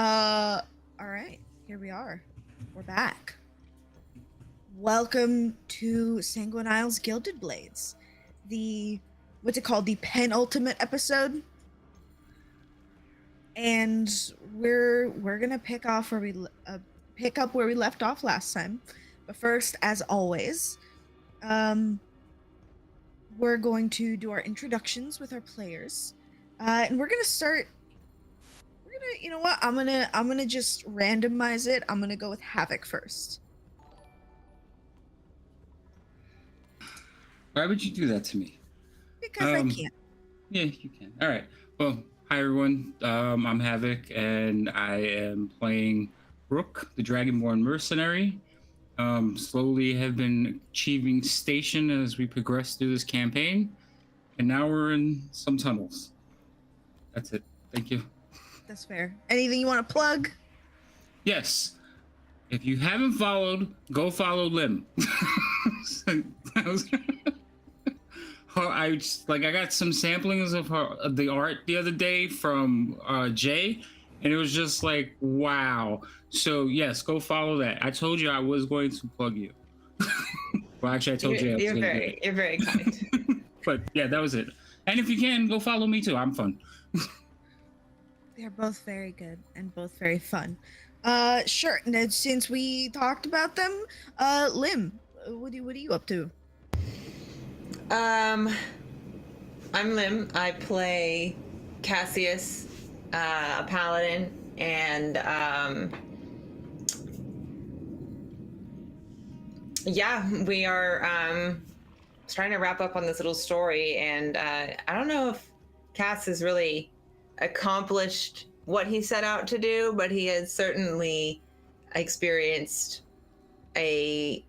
All right, here we are. We're back. Welcome to Sanguine Isles Gilded Blades. What's it called? The penultimate episode. And we're gonna pick up where we left off last time. But first, as always, we're going to do our introductions with our players, and we're gonna start. You know what? I'm gonna just randomize it. I'm gonna go with Havoc first. Why would you do that to me? Because I can. Yeah, you can. All right. Well, hi everyone. I'm Havoc, and I am playing Rook, the Dragonborn mercenary. Slowly have been achieving station as we progress through this campaign, and now we're in some tunnels. That's it. Thank you. That's fair. Anything you want to plug? Yes. If you haven't followed, go follow Lim. I got some samplings of the art the other day from Jay, and it was just like, wow. So yes, go follow that. I told you I was going to plug you. Well, actually, I told you. You're very kind. But yeah, that was it. And if you can, go follow me too. I'm fun. They're both very good and both very fun. Sure. Now, since we talked about them, Lim, what are you up to? I'm Lim. I play Cassius, a paladin, and we are trying to wrap up on this little story, and I don't know if Cass has really accomplished what he set out to do, but he has certainly experienced a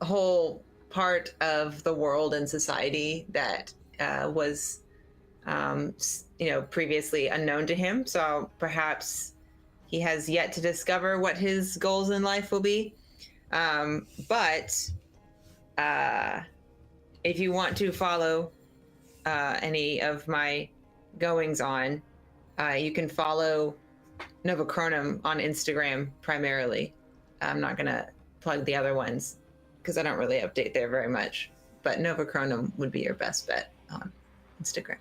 whole part of the world and society that was previously unknown to him. So perhaps he has yet to discover what his goals in life will be. But if you want to follow any of my goings on, you can follow Novachronum on Instagram primarily. I'm not gonna plug the other ones because I don't really update there very much, but Novachronum would be your best bet on Instagram.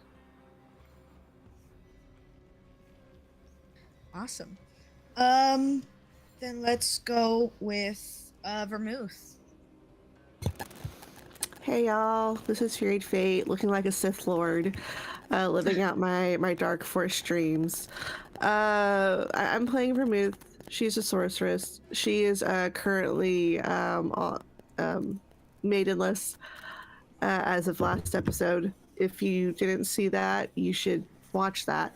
Awesome. Then let's go with Vermouth. Hey y'all, this is Furied Fate, looking like a Sith Lord, living out my Dark Force dreams. I'm playing Vermouth. She's a sorceress. She is currently maidenless as of last episode. If you didn't see that, you should watch that.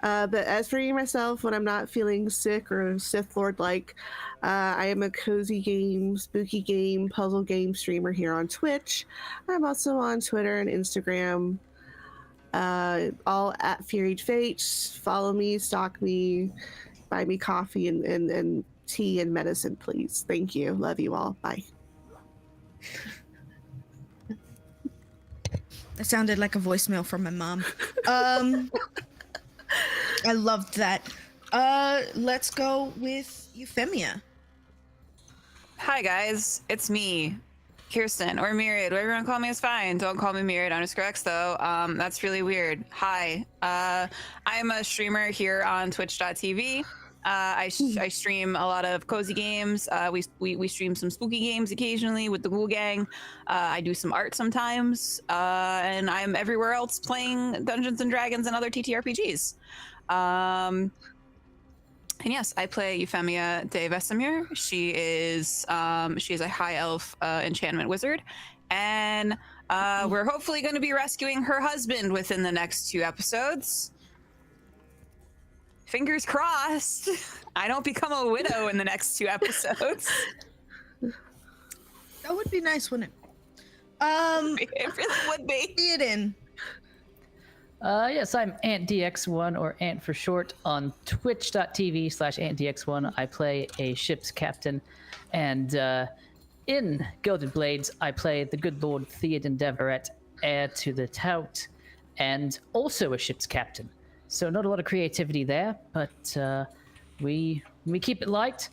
But as for me myself, when I'm not feeling sick or Sith Lord-like, I am a cozy game, spooky game, puzzle game streamer here on Twitch. I'm also on Twitter and Instagram, all at Furied Fate. Follow me, stalk me, buy me coffee and tea and medicine, please. Thank you. Love you all. Bye. That sounded like a voicemail from my mom. I loved that. Let's go with Euphemia. Hi guys, it's me, Kirsten, or Myriad. Whatever you want to call me is fine. Don't call me Myriad_X though. That's really weird. Hi. I'm a streamer here on Twitch.tv. I stream a lot of cozy games. We stream some spooky games occasionally with the Ghoul Gang. I do some art sometimes, and I'm everywhere else playing Dungeons and Dragons and other TTRPGs. And yes, I play Euphemia de Vesemir. She is a high elf enchantment wizard, and we're hopefully going to be rescuing her husband within the next 2 episodes. Fingers crossed. I don't become a widow in the next 2 episodes. That would be nice, wouldn't it? It really would be. Theoden. Yes, I'm AntDX1, or Ant for short, on twitch.tv/AntDX1. I play a ship's captain, and in Gilded Blades, I play the good Lord Theoden Deverett, heir to the Tout, and also a ship's captain. So not a lot of creativity there, but we keep it light.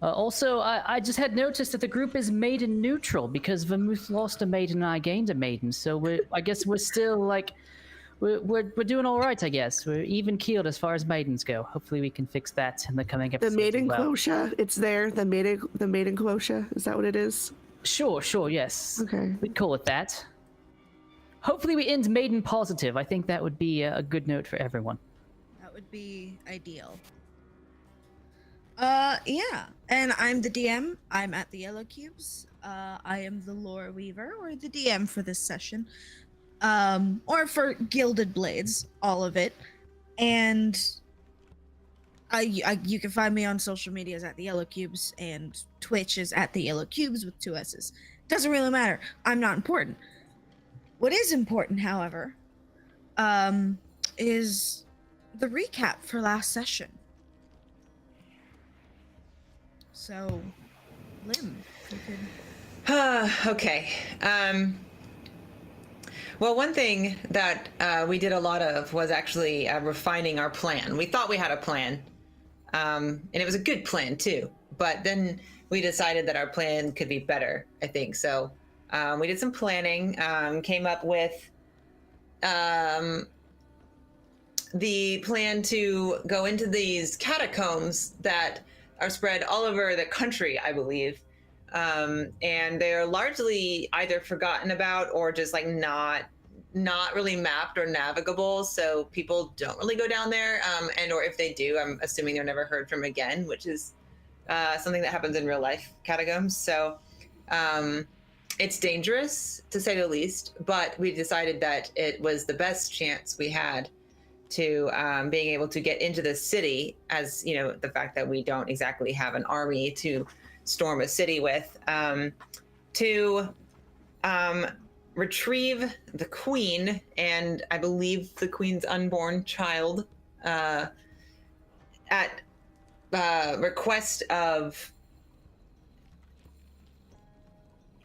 Also, I just had noticed that the group is maiden neutral because Vermouth lost a maiden and I gained a maiden. So I guess we're still like, we're doing all right. I guess we're even keeled as far as maidens go. Hopefully, we can fix that in the coming The episodes. maiden as well. quota, it's there. The maiden quota, is that what it is? Sure, yes. Okay. We'd call it that. Hopefully, we end maiden positive. I think that would be a good note for everyone. That would be ideal. Yeah. And I'm the DM. I'm at the Yellow Cubes. I am the lore weaver, or the DM for this session. Or for Gilded Blades, all of it. And you can find me on social medias at the Yellow Cubes, and Twitch is at the Yellow Cubes with 2 S's. Doesn't really matter. I'm not important. What is important, however, is the recap for last session. So, Lim, if you could... Okay. Well, one thing that we did a lot of was actually refining our plan. We thought we had a plan, and it was a good plan too. But then we decided that our plan could be better, I think. So we did some planning, came up with the plan to go into these catacombs that are spread all over the country, I believe. And they're largely either forgotten about or just like not really mapped or navigable. So people don't really go down there. And or if they do, I'm assuming they're never heard from again, which is something that happens in real life catacombs. So it's dangerous to say the least, but we decided that it was the best chance we had to being able to get into the city, as you know, the fact that we don't exactly have an army to storm a city with, to retrieve the queen and I believe the queen's unborn child at request of...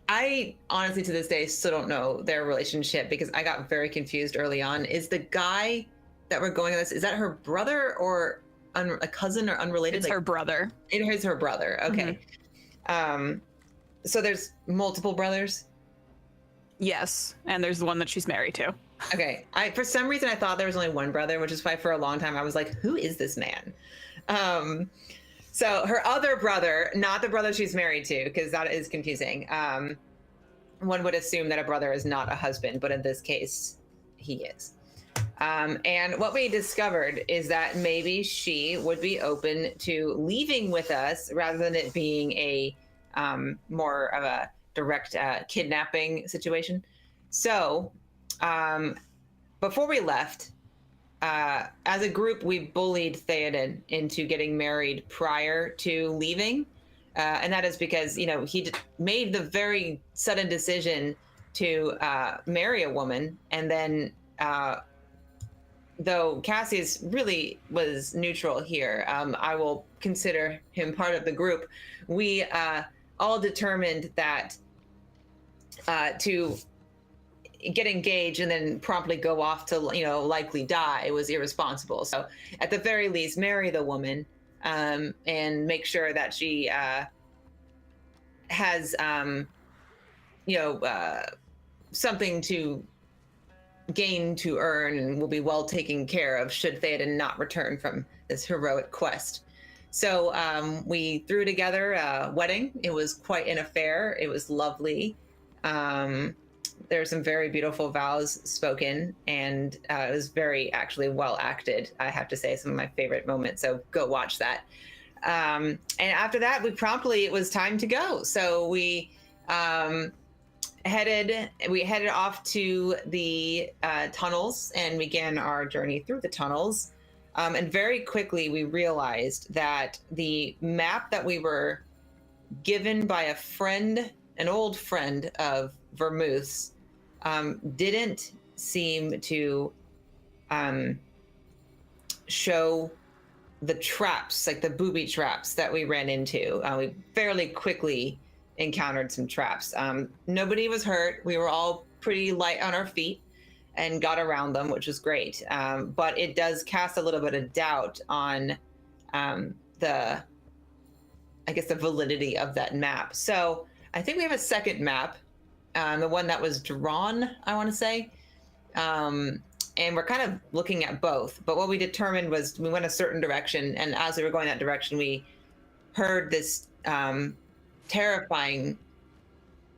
I honestly to this day still don't know their relationship because I got very confused early on. Is the guy that we're going with this, is that her brother or a cousin or unrelated? It's her brother. It is her brother. Okay. Mm-hmm. So there's multiple brothers? Yes, and there's the one that she's married to. Okay. For some reason I thought there was only one brother, which is why for a long time I was like, who is this man? So her other brother, not the brother she's married to, because that is confusing. One would assume that a brother is not a husband, but in this case, he is. And what we discovered is that maybe she would be open to leaving with us rather than it being a more of a direct kidnapping situation. So before we left, as a group, we bullied Theoden into getting married prior to leaving. And that is because, you know, he made the very sudden decision to marry a woman. And then, though Cassius really was neutral here, I will consider him part of the group. We all determined that to get engaged and then promptly go off to, you know, likely die was irresponsible. So at the very least, marry the woman and make sure that she has, you know, something to gain to earn and will be well taken care of should Theoden not return from this heroic quest. So we threw together a wedding. It was quite an affair. It was lovely. There's some very beautiful vows spoken, and it was very actually well acted. I have to say, some of my favorite moments. So go watch that. And after that, it was time to go. So we headed off to the tunnels and began our journey through the tunnels. And very quickly, we realized that the map that we were given by a friend, an old friend of Vermouth's, didn't seem to show the traps, like the booby traps that we ran into. We fairly quickly encountered some traps. Nobody was hurt. We were all pretty light on our feet and got around them, which was great. But it does cast a little bit of doubt on the validity of that map. So I think we have a second map, the one that was drawn, I want to say. And we're kind of looking at both. But what we determined was we went a certain direction. And as we were going that direction, we heard this terrifying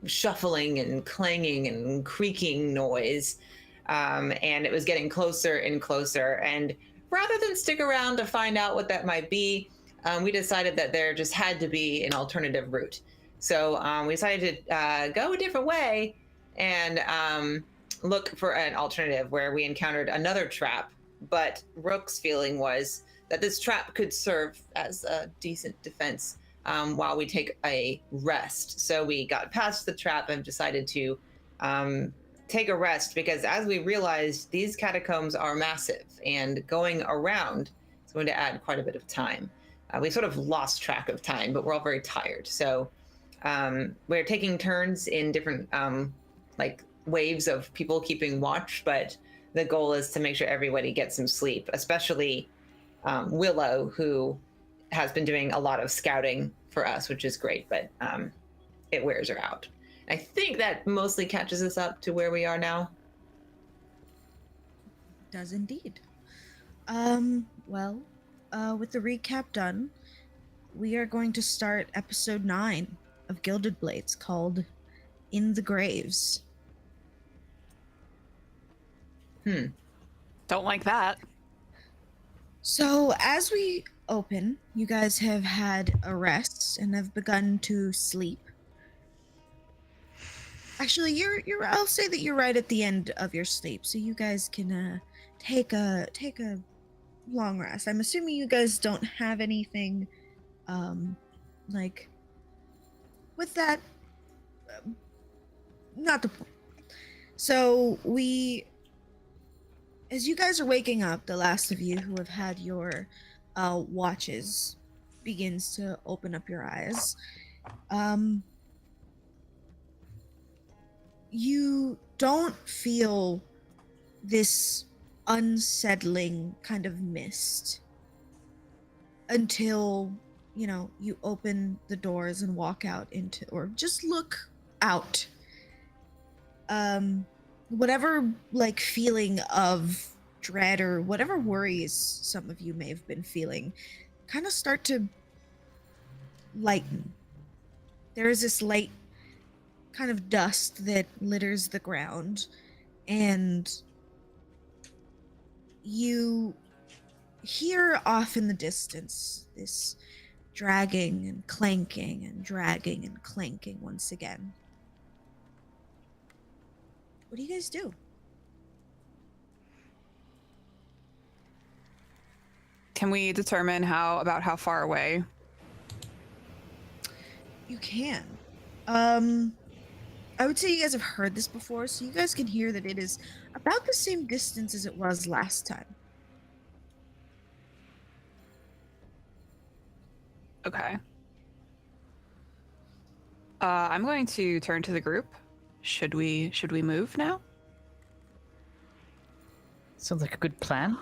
shuffling and clanging and creaking noise. And it was getting closer and closer. And rather than stick around to find out what that might be, we decided that there just had to be an alternative route. So we decided to go a different way and look for an alternative where we encountered another trap. But Rook's feeling was that this trap could serve as a decent defense while we take a rest. So we got past the trap and decided to take a rest, because as we realized, these catacombs are massive and going around is going to add quite a bit of time. We sort of lost track of time, but we're all very tired. So we're taking turns in different like waves of people keeping watch, but the goal is to make sure everybody gets some sleep, especially Willow, who has been doing a lot of scouting for us, which is great, but it wears her out. I think that mostly catches us up to where we are now. Does indeed. Well, with the recap done, we are going to start episode 9 of Gilded Blades, called In the Graves. Don't like that. So, as we open, you guys have had a rest and have begun to sleep. Actually, I'll say that you're right at the end of your sleep, so you guys can take a long rest. I'm assuming you guys don't have anything like with that. Not the point. So as you guys are waking up, the last of you who have had your watches begins to open up your eyes. You don't feel this unsettling kind of mist until, you open the doors and walk out into, or just look out. Whatever feeling of dread or whatever worries some of you may have been feeling kind of start to lighten. There is this light kind of dust that litters the ground, and you hear off in the distance this dragging and clanking and dragging and clanking once again. What do you guys do? Can we determine how far away? You can. I would say you guys have heard this before, so you guys can hear that it is about the same distance as it was last time. Okay. I'm going to turn to the group. Should we move now? Sounds like a good plan.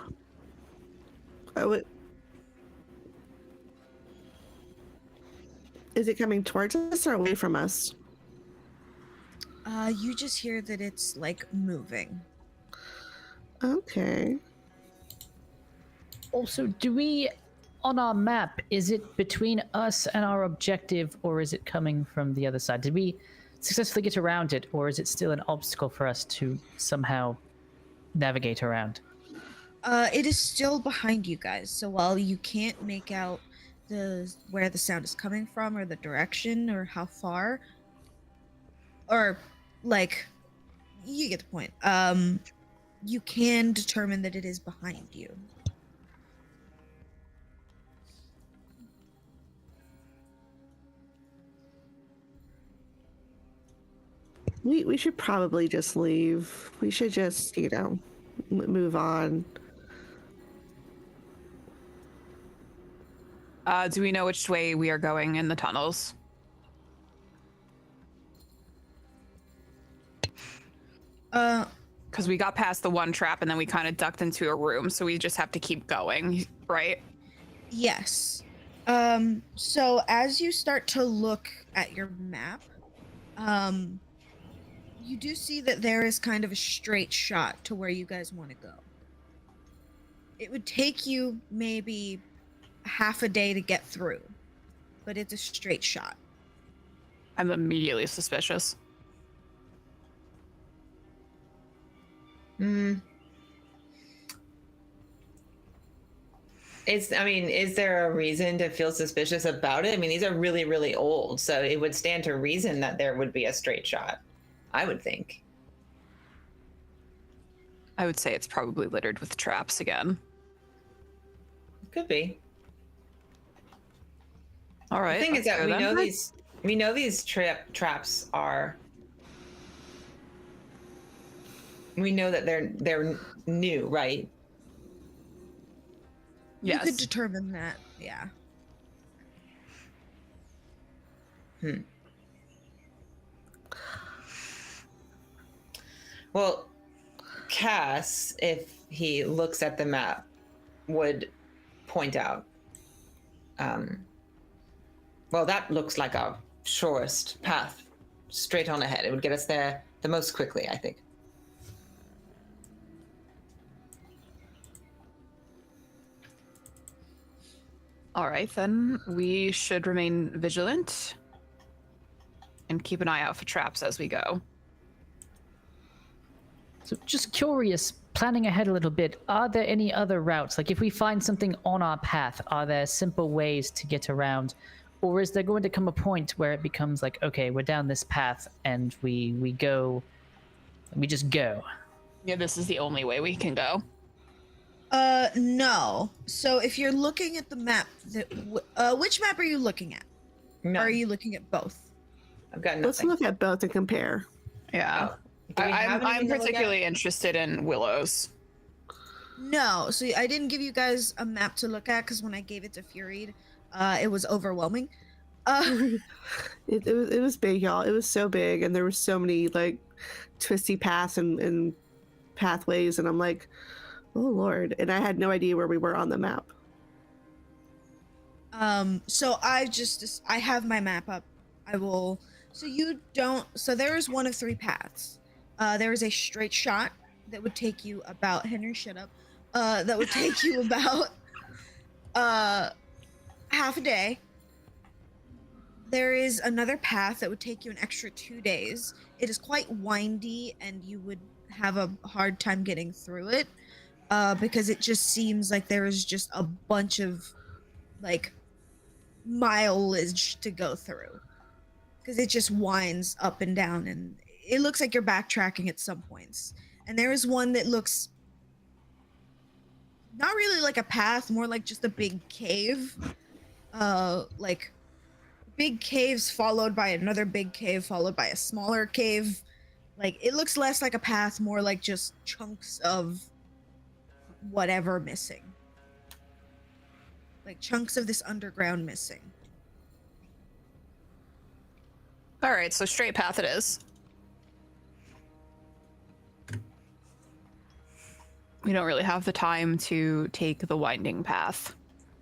Is it coming towards us or away from us? You just hear that it's moving. Okay. Also, on our map, is it between us and our objective, or is it coming from the other side? Did we successfully get around it, or is it still an obstacle for us to somehow navigate around? It is still behind you guys, so while you can't make out where the sound is coming from, or the direction, or how far, or you get the point. You can determine that it is behind you. We should probably just leave. We should just, move on. Do we know which way we are going in the tunnels? Because we got past the one trap and then we kind of ducked into a room, so we just have to keep going, right? Yes. So as you start to look at your map, you do see that there is kind of a straight shot to where you guys want to go. It would take you maybe half a day to get through, but it's a straight shot. I'm immediately suspicious. Is there a reason to feel suspicious about it? I mean, these are really, really old, so it would stand to reason that there would be a straight shot, I would think. I would say it's probably littered with traps again. Could be. All right. The thing is that let's go then. we know these traps are. We know that they're new, right? You could Yes. determine that, yeah. Well, Cass, if he looks at the map, would point out. Well, that looks like our shortest path, straight on ahead. It would get us there the most quickly, I think. All right, then we should remain vigilant and keep an eye out for traps as we go. So just curious, planning ahead a little bit, are there any other routes? Like if we find something on our path, are there simple ways to get around? Or is there going to come a point where it becomes like, okay, we're down this path and we just go? Yeah, this is the only way we can go. No. So if you're looking at the map, which map are you looking at? No, Or are you looking at both? I've got Let's nothing. look at both and compare. Yeah. Oh, do we have I'm anything to look at? particularly interested in Willow's. No. So I didn't give you guys a map to look at because when I gave it to Fury, it was overwhelming. It was big, y'all. It was so big, and there were so many like twisty paths and pathways, and I'm like, oh Lord! And I had no idea where we were on the map. So I have my map up. I will. So there is one of three paths. There is a straight shot that would take you about Henry. Shut up. That would take you about half a day. There is another path that would take you an extra 2 days. It is quite windy, and you would have a hard time getting through it because it just seems like there is just a bunch of like mileage to go through because it just winds up and down, and it looks like you're backtracking at some points. And there is one that looks not really like a path, more like just a big cave, like big caves followed by another big cave followed by a smaller cave. Like it looks less like a path, more like just chunks of whatever missing, like chunks of this underground missing. All right, so straight path it is. We don't really have the time to take the winding path.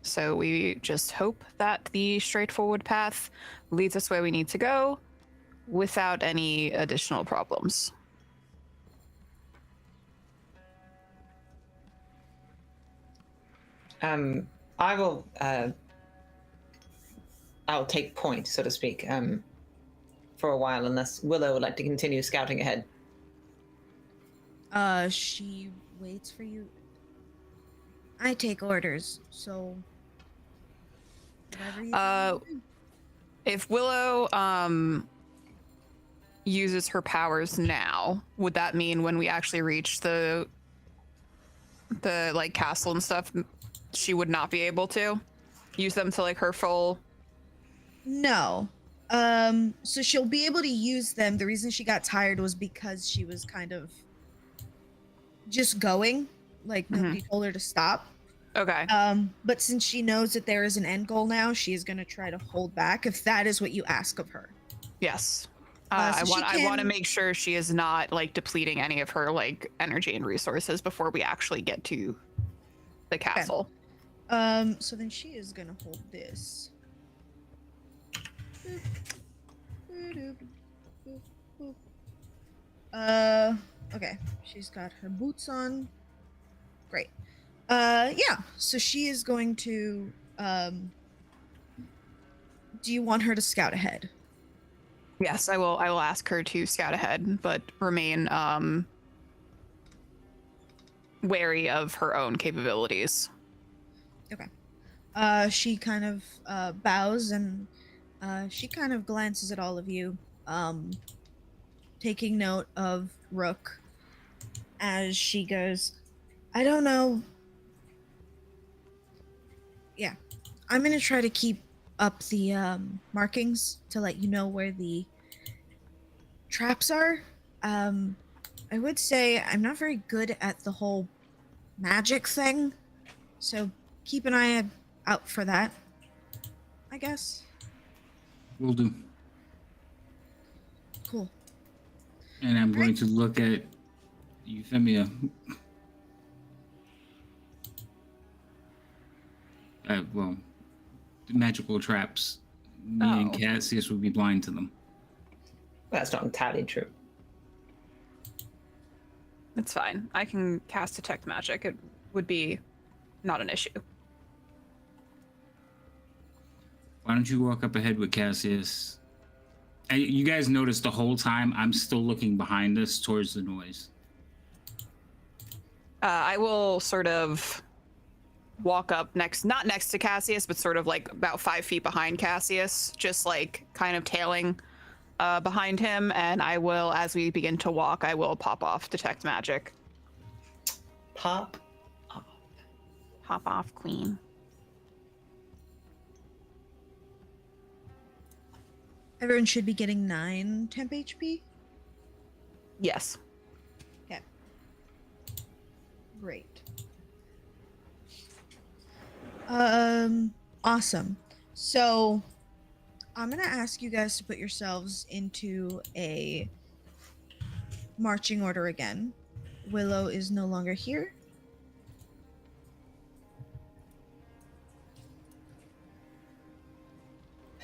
So we just hope that the straightforward path leads us where we need to go without any additional problems. I will. I'll take point, so to speak, for a while, unless Willow would like to continue scouting ahead. She waits for you. I take orders, so whatever you do. If Willow uses her powers now, would that mean when we actually reach the like castle and stuff, she would not be able to use them to like her full? No. So she'll be able to use them. The reason she got tired was because she was kind of just going, like nobody told her to stop. Okay. But since she knows that there is an end goal now, she's gonna try to hold back if that is what you ask of her. Yes. So I she want to can- make sure she is not like depleting any of her like energy and resources before we actually get to the castle. So then she is gonna hold this. Okay. She's got her boots on. Great. Yeah. So she is going to, do you want her to scout ahead? Yes, I will ask her to scout ahead, but remain wary of her own capabilities. Okay. She kind of bows and she kind of glances at all of you, taking note of Rook as she goes, I don't know. Yeah. I'm gonna try to keep up the markings to let you know where the traps are. I would say I'm not very good at the whole magic thing, so keep an eye out for that, I guess. Will do. Cool. And I'm going to look at Euphemia. Well, the magical traps. Me and Cassius would be blind to them. That's not entirely true. It's fine. I can cast detect magic. It would be not an issue. Why don't you walk up ahead with Cassius? You guys notice the whole time I'm still looking behind us towards the noise. I will sort of walk up not next to Cassius, but sort of like about 5 feet behind Cassius, just like kind of tailing behind him. And I will, as we begin to walk, I will pop off detect magic. Pop off. Pop off, queen. Everyone should be getting 9 temp HP. Yes. Okay. Great. Awesome. So, I'm gonna ask you guys to put yourselves into a marching order again. Willow is no longer here.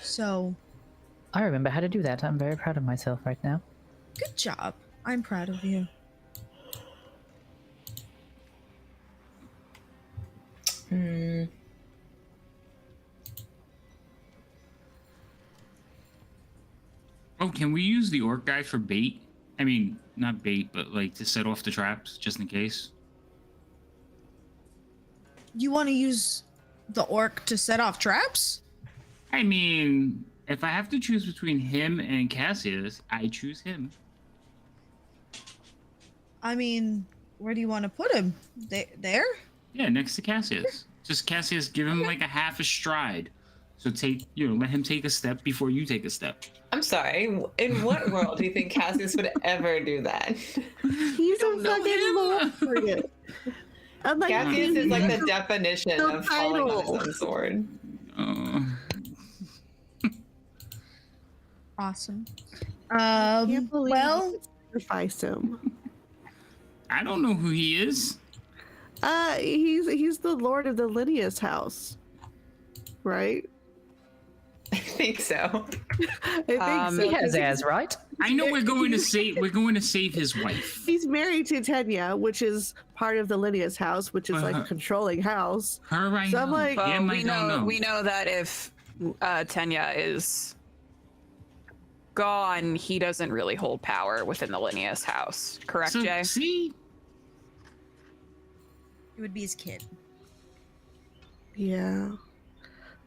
So, I remember how to do that. I'm very proud of myself right now. good job. I'm proud of you. Oh, can we use the orc guy for bait? I mean, not bait, but like to set off the traps, just in case. You want to use the orc to set off traps? I mean, if I have to choose between him and Cassius, I choose him. I mean, where do you want to put him? There? Yeah, next to Cassius. Just Cassius, give him like a half a stride. So let him take a step before you take a step. I'm sorry. In what world do you think Cassius would ever do that? He's a fucking lord for it. Unlike Cassius is like the definition the of falling on title. his own sword. Awesome. Can't believe Well, you sacrifice him. I don't know who he is. He's the lord of the Lydia's house, right? I think so. I think so. He has as right. I know we're going to save his wife. He's married to Tenya, which is part of the Lydia's house, which is like a controlling house. Her right So I'm now. like- Well, Him, I don't know. we know that if Tenya is gone, he doesn't really hold power within the Linnaeus house. Correct, So, Jay? see? it would be his kid. Yeah.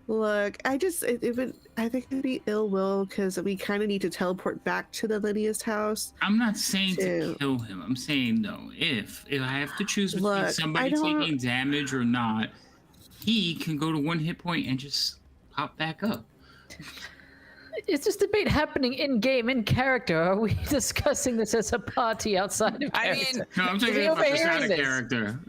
Look, I think it'd be ill will because we kind of need to teleport back to the Lydia's house. I'm not saying to Dude. kill him. I'm saying though, if I have to choose between Look, somebody I don't- taking damage or not, he can go to 1 hit point and just pop back up. Is this debate happening in game, in character? Are we discussing this as a party outside of I character? mean, No, I'm talking Is he about just overhearing out of this? character.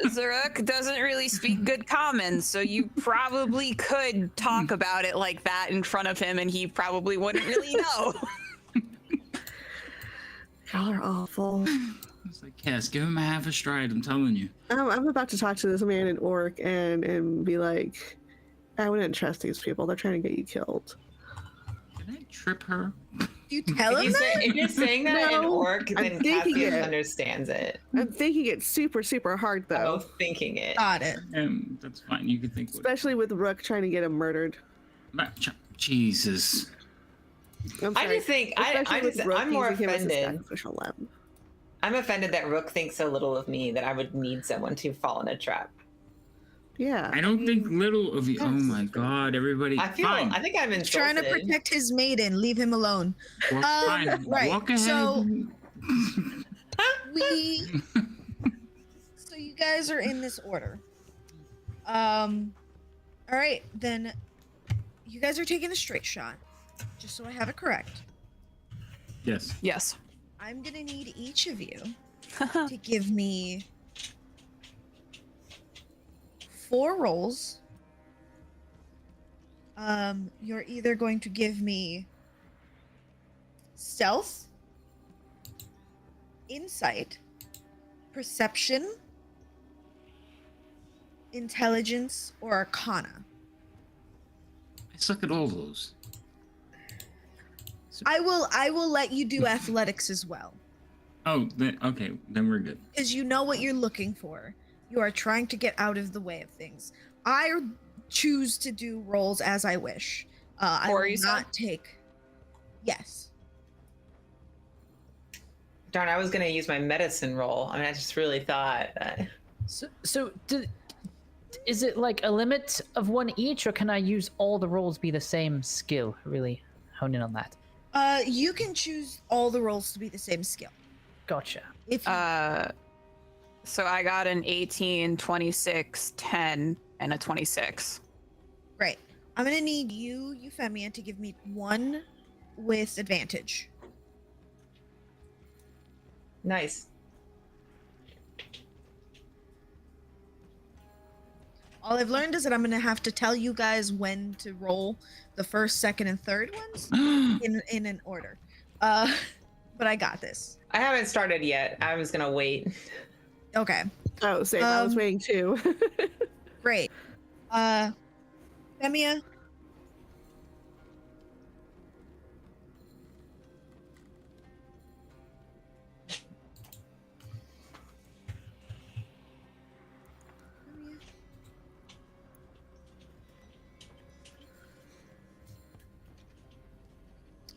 Zaruk doesn't really speak good common, so you probably could talk about it like that in front of him, and he probably wouldn't really know. Y'all are awful. It's like, Cass, give him a half a stride. I'm telling you. I'm about to talk to this man in orc and be like, I wouldn't trust these people. They're trying to get you killed. Did I trip her? Do you tell him that? If you're saying that in No, orc, I'm then thinking Cassius it. understands it. I'm thinking it super, super hard, I'm though. both thinking it. Got it. That's fine. You can think. Especially with Rook trying to get him murdered. Jesus. I'm I sorry. just think Especially with Rook I'm more using him as his offended. sacrificial lamb. I'm offended that Rook thinks so little of me that I would need someone to fall in a trap. Yeah. I don't think little of you. Oh yes. my God! Everybody. I Fine. think I'm He's trying to insulted. protect his maiden. Leave him alone. Fine. right, Walk ahead. so- We. So you guys are in this order. All right, then. You guys are taking the straight shot. Just so I have it correct. Yes. Yes. I'm gonna need each of you to give me 4 rolls. You're either going to give me stealth, insight, perception, intelligence, or arcana. I suck at all those. I will let you do athletics as well. Oh, then okay. Then we're good. Because you know what you're looking for. You are trying to get out of the way of things. I choose to do rolls as I wish. I Or will you said? not take. Yes. Darn, I was gonna use my medicine roll. I mean, I just really thought that. Is it like a limit of 1 each, or can I use all the rolls be the same skill? Really hone in on that. You can choose all the rolls to be the same skill. Gotcha. If you, So I got an 18, 26, 10, and a 26. great. I'm gonna need you, Euphemia, to give me 1 with advantage. Nice. All I've learned is that I'm gonna have to tell you guys when to roll the first, second, and third ones in an order. But I got this. I haven't started yet. I was gonna wait. Okay, Oh, same. I was Um, waiting too. great. Femia.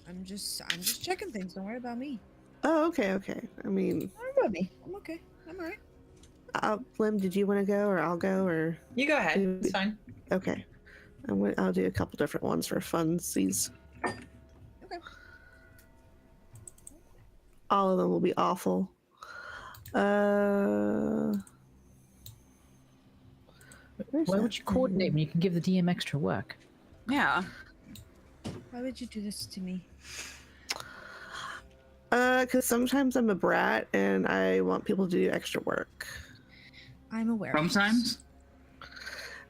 I'm just checking things. Don't worry about me. Oh, okay, okay. I mean, Don't worry about me. I'm okay. I'm alright. Lim, did you want to go, or I'll go, or You go ahead. It's fine. okay? I'll do a couple different ones for funsies. Okay. All of them will be awful. Why would you coordinate when you can give the DM extra work? Yeah. Why would you do this to me? Because sometimes I'm a brat and I want people to do extra work. I'm aware. of this. Sometimes.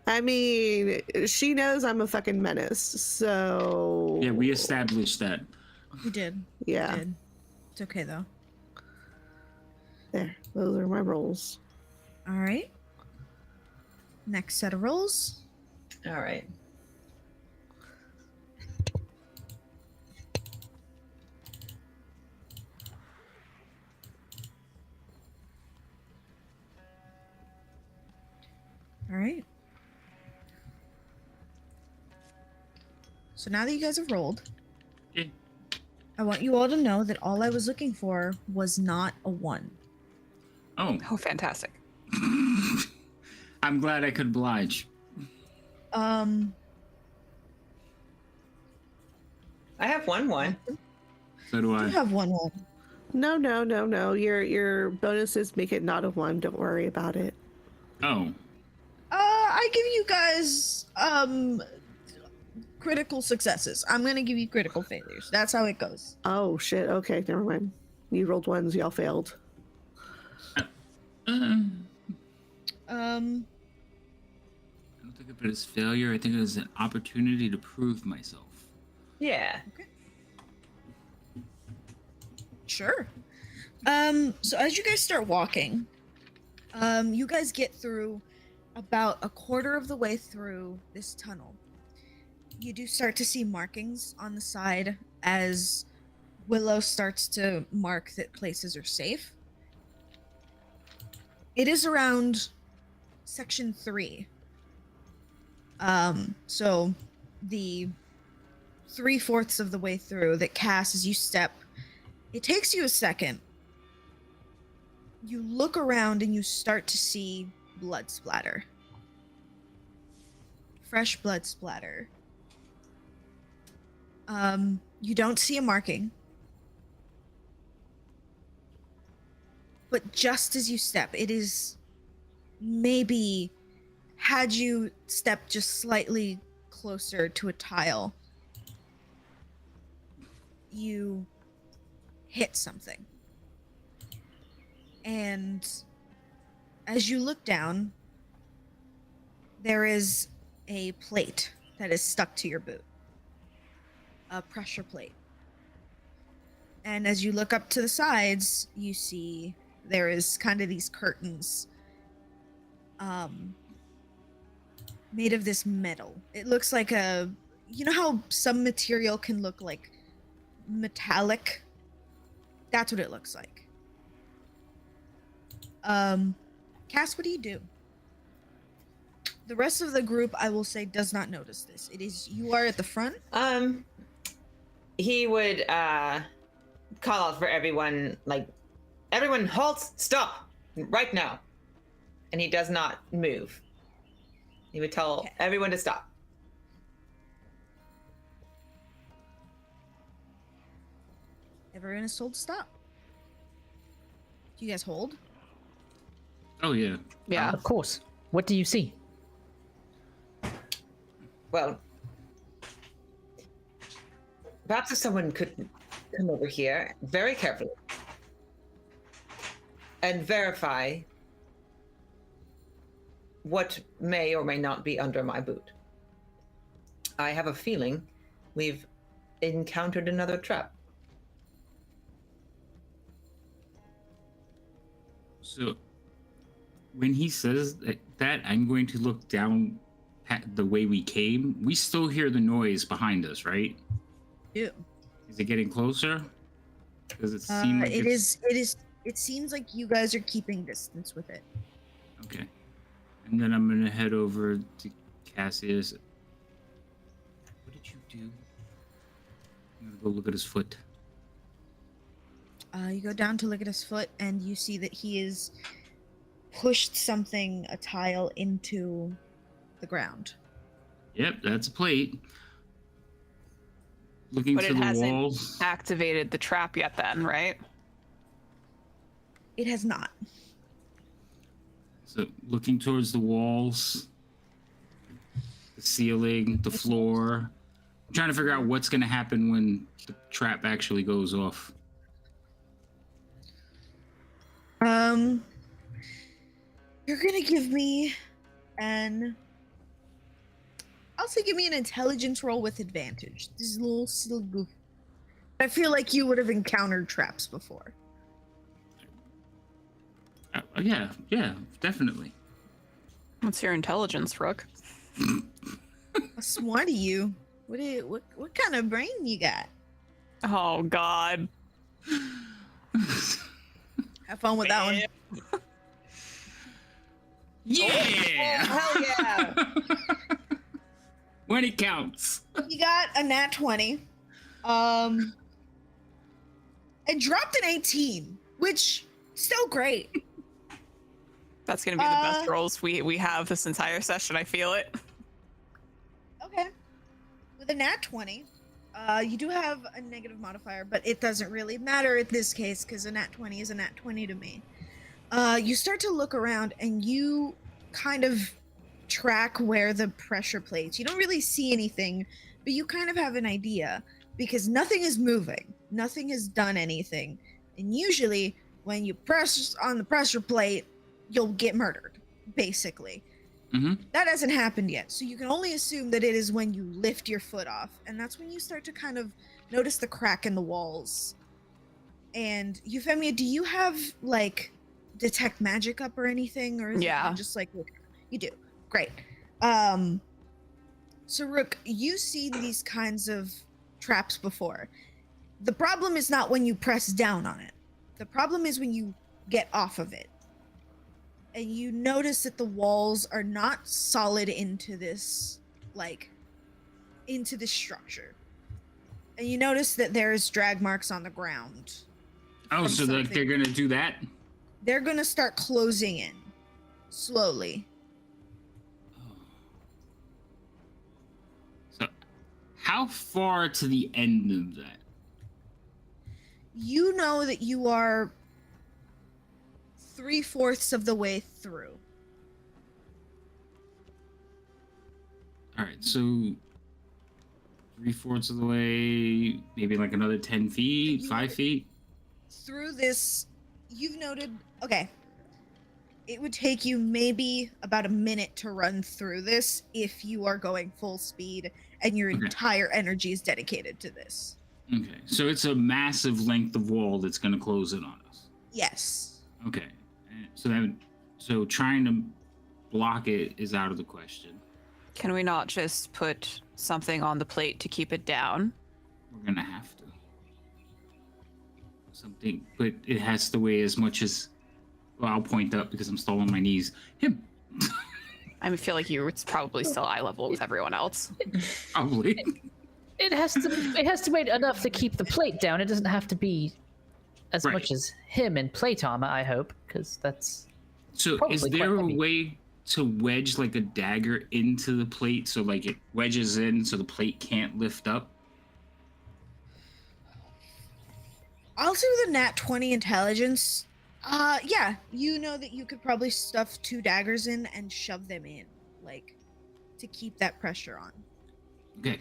I mean, she knows I'm a fucking menace, so Yeah, we established that. You did. yeah. You did. It's okay though. There, those are my rolls. All right. Next set of rolls. All right. All right. So now that you guys have rolled, Yeah. I want you all to know that all I was looking for was not a 1. Oh, Oh, fantastic. I'm glad I could oblige. I have 1-1. So do You I. have 1 1. No. Your bonuses make it not a 1. Don't worry about it. Oh, I give you guys critical successes. I'm gonna give you critical failures. That's how it goes. Oh shit. Okay, never mind. You rolled 1s. Y'all failed. I don't think of it as failure. I think it as an opportunity to prove myself. Yeah. Sure. So as you guys start walking, you guys get through about a quarter of the way through this tunnel. You do start to see markings on the side as Willow starts to mark that places are safe. It is around section 3. So the 3/4 of the way through that Cass, as you step, it takes you a second. You look around and you start to see blood splatter. Fresh blood splatter. You don't see a marking. But just as you step, it is maybe had you stepped just slightly closer to a tile, you hit something. And as you look down, there is a plate that is stuck to your boot. A pressure plate. And as you look up to the sides, you see there is kind of these curtains made of this metal. It looks like you know how some material can look like metallic? That's what it looks like. Cass, what do you do? The rest of the group, I will say, does not notice this. It is, you are at the front. He would call out for everyone, like, everyone halt, stop, right now. And he does not move. He would tell everyone to stop. Everyone is told to stop. Do you guys hold? Oh yeah. Yeah. Of course. What do you see? Well, perhaps if someone could come over here very carefully and verify what may or may not be under my boot. I have a feeling we've encountered another trap. So when he says that, I'm going to look down the way we came. We still hear the noise behind us, right? Yeah. Is it getting closer? Does it seem like it seems like you guys are keeping distance with it. Okay. And then I'm gonna head over to Cassius. What did you do? I'm gonna go look at his foot. You go down to look at his foot, and you see that he has pushed something, a tile, into the ground. Yep, that's a plate. Looking But to it the hasn't walls. activated the trap yet then, right? It has not. So looking towards the walls, the ceiling, the floor. I'm trying to figure out what's gonna happen when the trap actually goes off. You're gonna give me I'll say give me an intelligence roll with advantage. This is a little silly goof. I feel like you would have encountered traps before. Yeah, definitely. What's your intelligence, Rook? How smart are you? What kind of brain you got? Oh God. Have fun with that one. Yeah! Hell yeah! When it counts. You got a nat 20. It dropped an 18, which still great. That's gonna be the best rolls we have this entire session. I feel it. Okay. With a nat 20, you do have a negative modifier, but it doesn't really matter in this case because a nat 20 is a nat 20 to me. You start to look around and you kind of track where the pressure plates. You don't really see anything, but you kind of have an idea because nothing is moving. Nothing has done anything. And usually when you press on the pressure plate, you'll get murdered, basically. Mm-hmm. That hasn't happened yet. So you can only assume that it is when you lift your foot off. And that's when you start to kind of notice the crack in the walls. And Euphemia, do you have like detect magic up or anything, or is it Yeah. just like you do? Great. So Rook, you've seen these kinds of traps before. The problem is not when you press down on it. The problem is when you get off of it. And you notice that the walls are not solid into this structure. And you notice that there's drag marks on the ground. Oh, from so like they're something. gonna do that? They're gonna start closing in slowly. So, how far to the end of that? You know that you are 3/4 of the way through. All right, so 3/4 of the way, maybe like another 10 feet, You- 5 feet. Through this, you've noted. Okay, it would take you maybe about a minute to run through this if you are going full speed and your Okay. entire energy is dedicated to this. Okay, so it's a massive length of wall that's gonna close in on us. Yes. Okay, so trying to block it is out of the question. Can we not just put something on the plate to keep it down? We're gonna have to. Something, but it has to weigh as much as. Well, I'll point up because I'm still on my knees. Him. I feel like you're probably still eye level with everyone else. Probably. It has to weigh enough to keep the plate down. It doesn't have to be as Right. much as him in plate armor, I hope, because that's So Probably is quite there a heavy. way to wedge like a dagger into the plate so like it wedges in so the plate can't lift up? I'll do the nat 20 intelligence. Yeah, you know that you could probably stuff 2 daggers in and shove them in, like, to keep that pressure on. Okay.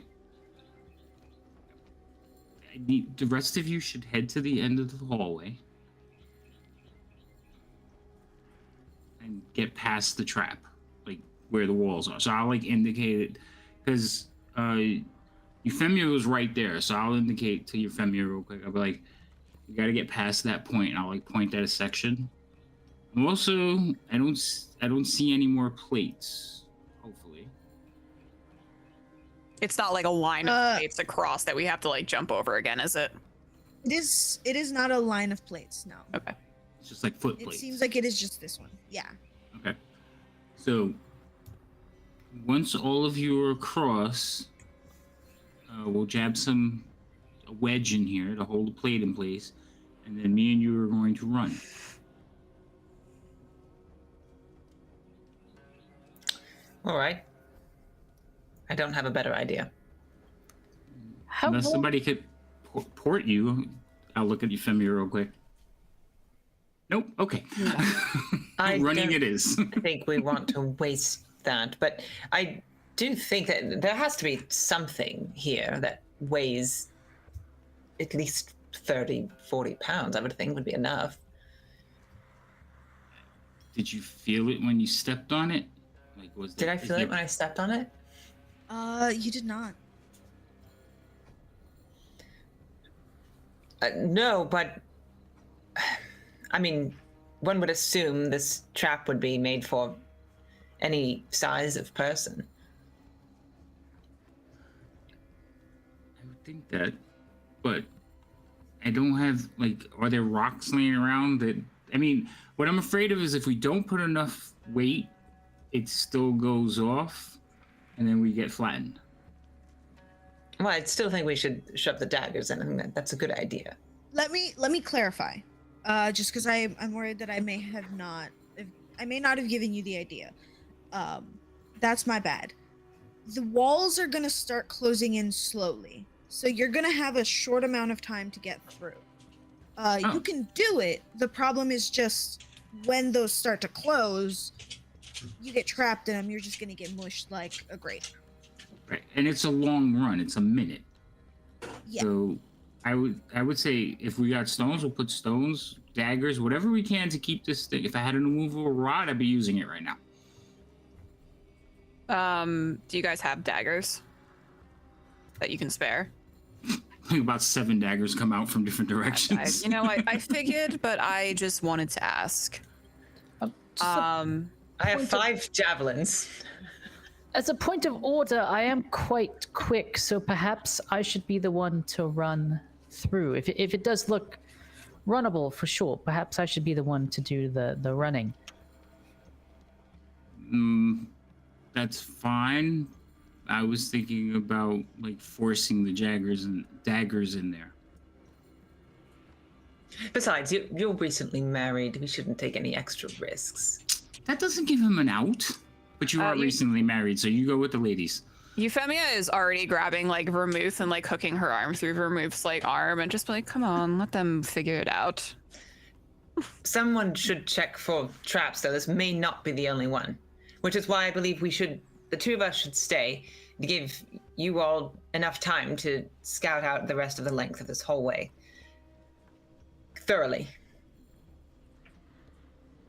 The rest of you should head to the end of the hallway and get past the trap, like where the walls are. So I'll like indicate it because Euphemia was right there. So I'll indicate to Euphemia real quick. I'll be like, you got to get past that point, and I'll like point at a section. And also, I don't see any more plates. Hopefully. It's not like a line of Uh, plates across that we have to like jump over again, is it? It is not a line of plates, no. Okay. It's just like foot It plates. seems like it is just this one. Yeah. Okay. So once all of you are across, we'll jab a wedge in here to hold the plate in place, and then me and you are going to run. All right. I don't have a better idea. how Unless long- somebody could port you. I'll look at Euphemia real quick. Nope. Okay. I Running don't it is. think we want to waste that, but I do think that there has to be something here that weighs at least 30, 40 pounds. I would think would be enough. Did you feel it when you stepped on it? Like, Did I feel it when I stepped on it? You did not. No, but I mean, one would assume this trap would be made for any size of person. I would think that, but I don't have like. Are there rocks laying around that? I mean, what I'm afraid of is if we don't put enough weight, it still goes off, and then we get flattened. Well, I still think we should shove the daggers in. I think that's a good idea. Let me clarify. Just because I'm worried that I may not have given you the idea. That's my bad. The walls are gonna start closing in slowly, so you're gonna have a short amount of time to get through. You can do it. The problem is just when those start to close, you get trapped in them. You're just gonna get mushed like a grape. Right, and it's a long run. It's a minute. Yeah. So I would say if we got stones, we'll put stones, daggers, whatever we can to keep this thing. If I had an immovable rod, I'd be using it right now. Do you guys have daggers that you can spare? about 7 daggers come out from different directions. You know, I figured, but I just wanted to ask. Just a- I have Point of- 5 javelins. as a point of order, I am quite quick, so perhaps I should be the one to run through. If it does look runnable for sure, perhaps I should be the one to do the running. That's fine. I was thinking about like forcing the daggers in there. Besides, you're recently married. We shouldn't take any extra risks. That doesn't give him an out. But you are recently married, so you go with the ladies. Euphemia is already grabbing like Vermouth and like hooking her arm through Vermouth's like arm and just be like, come on, let them figure it out. Someone should check for traps, though. This may not be the only one. Which is why I believe the 2 of us should stay to give you all enough time to scout out the rest of the length of this hallway thoroughly.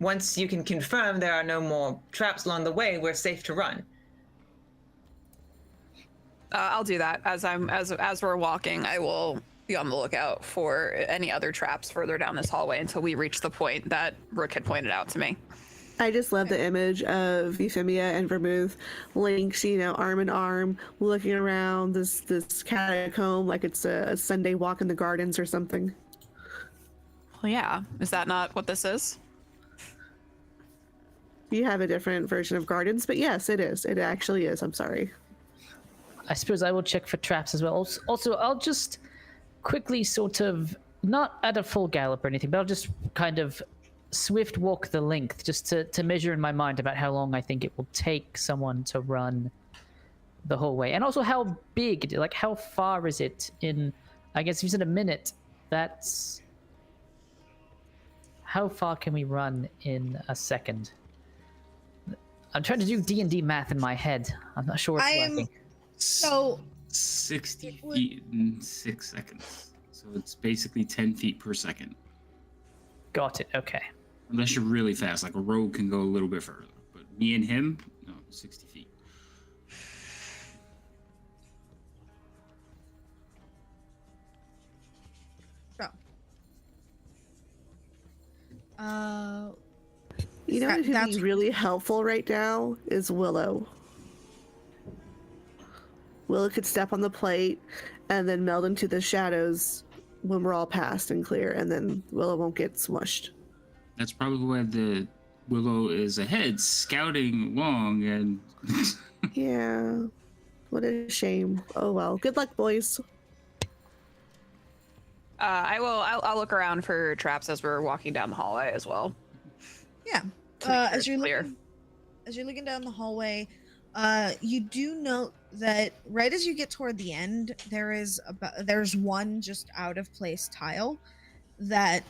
Once you can confirm there are no more traps along the way, we're safe to run. I'll do that as we're walking. I will be on the lookout for any other traps further down this hallway until we reach the point that Rook had pointed out to me. I just love the image of Euphemia and Vermouth linked, arm in arm, looking around this catacomb like it's a Sunday walk in the gardens or something. Well, yeah. Is that not what this is? You have a different version of gardens, but yes, it is. It actually is. I'm sorry. I suppose I will check for traps as well. Also, I'll just quickly sort of, not at a full gallop or anything, but I'll just kind of swift walk the length just to measure in my mind about how long I think it will take someone to run the whole way. And also how big, like how far is it in, I guess if you said a minute, that's, how far can we run in a second? I'm trying to do D&D math in my head. I'm not sure it's working. So 60 feet in 6 seconds. So it's basically 10 feet per second. Got it. Okay. Unless you're really fast, like a rogue can go a little bit further. But me and him, no, 60 feet. So, You know what would that's be really helpful right now is Willow. Willow could step on the plate and then meld into the shadows when we're all past and clear, and then Willow won't get smushed. That's probably why the Willow is ahead, scouting along, and Yeah. What a shame. Oh well. Good luck, boys. I'll look around for traps as we're walking down the hallway as well. yeah. To make sure As you're it's clear. looking down the hallway, you do note that right as you get toward the end, there's one just out of place tile that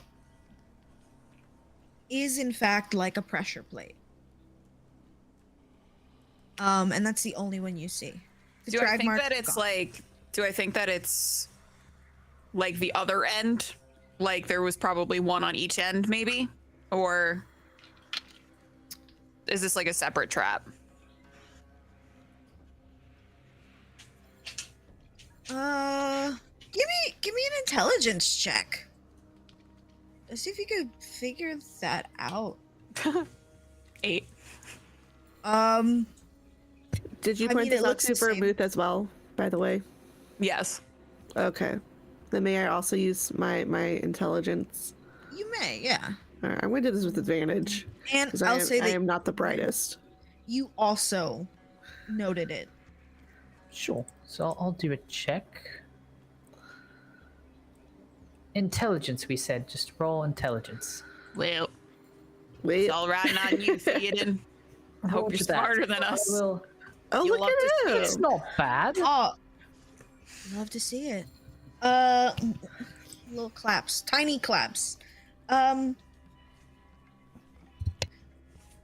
is in fact like a pressure plate. And that's the only one you see. The Do I drag think marks that are it's gone. like? Do I think that it's like the other end? Like there was probably one on each end, maybe, or is this like a separate trap? Give me an intelligence check. Let's see if you could figure that out. 8. Did you I point mean, this it out looks to the same. Vermouth as well, by the way? Yes. Okay. Then may I also use my intelligence? You may, yeah. All right, I'm going to do this with advantage. And 'Cause I'll say I that am not the brightest. you also noted it. Sure. So I'll do a check. Intelligence, we said. Just roll intelligence. Well, Wait. it's all riding on you, Theoden. I hope Roger you're that. smarter than us. Well, Oh, You'll look love to see at it's him! not bad. Oh, love to see it. Little claps, tiny claps.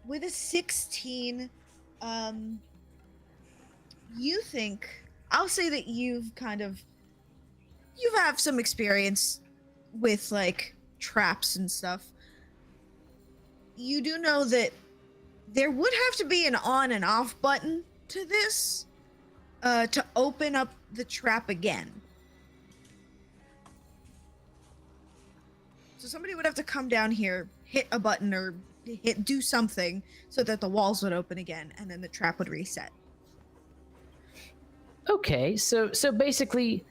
With a 16, you think, I'll say that you have some experience with like traps and stuff. You do know that there would have to be an on and off button to this to open up the trap again. So somebody would have to come down here, hit a button, or do something so that the walls would open again, and then the trap would reset. Okay, so basically,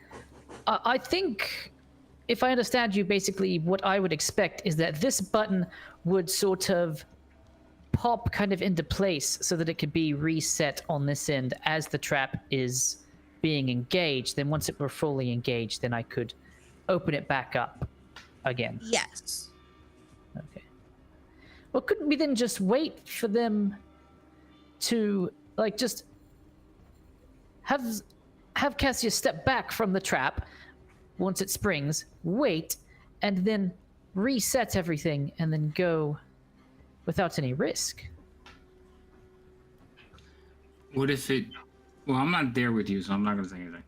I think if I understand you, basically what I would expect is that this button would sort of pop kind of into place so that it could be reset on this end as the trap is being engaged. Then once it were fully engaged, then I could open it back up again. Yes. Okay. Well, couldn't we then just wait for them to, like, just have Cassius step back from the trap once it springs, wait, and then reset everything, and then go without any risk? What if it? Well, I'm not there with you, so I'm not gonna say anything.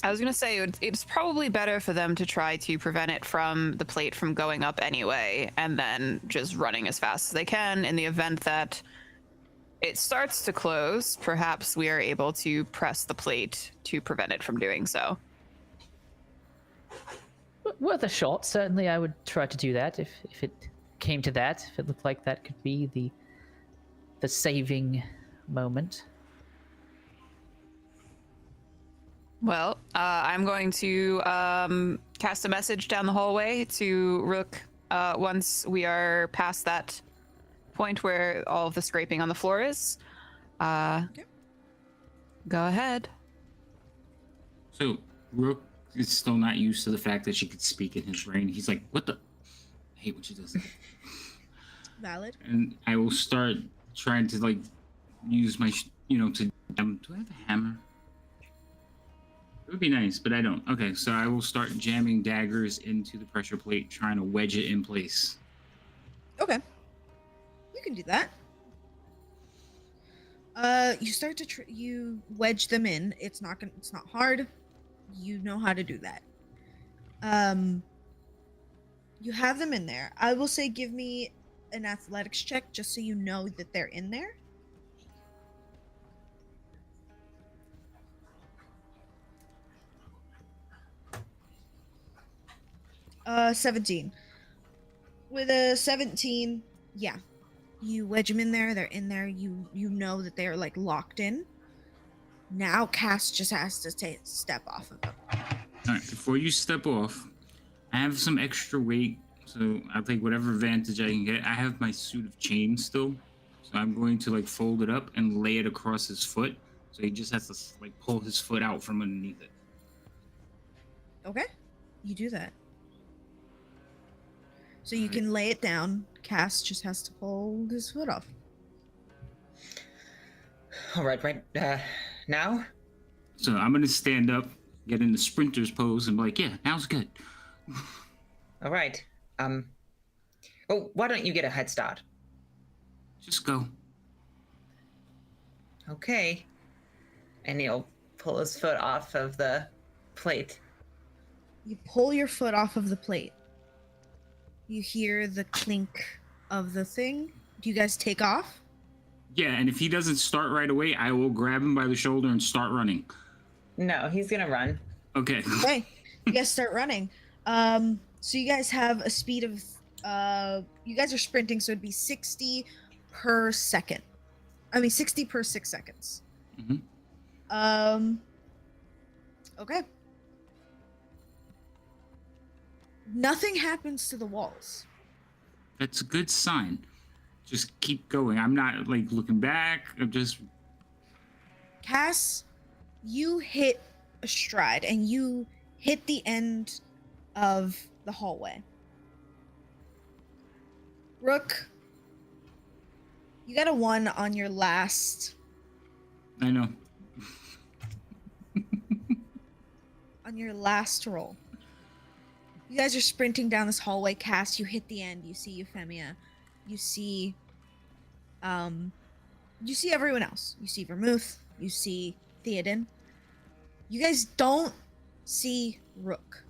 I was gonna say it's probably better for them to try to prevent it from the plate from going up anyway, and then just running as fast as they can. In the event that it starts to close, perhaps we are able to press the plate to prevent it from doing so. Worth a shot. Certainly, I would try to do that if it came to that. If it looked like that could be the saving moment. Well, I'm going to cast a message down the hallway to Rook once we are past that point where all of the scraping on the floor is. Okay. Go ahead. So Rook is still not used to the fact that she could speak in his brain. He's like, "What the? I hate when she does that." Valid. And I will start trying to like use my, to. Do I have a hammer? It would be nice, but I don't. Okay, so I will start jamming daggers into the pressure plate, trying to wedge it in place. Okay. You can do that. You start to you wedge them in. It's not hard. You know how to do that. You have them in there. I will say give me an athletics check just so you know that they're in there. 17. With a 17, yeah. You wedge them in there, they're in there, you know that they're like locked in. Now Cass just has to step off of them. Alright, before you step off, I have some extra weight, so I'll take whatever advantage I can get. I have my suit of chains still, so I'm going to like fold it up and lay it across his foot, so he just has to like pull his foot out from underneath it. Okay, you do that. So you can lay it down. Cass just has to pull his foot off. All right, now? So I'm gonna stand up, get in the sprinter's pose, and be like, "Yeah, now's good." All right. Oh, why don't you get a head start? Just go. Okay. And he'll pull his foot off of the plate. You pull your foot off of the plate. You hear the clink of the thing. Do you guys take off? Yeah, and if he doesn't start right away, I will grab him by the shoulder and start running. No, he's gonna run. Okay. Okay, you guys start running. So you guys have a speed of, you guys are sprinting, so it'd be 60 per second. 60 per 6 seconds. Mm-hmm. Okay. Nothing happens to the walls. That's a good sign. Just keep going. I'm not like looking back. I'm just. Cass, you hit a stride and you hit the end of the hallway. Rook, you got a 1 on your last. I know. On your last roll. You guys are sprinting down this hallway. Cass, you hit the end. You see Euphemia. You see everyone else. You see Vermouth. You see Theoden. You guys don't see Rook.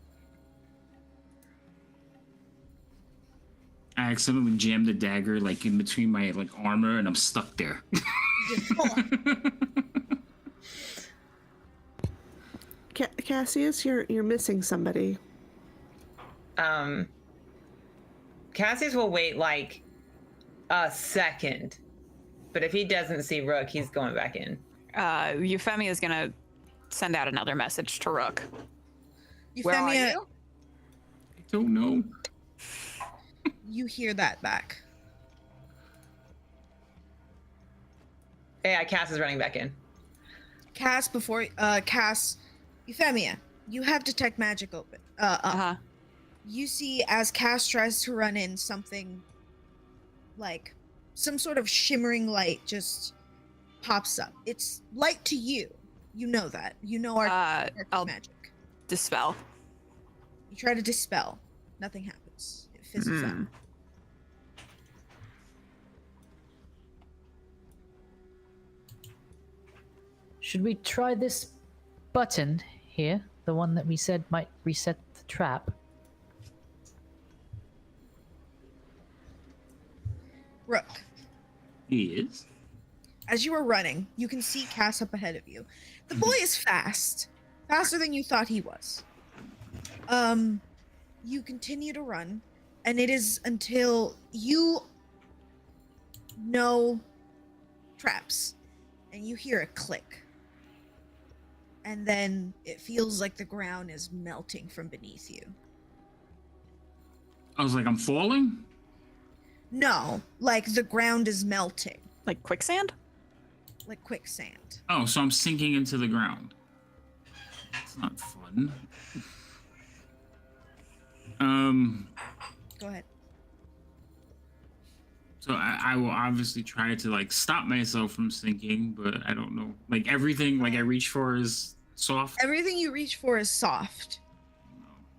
I accidentally jammed the dagger like in between my like armor, and I'm stuck there. Cassius, you're missing somebody. Cassius will wait like a second, but if he doesn't see Rook, he's going back in. Euphemia is gonna send out another message to Rook. Where are Euphemia, you? I don't know. you hear that back. Yeah, Cass is running back in. Cass, Euphemia, you have detect magic open. Uh-huh. You see as Cass tries to run in, something like some sort of shimmering light just pops up. It's light to you. You know that. You know our I'll magic. dispel. You try to dispel. Nothing happens. It fizzles out. Should we try this button here? The one that we said might reset the trap? Rook, He is. as you are running, you can see Cass up ahead of you. The boy is fast. Faster than you thought he was. You continue to run, and it is until you know traps, and you hear a click. And then it feels like the ground is melting from beneath you. I was like, I'm falling? No, like the ground is melting, Like quicksand? like quicksand. Oh, so I'm sinking into the ground. That's not fun. Go ahead. So I will obviously try to like stop myself from sinking, but I don't know. Like everything like I reach for is soft. Everything you reach for is soft.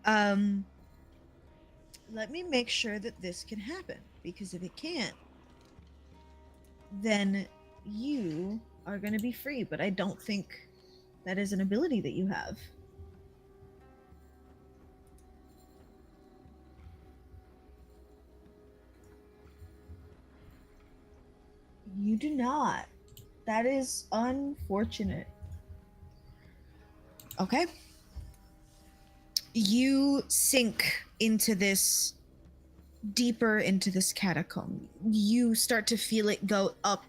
Let me make sure that this can happen, because if it can't, then you are going to be free, but I don't think that is an ability that you have. You do not. That is unfortunate. Okay. You sink into this, deeper into this catacomb. You start to feel it go up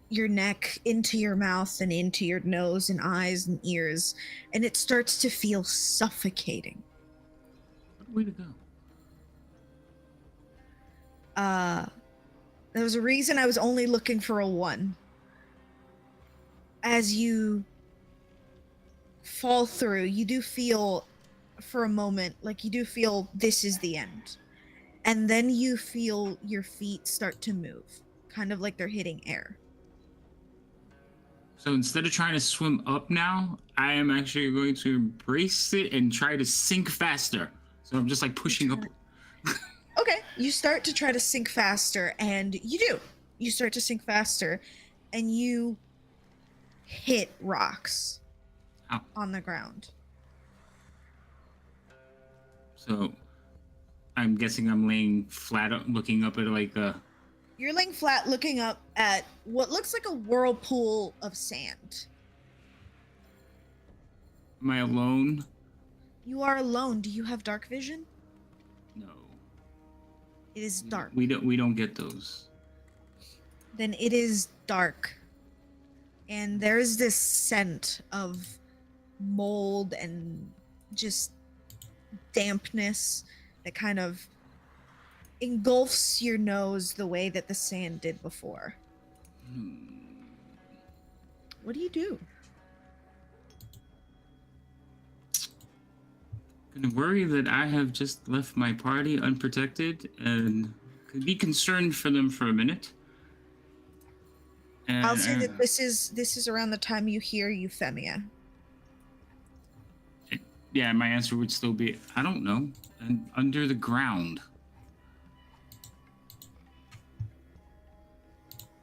your neck, into your mouth, and into your nose and eyes and ears, and it starts to feel suffocating. What a way to go. There was a reason I was only looking for a 1. As you fall through, you do feel for a moment like you do feel this is the end. And then you feel your feet start to move, kind of like they're hitting air. So instead of trying to swim up now, I am actually going to embrace it and try to sink faster. So I'm just like pushing up. Okay, you start to try to sink faster, and you do. You start to sink faster, and you hit rocks Ow. on the ground. So I'm guessing I'm laying flat up, looking up at like a. You're laying flat, looking up at what looks like a whirlpool of sand. Am I alone? You are alone. Do you have dark vision? No. It is dark. We don't get those. Then it is dark. And there's this scent of mold and just dampness that kind of engulfs your nose the way that the sand did before. What do you do? Gonna worry that I have just left my party unprotected and could be concerned for them for a minute. And, I'll say that this is around the time you hear Euphemia. Yeah, my answer would still be, I don't know. And under the ground.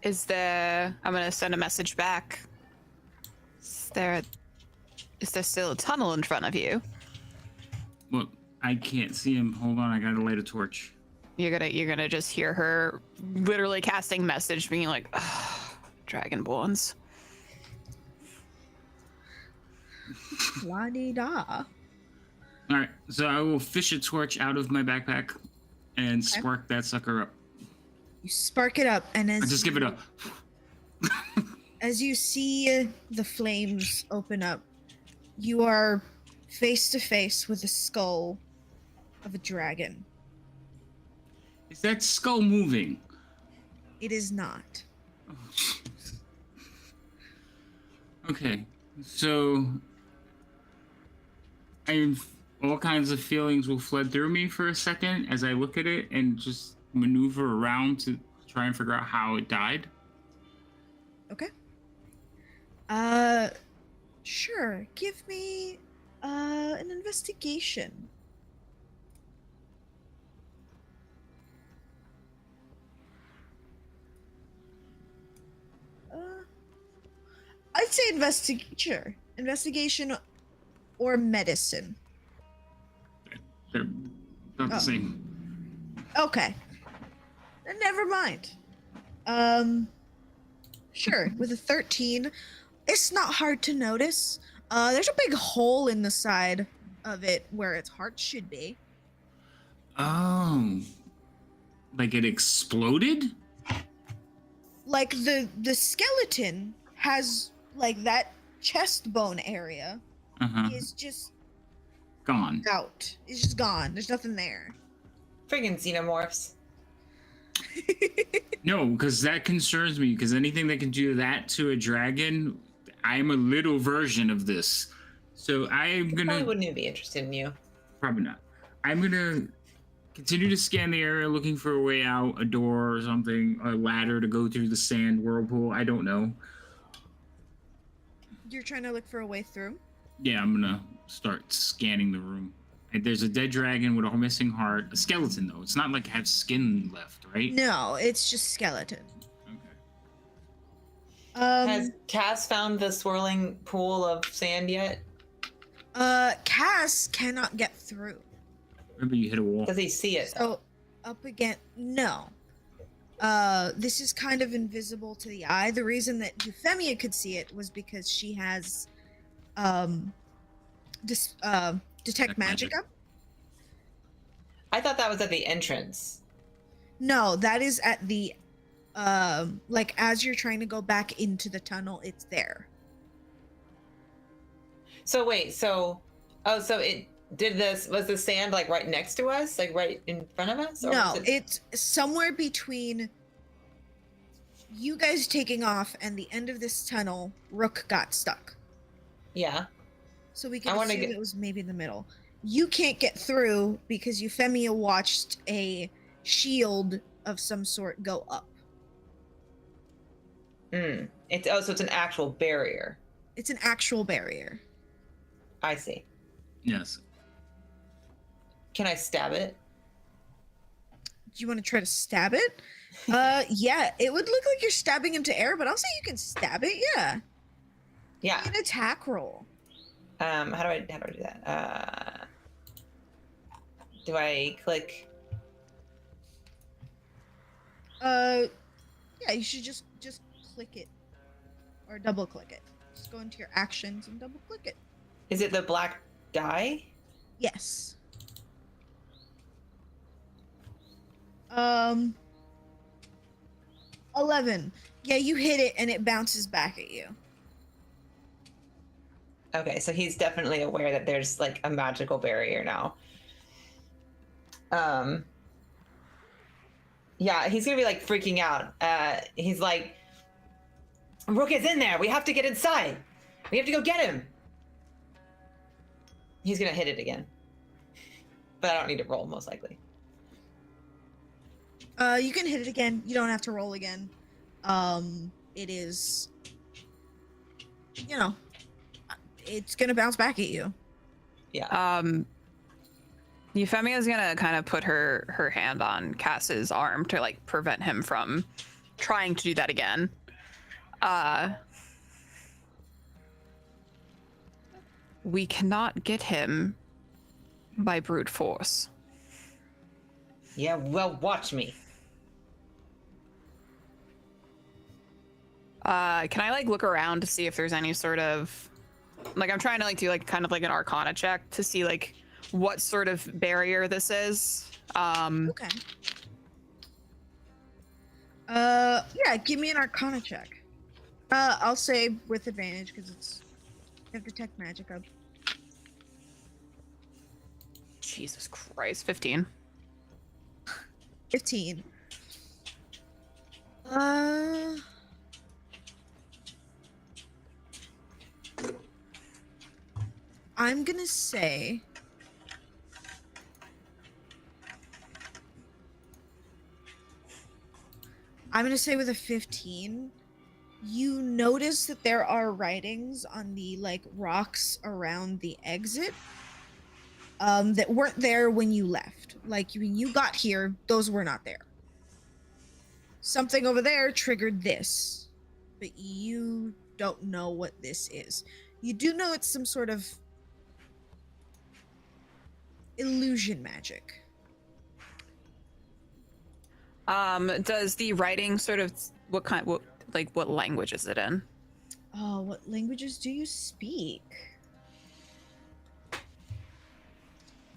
I'm gonna send a message back. Is there still a tunnel in front of you? Well, I can't see him. Hold on, I gotta light a torch. You're gonna just hear her literally casting message, being like, Dragonborns. La-di-da. All right, so I will fish a torch out of my backpack and spark that sucker up. You spark it up, and I just give it a. as you see the flames open up, you are face to face with the skull of a dragon. Is that skull moving? It is not. Oh, jeez. Okay, so all kinds of feelings will flood through me for a second as I look at it and just maneuver around to try and figure out how it died. Okay. Sure. Give me an investigation. I'd say investigation or medicine. They're not the same. Okay. Then never mind. Sure. With a 13, it's not hard to notice. There's a big hole in the side of it where its heart should be. Oh. Like it exploded? Like the skeleton has like that chest bone area is just Gone. out. It's just gone. There's nothing there. Friggin' xenomorphs. No, because that concerns me, because anything that can do that to a dragon, I'm a little version of this. So I'm Probably gonna wouldn't even be interested in you. probably not. I'm gonna continue to scan the area looking for a way out, a door or something, a ladder to go through the sand whirlpool. I don't know. You're trying to look for a way through? Yeah, I'm gonna start scanning the room. And there's a dead dragon with a missing heart. A skeleton though. It's not like it has skin left, right? No, it's just skeleton. Okay. Has Cass found the swirling pool of sand yet? Cass cannot get through. Remember you hit a wall. Does he see it? So up again, no. This is kind of invisible to the eye. The reason that Euphemia could see it was because she has detect magic up. I thought that was at the entrance. No, that is at the like as you're trying to go back into the tunnel, it's there. So wait, so it did this, was the sand like right next to us, like right in front of us? Or No, was it's somewhere between you guys taking off and the end of this tunnel. Rook got stuck. Yeah. So we I can wanna assume get- it was maybe in the middle. You can't get through because Euphemia watched a shield of some sort go up. So it's an actual barrier. It's an actual barrier. I see. Yes. Can I stab it? Do you want to try to stab it? Yeah, it would look like you're stabbing into air, but I'll say you can stab it. Yeah, Yeah. an attack roll. How do I do that? Do I click? Yeah, you should just click it or double click it. Just go into your actions and double click it. Is it the black die? Yes. 11. Yeah, you hit it and it bounces back at you. Okay, so he's definitely aware that there's like a magical barrier now. Yeah, he's gonna be like freaking out. He's like, Rook is in there. We have to get inside. We have to go get him. He's gonna hit it again, but I don't need to roll, most likely. You can hit it again. You don't have to roll again. It is, you know, it's gonna bounce back at you. Yeah. Euphemia is gonna kind of put her hand on Cass's arm to like prevent him from trying to do that again. We cannot get him by brute force. Yeah. Well, watch me. Can I like look around to see if there's any sort of like I'm trying to like do like kind of like an arcana check to see like what sort of barrier this is. Okay. Yeah, give me an Arcana check. I'll say with advantage because it's you have detect magic up. Jesus Christ, 15. 15. I'm gonna say with a 15, you notice that there are writings on the like rocks around the exit that weren't there when you left. Like when you got here, those were not there. Something over there triggered this, but you don't know what this is. You do know it's some sort of illusion magic. Does the writing sort of what language is it in? Oh, what languages do you speak?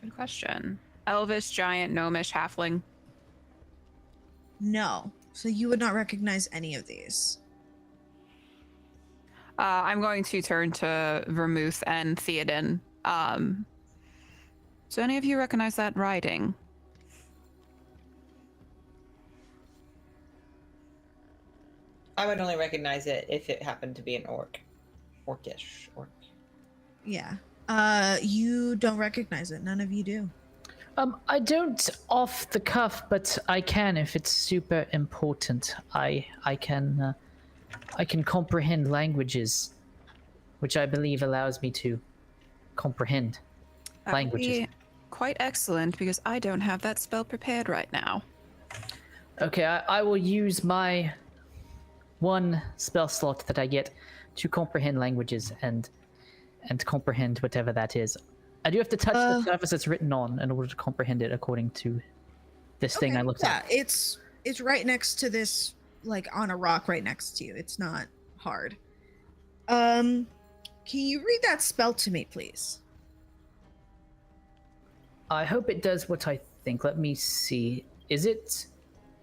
Good question. Elvish, giant, gnomish, halfling. No. So you would not recognize any of these. I'm going to turn to Vermouth and Theoden. Do any of you recognize that writing? I would only recognize it if it happened to be an orc. Orcish. Orc. Yeah. You don't recognize it. None of you do. I don't off the cuff, but I can if it's super important. I can comprehend languages, which I believe allows me to comprehend That would languages. be quite excellent because I don't have that spell prepared right now. Okay, I will use my one spell slot that I get to comprehend languages and comprehend whatever that is. I do have to touch the surface it's written on in order to comprehend it according to this thing I looked yeah, at. it's right next to this, like on a rock right next to you. It's not hard. Can you read that spell to me, please? I hope it does what I think. Let me see. Is it...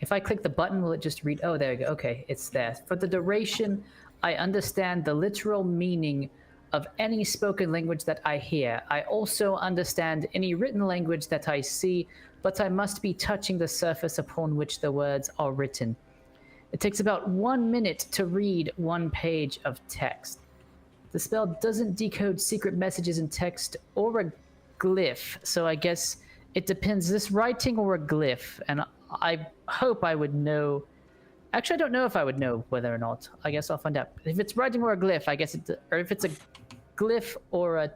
If I click the button, will it just read... Oh, there we go. Okay, it's there. For the duration, I understand the literal meaning of any spoken language that I hear. I also understand any written language that I see, but I must be touching the surface upon which the words are written. It takes about 1 minute to read 1 page of text. The spell doesn't decode secret messages in text or a glyph, so I guess it depends. Is this writing or a glyph? And I hope I would know. Actually, I don't know if I would know whether or not. I guess I'll find out. If it's writing or a glyph, I guess or if it's a glyph or a...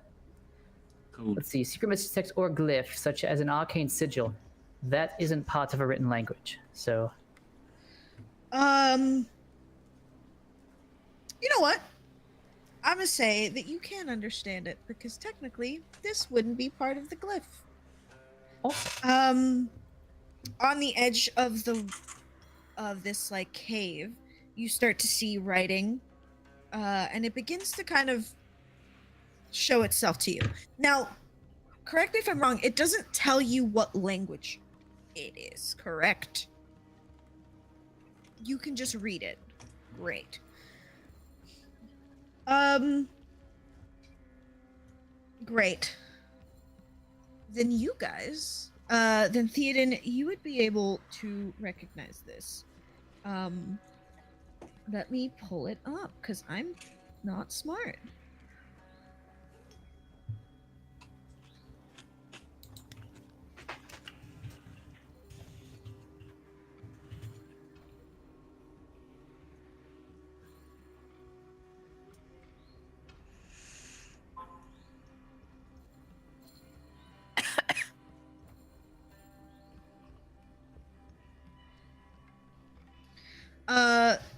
Code. Let's see, secret message text or glyph, such as an arcane sigil, that isn't part of a written language. So, You know what? I'm gonna say that you can understand it because technically this wouldn't be part of the glyph. oh, On the edge of this like cave, you start to see writing, and it begins to kind of show itself to you. Now, correct me if I'm wrong. It doesn't tell you what language it is. Correct? You can just read it. Great. Great. Then you guys, then Theoden, you would be able to recognize this. Let me pull it up, because I'm not smart.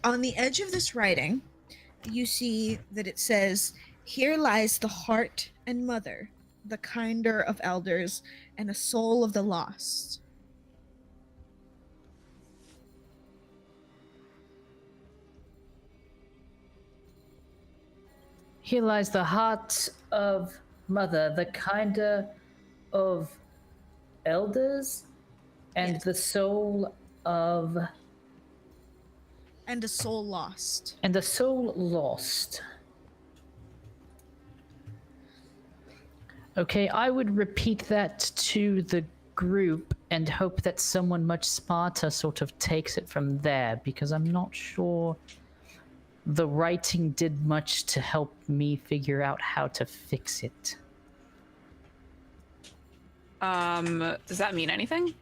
On the edge of this writing, you see that it says, "Here lies the heart and mother, the kinder of elders, and a soul of the lost." here lies the heart of mother, the kinder of elders and Yes. the soul of And a soul lost. and the soul lost. Okay, I would repeat that to the group and hope that someone much smarter sort of takes it from there, because I'm not sure the writing did much to help me figure out how to fix it. Does that mean anything?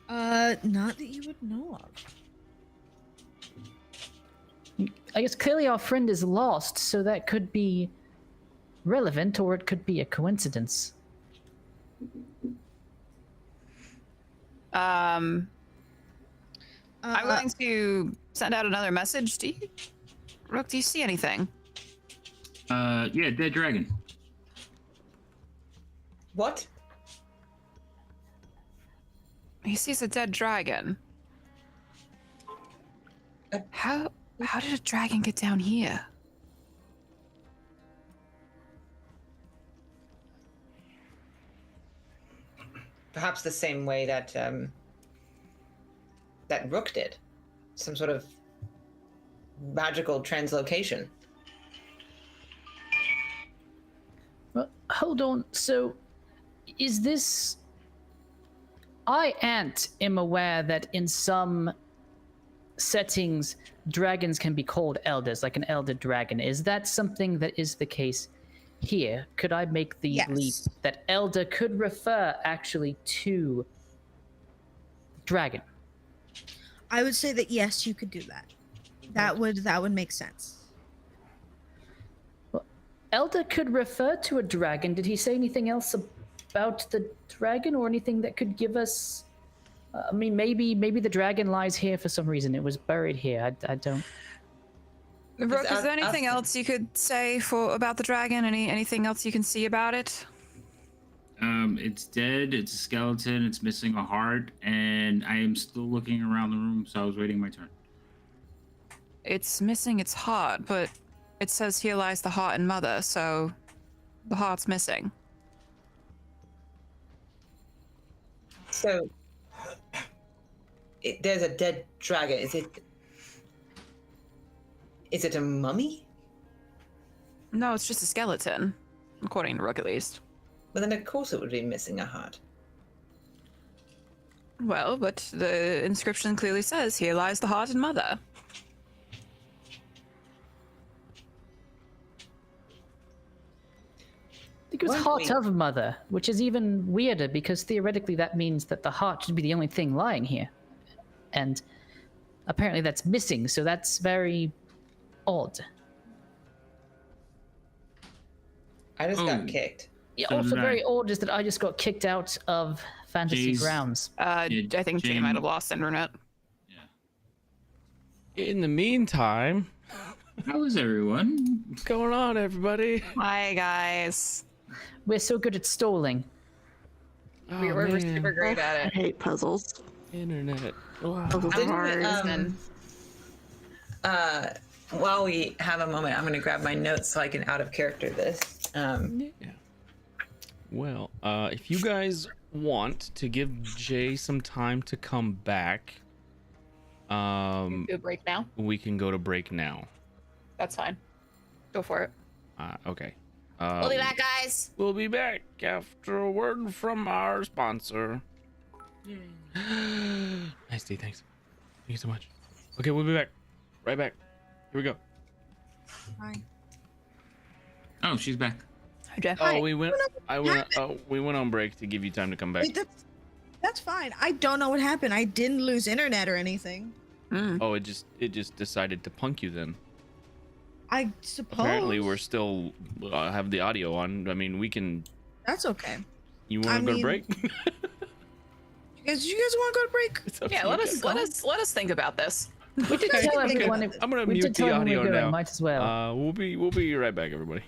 Not that you would know of. I guess clearly our friend is lost, so that could be relevant or it could be a coincidence. I'm going to send out another message. Rook, do you see anything? Yeah, dead dragon. What? He sees a dead dragon. How did a dragon get down here? Perhaps the same way that that Rook did. Some sort of magical translocation. Well, hold on. So, is this? I am aware that in some settings, dragons can be called elders, like an elder dragon. Is that something that is the case here? Could I make the Yes. leap that elder could refer actually to dragon? I would say that yes, you could do that. That would make sense. Elder could refer to a dragon. Did he say anything else about the dragon or anything that could give us? I mean, maybe the dragon lies here for some reason. It was buried here. I don't. Rook, is there anything ask- else you could say about the dragon? Anything else you can see about it? It's dead. It's a skeleton. It's missing a heart, and I am still looking around the room, so I was waiting my turn. It's missing its heart, but it says here lies the heart and mother, so the heart's missing. So, there's a dead dragon. Is it a mummy? No, it's just a skeleton, according to Rook at least. Well, then of course it would be missing a heart. Well, but the inscription clearly says here lies the heart and mother. I think it was Weren't heart we- of mother, which is even weirder because theoretically that means that the heart should be the only thing lying here. And apparently that's missing, so that's very odd. I just Oh. got kicked. Yeah, So also did very I. odd is that I just got kicked out of Fantasy Jeez. Grounds. I think Jay Jane- might have lost internet. Yeah. In the meantime, How is everyone? what's going on, everybody? Hi, guys. We're so good at stalling. Oh, We're man. super great I at it. hate puzzles. Internet. Wow. Puzzles are Didn't hard. we, while we have a moment, I'm going to grab my notes so I can out of character this. Yeah. Well, if you guys want to give Jay some time to come back, Do a break now. we can go to break now. That's fine. Go for it. Okay. We'll be back, guys. We'll be back after a word from our sponsor. Nice tea, thanks. Thank you so much. Okay, we'll be back. Right back. Here we go. Fine. Oh, she's back. Hi, Jeff. Oh, we went on break to give you time to come back. Wait, that's fine. I don't know what happened. I didn't lose internet or anything. Oh, it just decided to punk you then. I suppose. Apparently, we're still have the audio on. I mean, we can. That's okay. You want I to go to mean- break? You guys want to go to break? It's up Yeah, to you guys. let us think about this. We did Okay. tell Okay. everyone. I'm gonna We mute did tell the everyone we audio were going. now. Might as well. We'll be right back, everybody.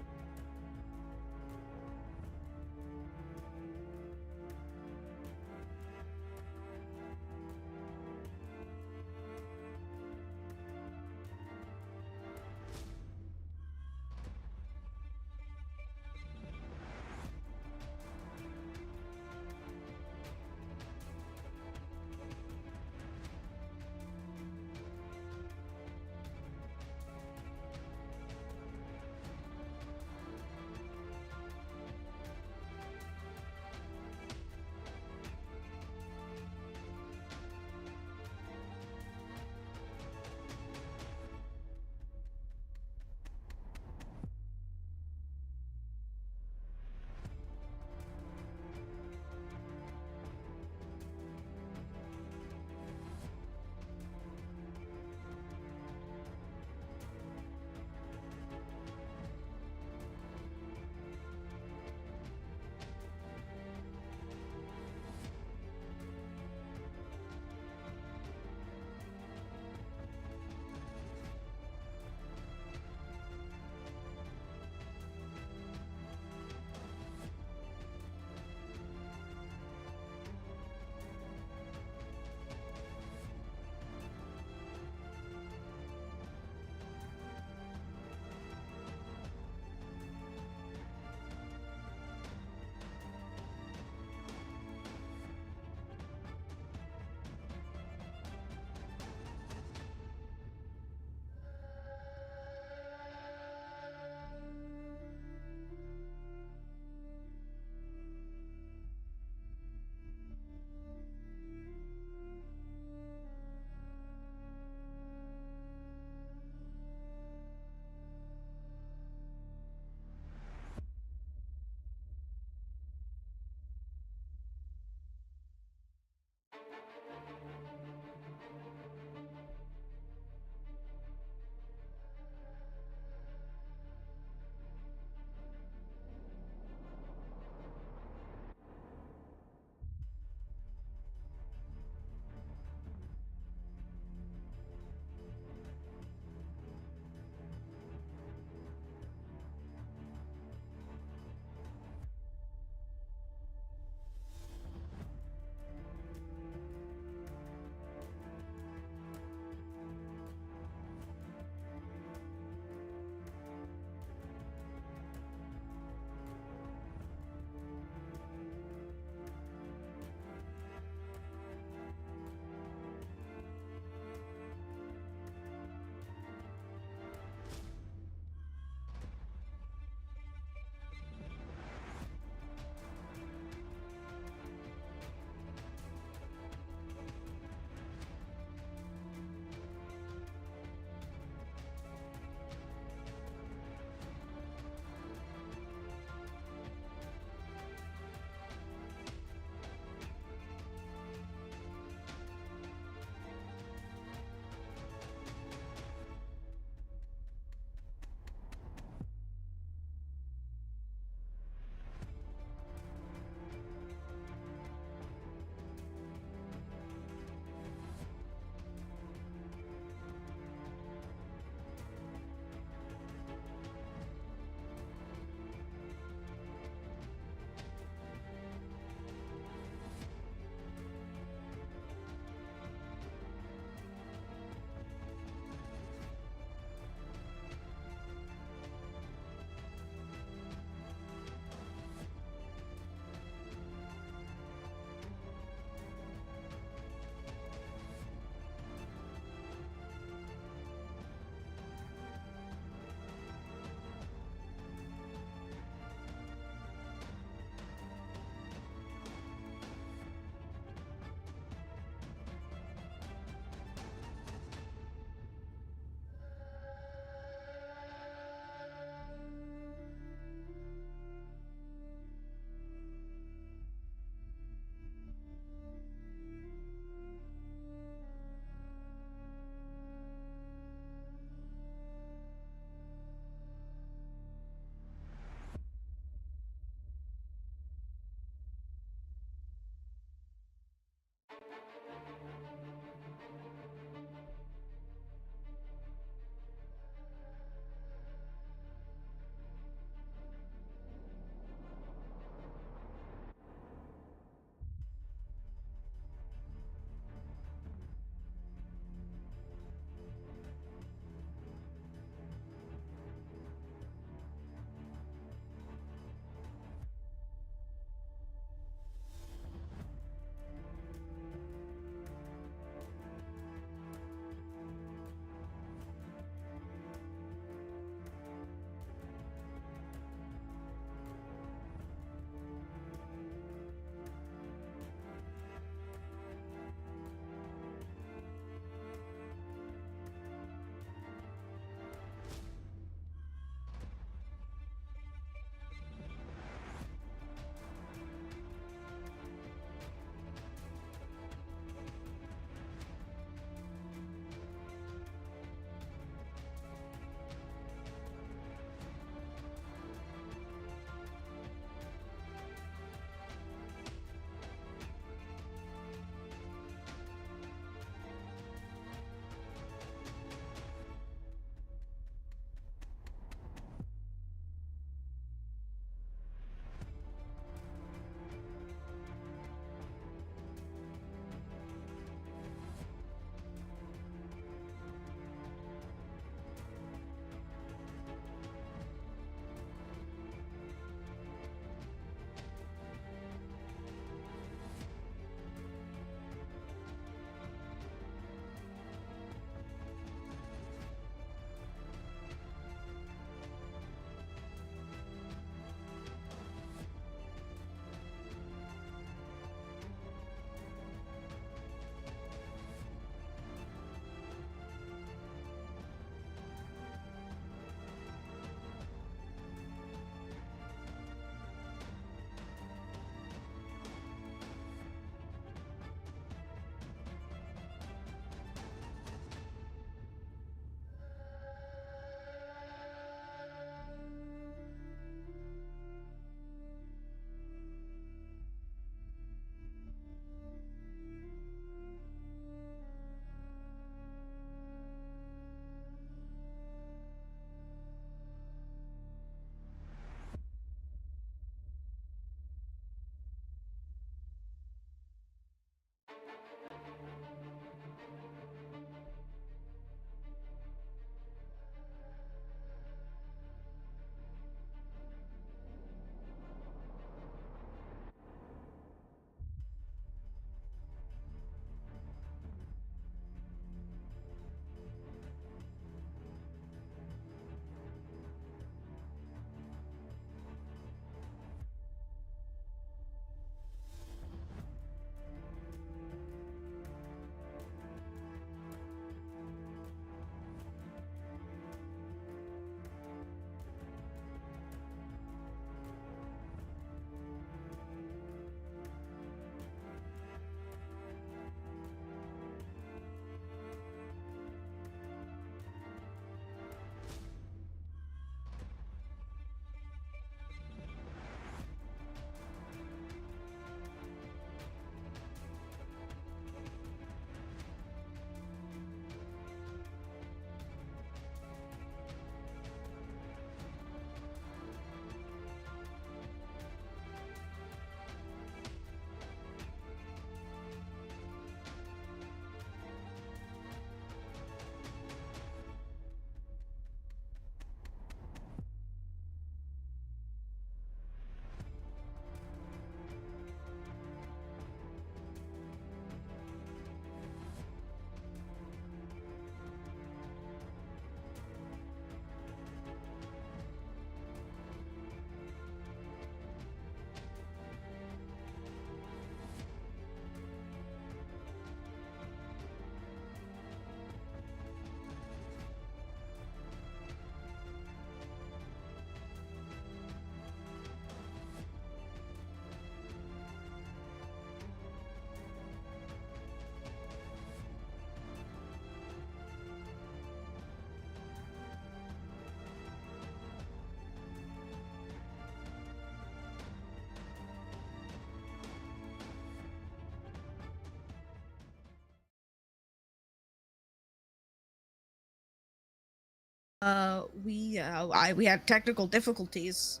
We had technical difficulties.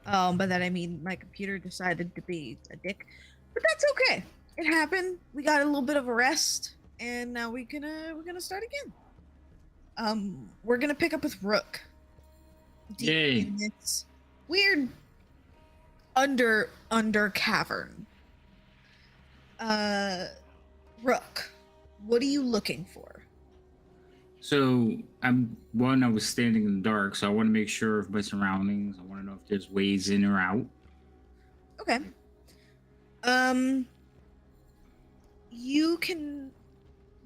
By that I mean my computer decided to be a dick, but that's okay. It happened. We got a little bit of a rest, and now we're gonna start again. We're gonna pick up with Rook. Deep Yay. in this weird under cavern. Rook, what are you looking for? So I was standing in the dark, so I want to make sure of my surroundings. I want to know if there's ways in or out. Okay. You can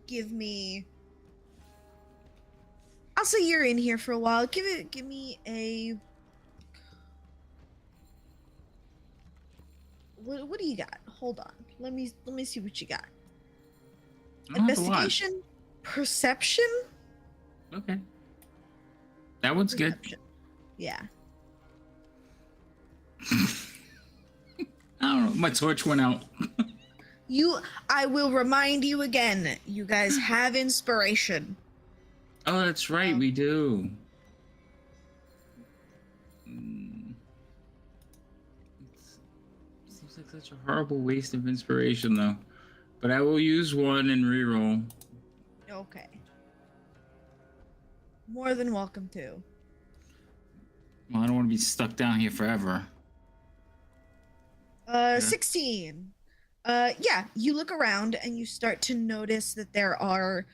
give me. I'll say you're in here for a while. Give me a. What do you got? Hold on. Let me see what you got. I don't have a lot. Investigation, perception. Okay. That one's good. Perception. Yeah. I don't know. My torch went out. I will remind you again. You guys have inspiration. Oh, that's right. We do. Seems like such a horrible waste of inspiration, though. But I will use one and reroll. Okay. More than welcome to. Well, I don't want to be stuck down here forever. Yeah. 16. Yeah, you look around and you start to notice that there are,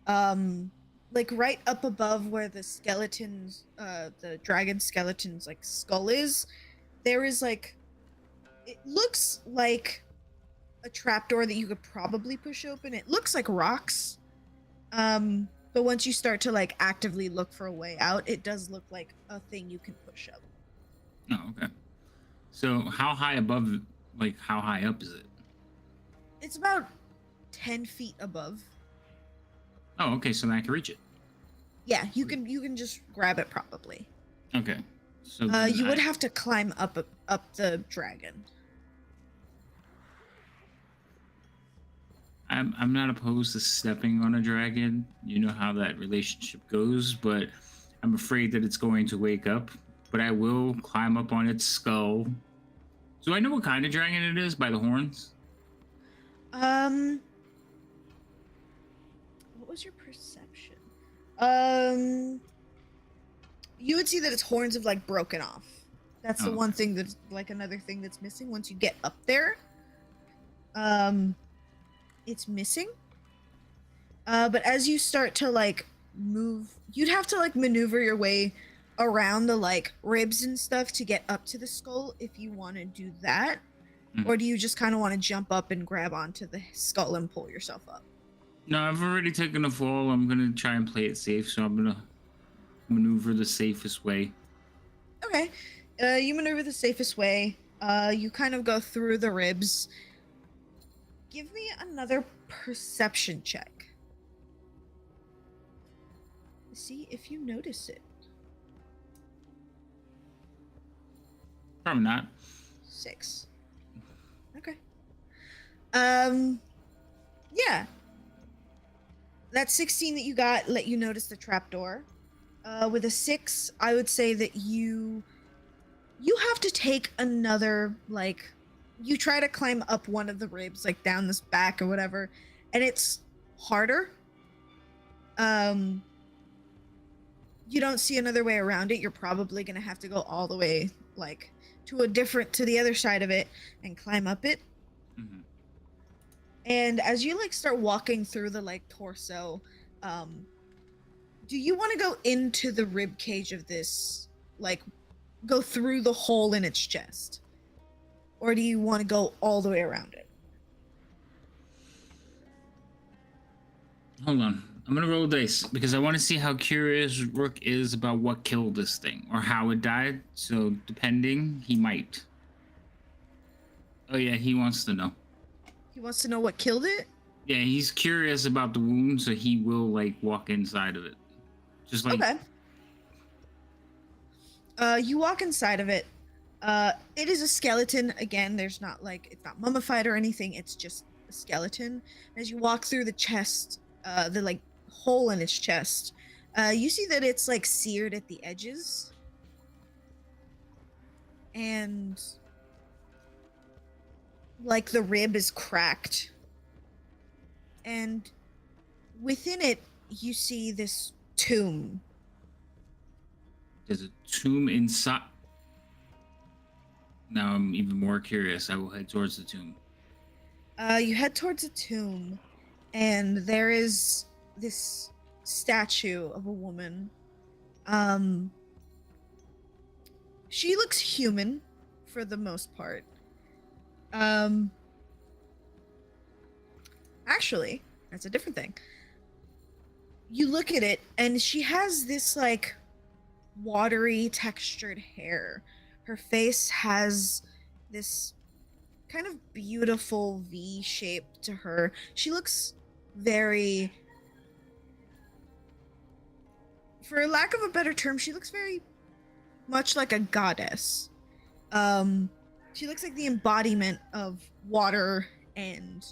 like right up above where the skeletons, the dragon skeleton's like skull is, there is like, it looks like a trapdoor that you could probably push open. It looks like rocks. But once you start to like actively look for a way out, it does look like a thing you can push up. Oh, okay. So how high above, like how high up is it? It's about 10 feet above. Oh, okay. So then I can reach it. Yeah, you can just grab it probably. Okay. So You would have to climb up the dragon. I'm not opposed to stepping on a dragon. You know how that relationship goes, but I'm afraid that it's going to wake up. But I will climb up on its skull. Do I know what kind of dragon it is by the horns? What was your perception? You would see that its horns have like broken off. That's the Oh, one thing that's like another thing that's missing once you get up there. It's missing. But as you start to like move, you'd have to like maneuver your way around the like ribs and stuff to get up to the skull if you want to do that. Mhm. Or do you just kind of want to jump up and grab onto the skull and pull yourself up? No, I've already taken a fall. I'm gonna try and play it safe, so I'm gonna maneuver the safest way. Okay. You maneuver the safest way. You kind of go through the ribs. Give me another perception check. See if you notice it. Probably not. 6. Okay. Yeah. That 16 that you got let you notice the trapdoor. With a 6, I would say that you have to take another, like, you try to climb up one of the ribs, like down this back or whatever, and it's harder. You don't see another way around it. You're probably gonna have to go all the way, like, to the other side of it and climb up it. Mm-hmm. And as you like start walking through the like torso, do you want to go into the rib cage of this, like go through the hole in its chest? Or do you want to go all the way around it? Hold on. I'm gonna roll dice because I want to see how curious Rook is about what killed this thing or how it died. So depending, he might. Oh yeah, he wants to know. He wants to know what killed it? Yeah, he's curious about the wound, so he will like walk inside of it. Just like Okay. You walk inside of it. It is a skeleton. Again, there's not like, it's not mummified or anything. It's just a skeleton. As you walk through the chest, the like hole in its chest, You see that it's like seared at the edges. And like the rib is cracked. And within it, you see this tomb. There's a tomb inside. Now I'm even more curious. I will head towards the tomb. You head towards a tomb, and there is this statue of a woman. She looks human for the most part. Actually, that's a different thing. You look at it, and she has this like watery textured hair. Her face has this kind of beautiful V shape to her. She looks very, for lack of a better term, she looks very much like a goddess. She looks like the embodiment of water and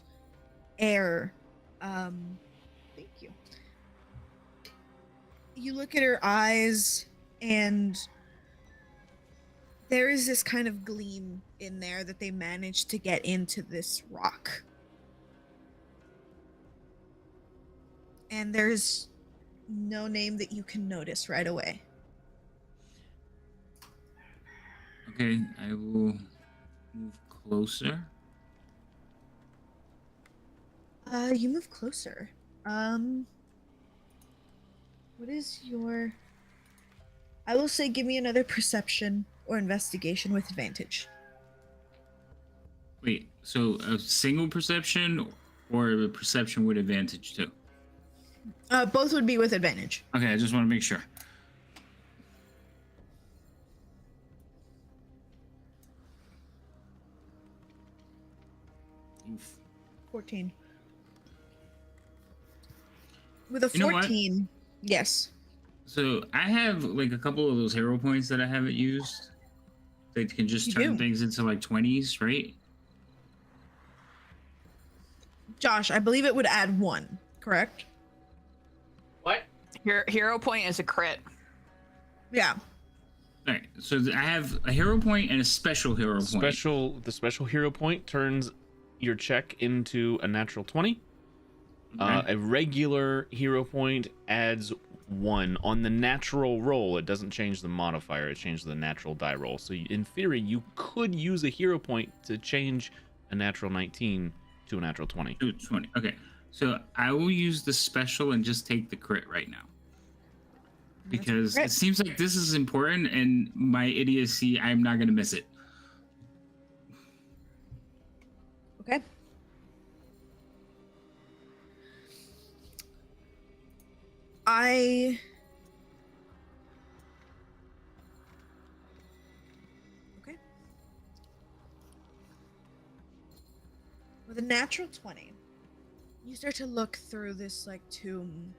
air. Thank you. You look at her eyes, and there is this kind of gleam in there that they managed to get into this rock. And there's no name that you can notice right away. Okay, I will move closer. You move closer. What is your... I will say give me another perception or investigation with advantage. Wait, so a single perception or a perception with advantage too? Both would be with advantage. Okay, I just want to make sure. Oof. 14. With a You know what? 14, yes. So I have like a couple of those hero points that I haven't used. They can just You turn do. things into like 20s, right? Josh, I believe it would add 1, correct? What? Your hero point is a crit. Yeah. All right. So I have a hero point and a special hero point. The special hero point turns your check into a natural 20. Okay. A regular hero point adds 1 on the natural roll. It doesn't change the modifier. It changes the natural die roll. So in theory, you could use a hero point to change a natural 19 to a natural 20. 20. Okay. So I will use the special and just take the crit right now. Because Crit. it seems like this is important, and my idiocy, I'm not going to miss it. Okay. Okay. With a natural 20, you start to look through this like tomb.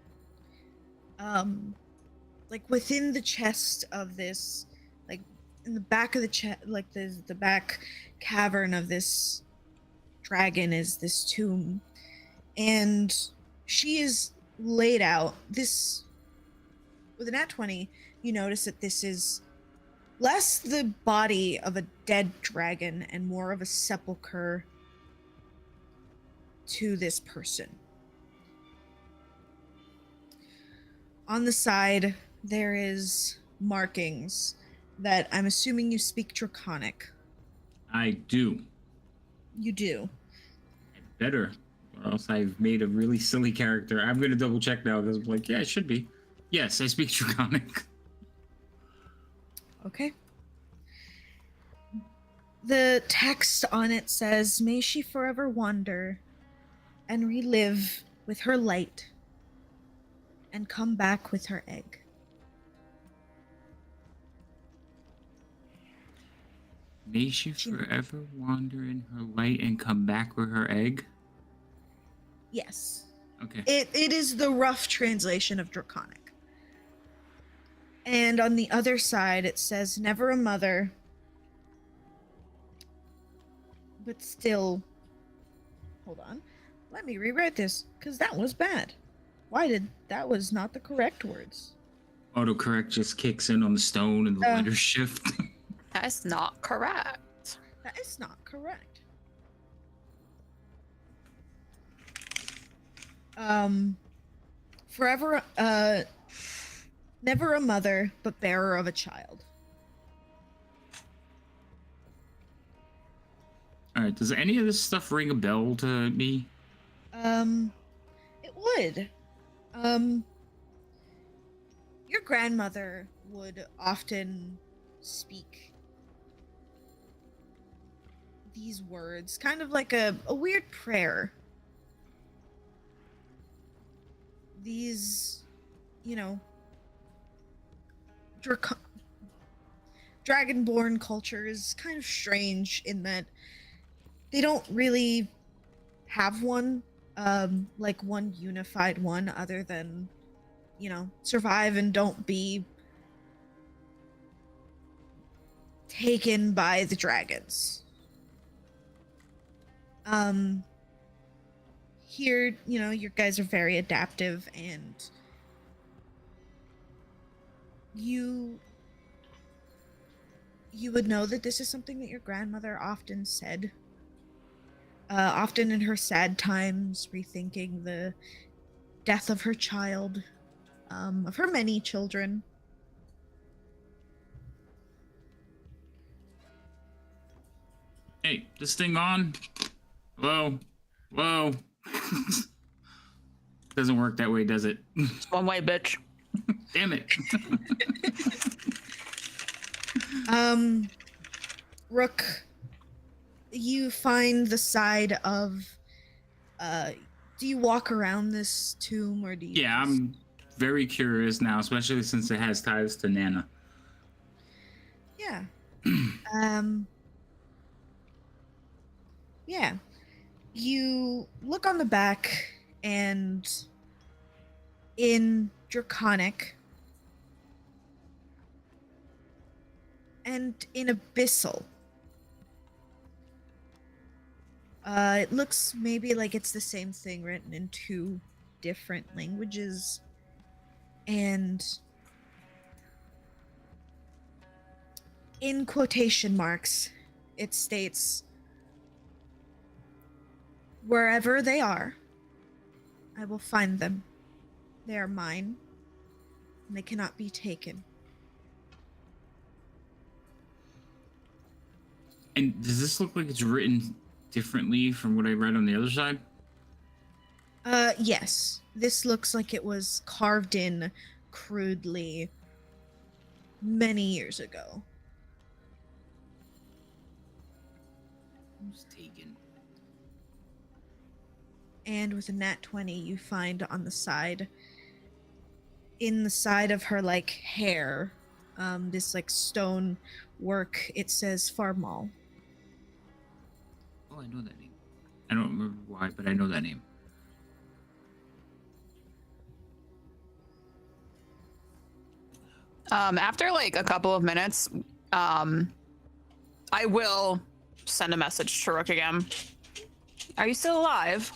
Like within the chest of this, like in the back of the chest, like the back cavern of this dragon is this tomb, and she is laid out. This, with a nat 20, you notice that this is less the body of a dead dragon and more of a sepulcher to this person. On the side, there is markings that I'm assuming you speak Draconic. I do. You do. I better. Or else I've made a really silly character. I'm going to double check now because I'm like, yeah, it should be. Yes, I speak Draconic. Okay. The text on it says, "May she forever wander and relive with her light and come back with her egg." May she forever wander in her light and come back with her egg? Yes. Okay. It is the rough translation of Draconic. And on the other side, it says, "Never a mother, but still..." Hold on. Let me rewrite this, because that was bad. That was not the correct words. Autocorrect just kicks in on the stone and the letters shift. That's not correct. That is not correct. Forever, never a mother, but bearer of a child. All right, does any of this stuff ring a bell to me? It would. Your grandmother would often speak these words, kind of like a weird prayer. These, you know, dragonborn culture is kind of strange in that they don't really have one, like one unified one, other than, you know, survive and don't be taken by the dragons. Here, you know, you guys are very adaptive, and you would know that this is something that your grandmother often said. Often in her sad times, rethinking the death of her child, of her many children. Hey, this thing on? Hello? Hello? Doesn't work that way, does it? It's one way, bitch. Damn it. Rook, you find the side of, do you walk around this tomb, or do you Yeah, I'm very curious now, especially since it has ties to Nana. Yeah. Yeah. You look on the back, and in Draconic and in Abyssal, it looks maybe like it's the same thing written in two different languages. And in quotation marks, it states, "Wherever they are, I will find them. They are mine, and they cannot be taken." And does this look like it's written differently from what I read on the other side? Yes. This looks like it was carved in crudely many years ago. Who's taken? And with a nat 20, you find on the side, in the side of her, like, hair, this, like, stone work, it says Farmal. Oh, I know that name. I don't remember why, but I know that name. After like a couple of minutes, I will send a message to Rook again. Are you still alive?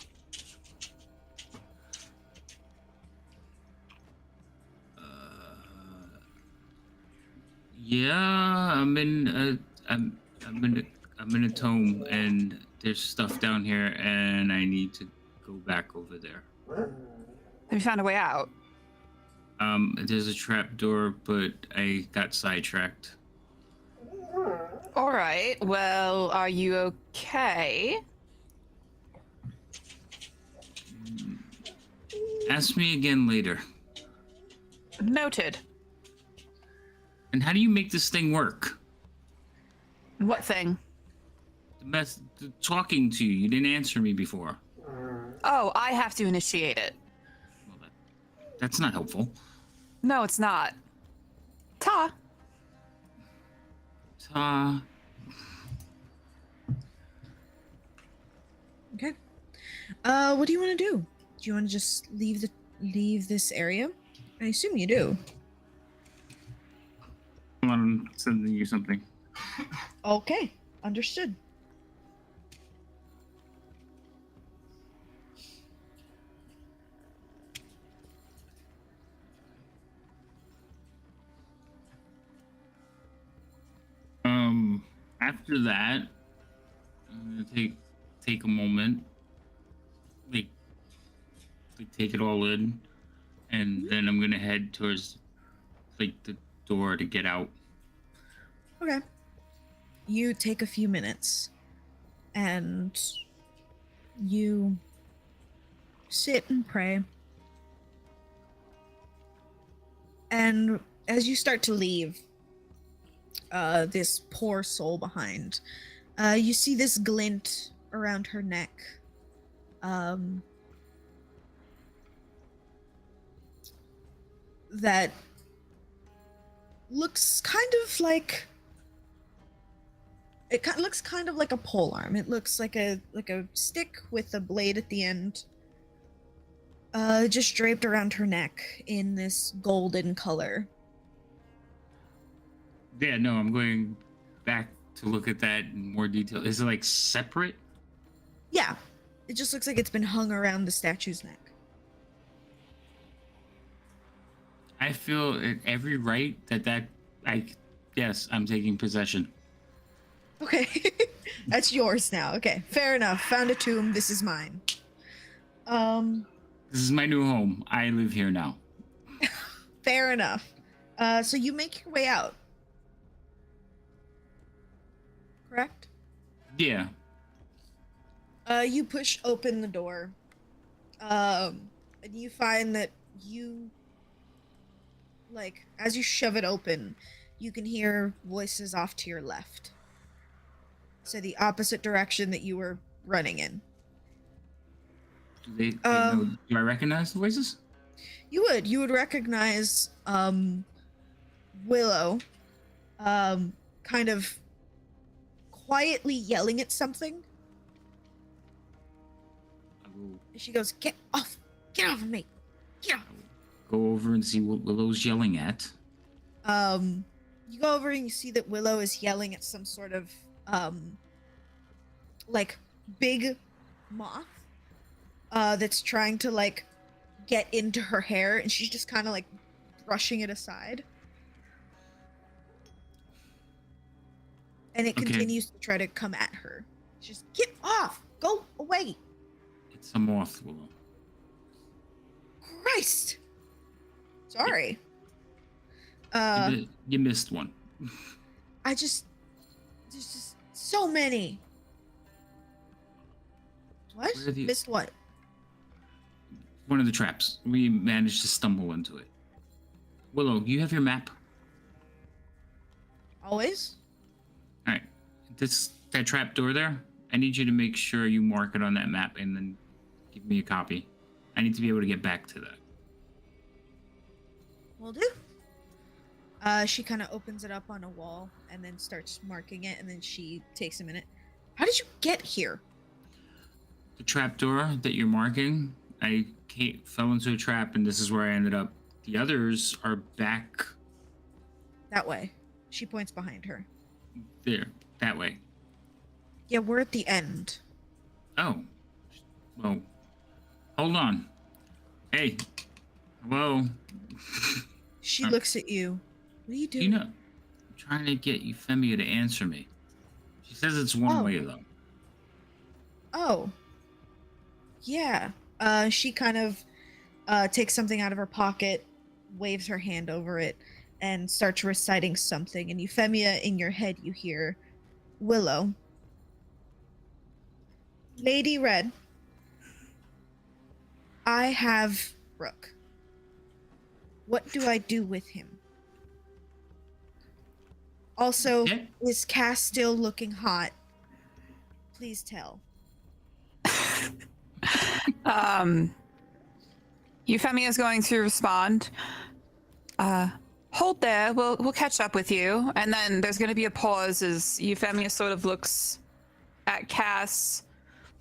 Yeah, I'm in a tome, and there's stuff down here, and I need to go back over there. Have you found a way out? There's a trap door, but I got sidetracked. All right. Well, are you okay? Ask me again later. Noted. And how do you make this thing work? What thing? The talking to you. You didn't answer me before. Oh, I have to initiate it. Well, that's not helpful. No, it's not. Ta. Okay. What do you want to do? Do you want to just leave this area? I assume you do. I'm sending you something. Okay, understood. after that, I'm gonna take a moment, like, take it all in, and then I'm gonna head towards like the door to get out. Okay. You take a few minutes and you sit and pray. And as you start to leave this poor soul behind, you see this glint around her neck. That looks kind of like looks kind of like a pole arm. It looks like a stick with a blade at the end, just draped around her neck in this golden color. Yeah, no, I'm going back to look at that in more detail. Is it like separate? Yeah, it just looks like it's been hung around the statue's neck. I feel at every right yes, I'm taking possession. Okay, that's yours now. Okay, fair enough. Found a tomb. This is mine. This is my new home. I live here now. Fair enough. So you make your way out. Correct? Yeah. You push open the door. And you find that like, as you shove it open, you can hear voices off to your left. So the opposite direction that you were running in. Do know, do I recognize the voices? You would recognize Willow kind of quietly yelling at something. She goes, get off of me, get off. Go over and see what Willow's yelling at. You go over and you see that Willow is yelling at some sort of like big moth that's trying to like get into her hair, and she's just kind of like brushing it aside. And it continues to try to come at her. She's just, get off! Go away! It's a moth, Willow. Christ! Sorry. You missed one. There's just so many. What? Missed what? One of the traps. We managed to stumble into it. Willow, you have your map? Always? Alright. That trap door there, I need you to make sure you mark it on that map and then give me a copy. I need to be able to get back to that. Will do. She kind of opens it up on a wall and then starts marking it, and then she takes a minute. How did you get here? The trap door that you're marking, I fell into a trap, and this is where I ended up. The others are back That way. She points behind her. there, that way. Yeah, we're at the end. Oh. Well, hold on. Hey. Hello. She looks at you. What are you doing? You know, I'm trying to get Euphemia to answer me. She says it's one way, though. Oh. Yeah. She kind of takes something out of her pocket, waves her hand over it, and starts reciting something. And Euphemia, in your head, you hear, Willow. Lady Red. I have Rook. What do I do with him? Also, is Cass still looking hot? Please tell. Euphemia is going to respond. Hold there. We'll catch up with you. And then there's going to be a pause as Euphemia sort of looks at Cass,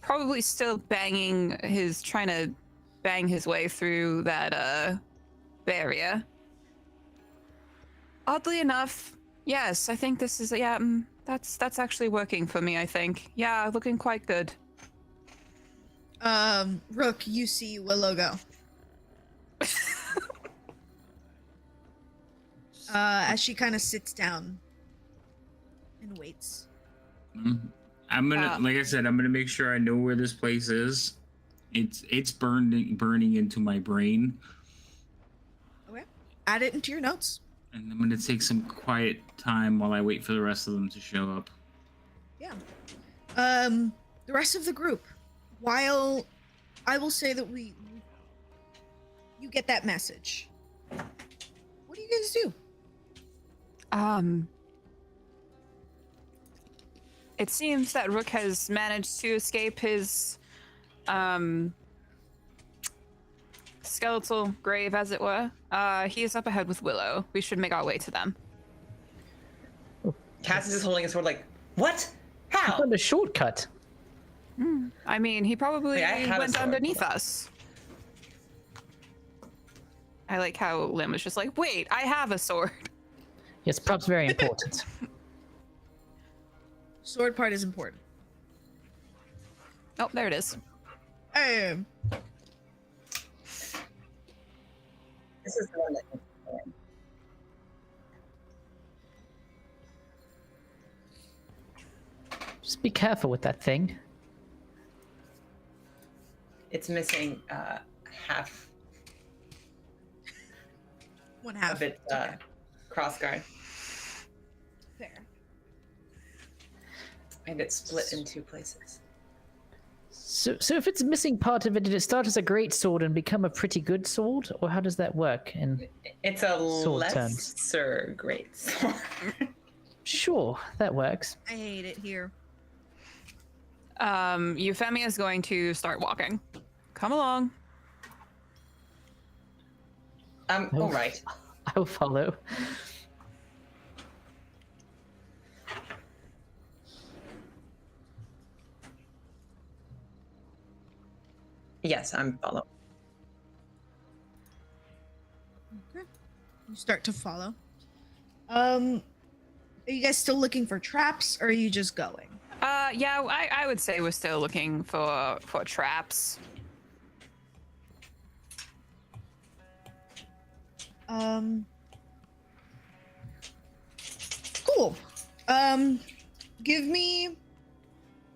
probably still trying to bang his way through that barrier. Oddly enough, yes, I think this is that's actually working for me, I think. Yeah, looking quite good. Rook, you see Willow go. As she kind of sits down and waits. I'm gonna, like I said, I'm gonna make sure I know where this place is. It's burning into my brain, Okay. Add it into your notes. and I'm gonna take some quiet time while I wait for the rest of them to show up. Yeah. The rest of the group, while I will say that you get that message. What do you guys do? It seems that Rook has managed to escape his skeletal grave, as it were. He is up ahead with Willow. We should make our way to them. Cass is just holding his sword like, what? How? Found a shortcut. I mean, he probably Wait, I have a went sword. underneath us. I like how Lim was just like, wait, I have a sword. Yes, perhaps very important. Sword part is important. Oh, there it is. Um, This is the one that. Just be careful with that thing. It's missing half one half. of its Okay. crossguard, Fair. and it's split in two places. So if it's missing part of it, did it start as a great sword and become a pretty good sword, or how does that work? And It's a Sword terms. lesser great sword. sure, that works. I hate it here. Euphemia is going to start walking. Come along. All right. I'll follow. Yes, I'm following. Okay. You start to follow. Are you guys still looking for traps, or are you just going? Yeah, I would say we're still looking for traps. Cool. Give me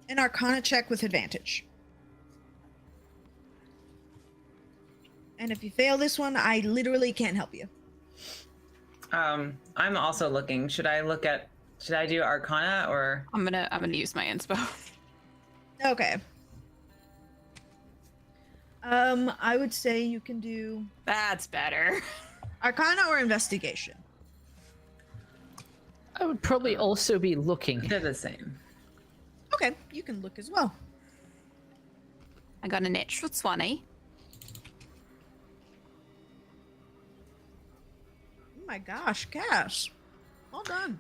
an Arcana check with advantage. And if you fail this one, I literally can't help you. I'm also looking. Should I do Arcana or? I'm gonna use my inspo. Okay. I would say you can do That's better. Arcana or Investigation. I would probably also be looking. They're the same. Okay, you can look as well. I got a natural 20. Oh my gosh, Cass. Well done.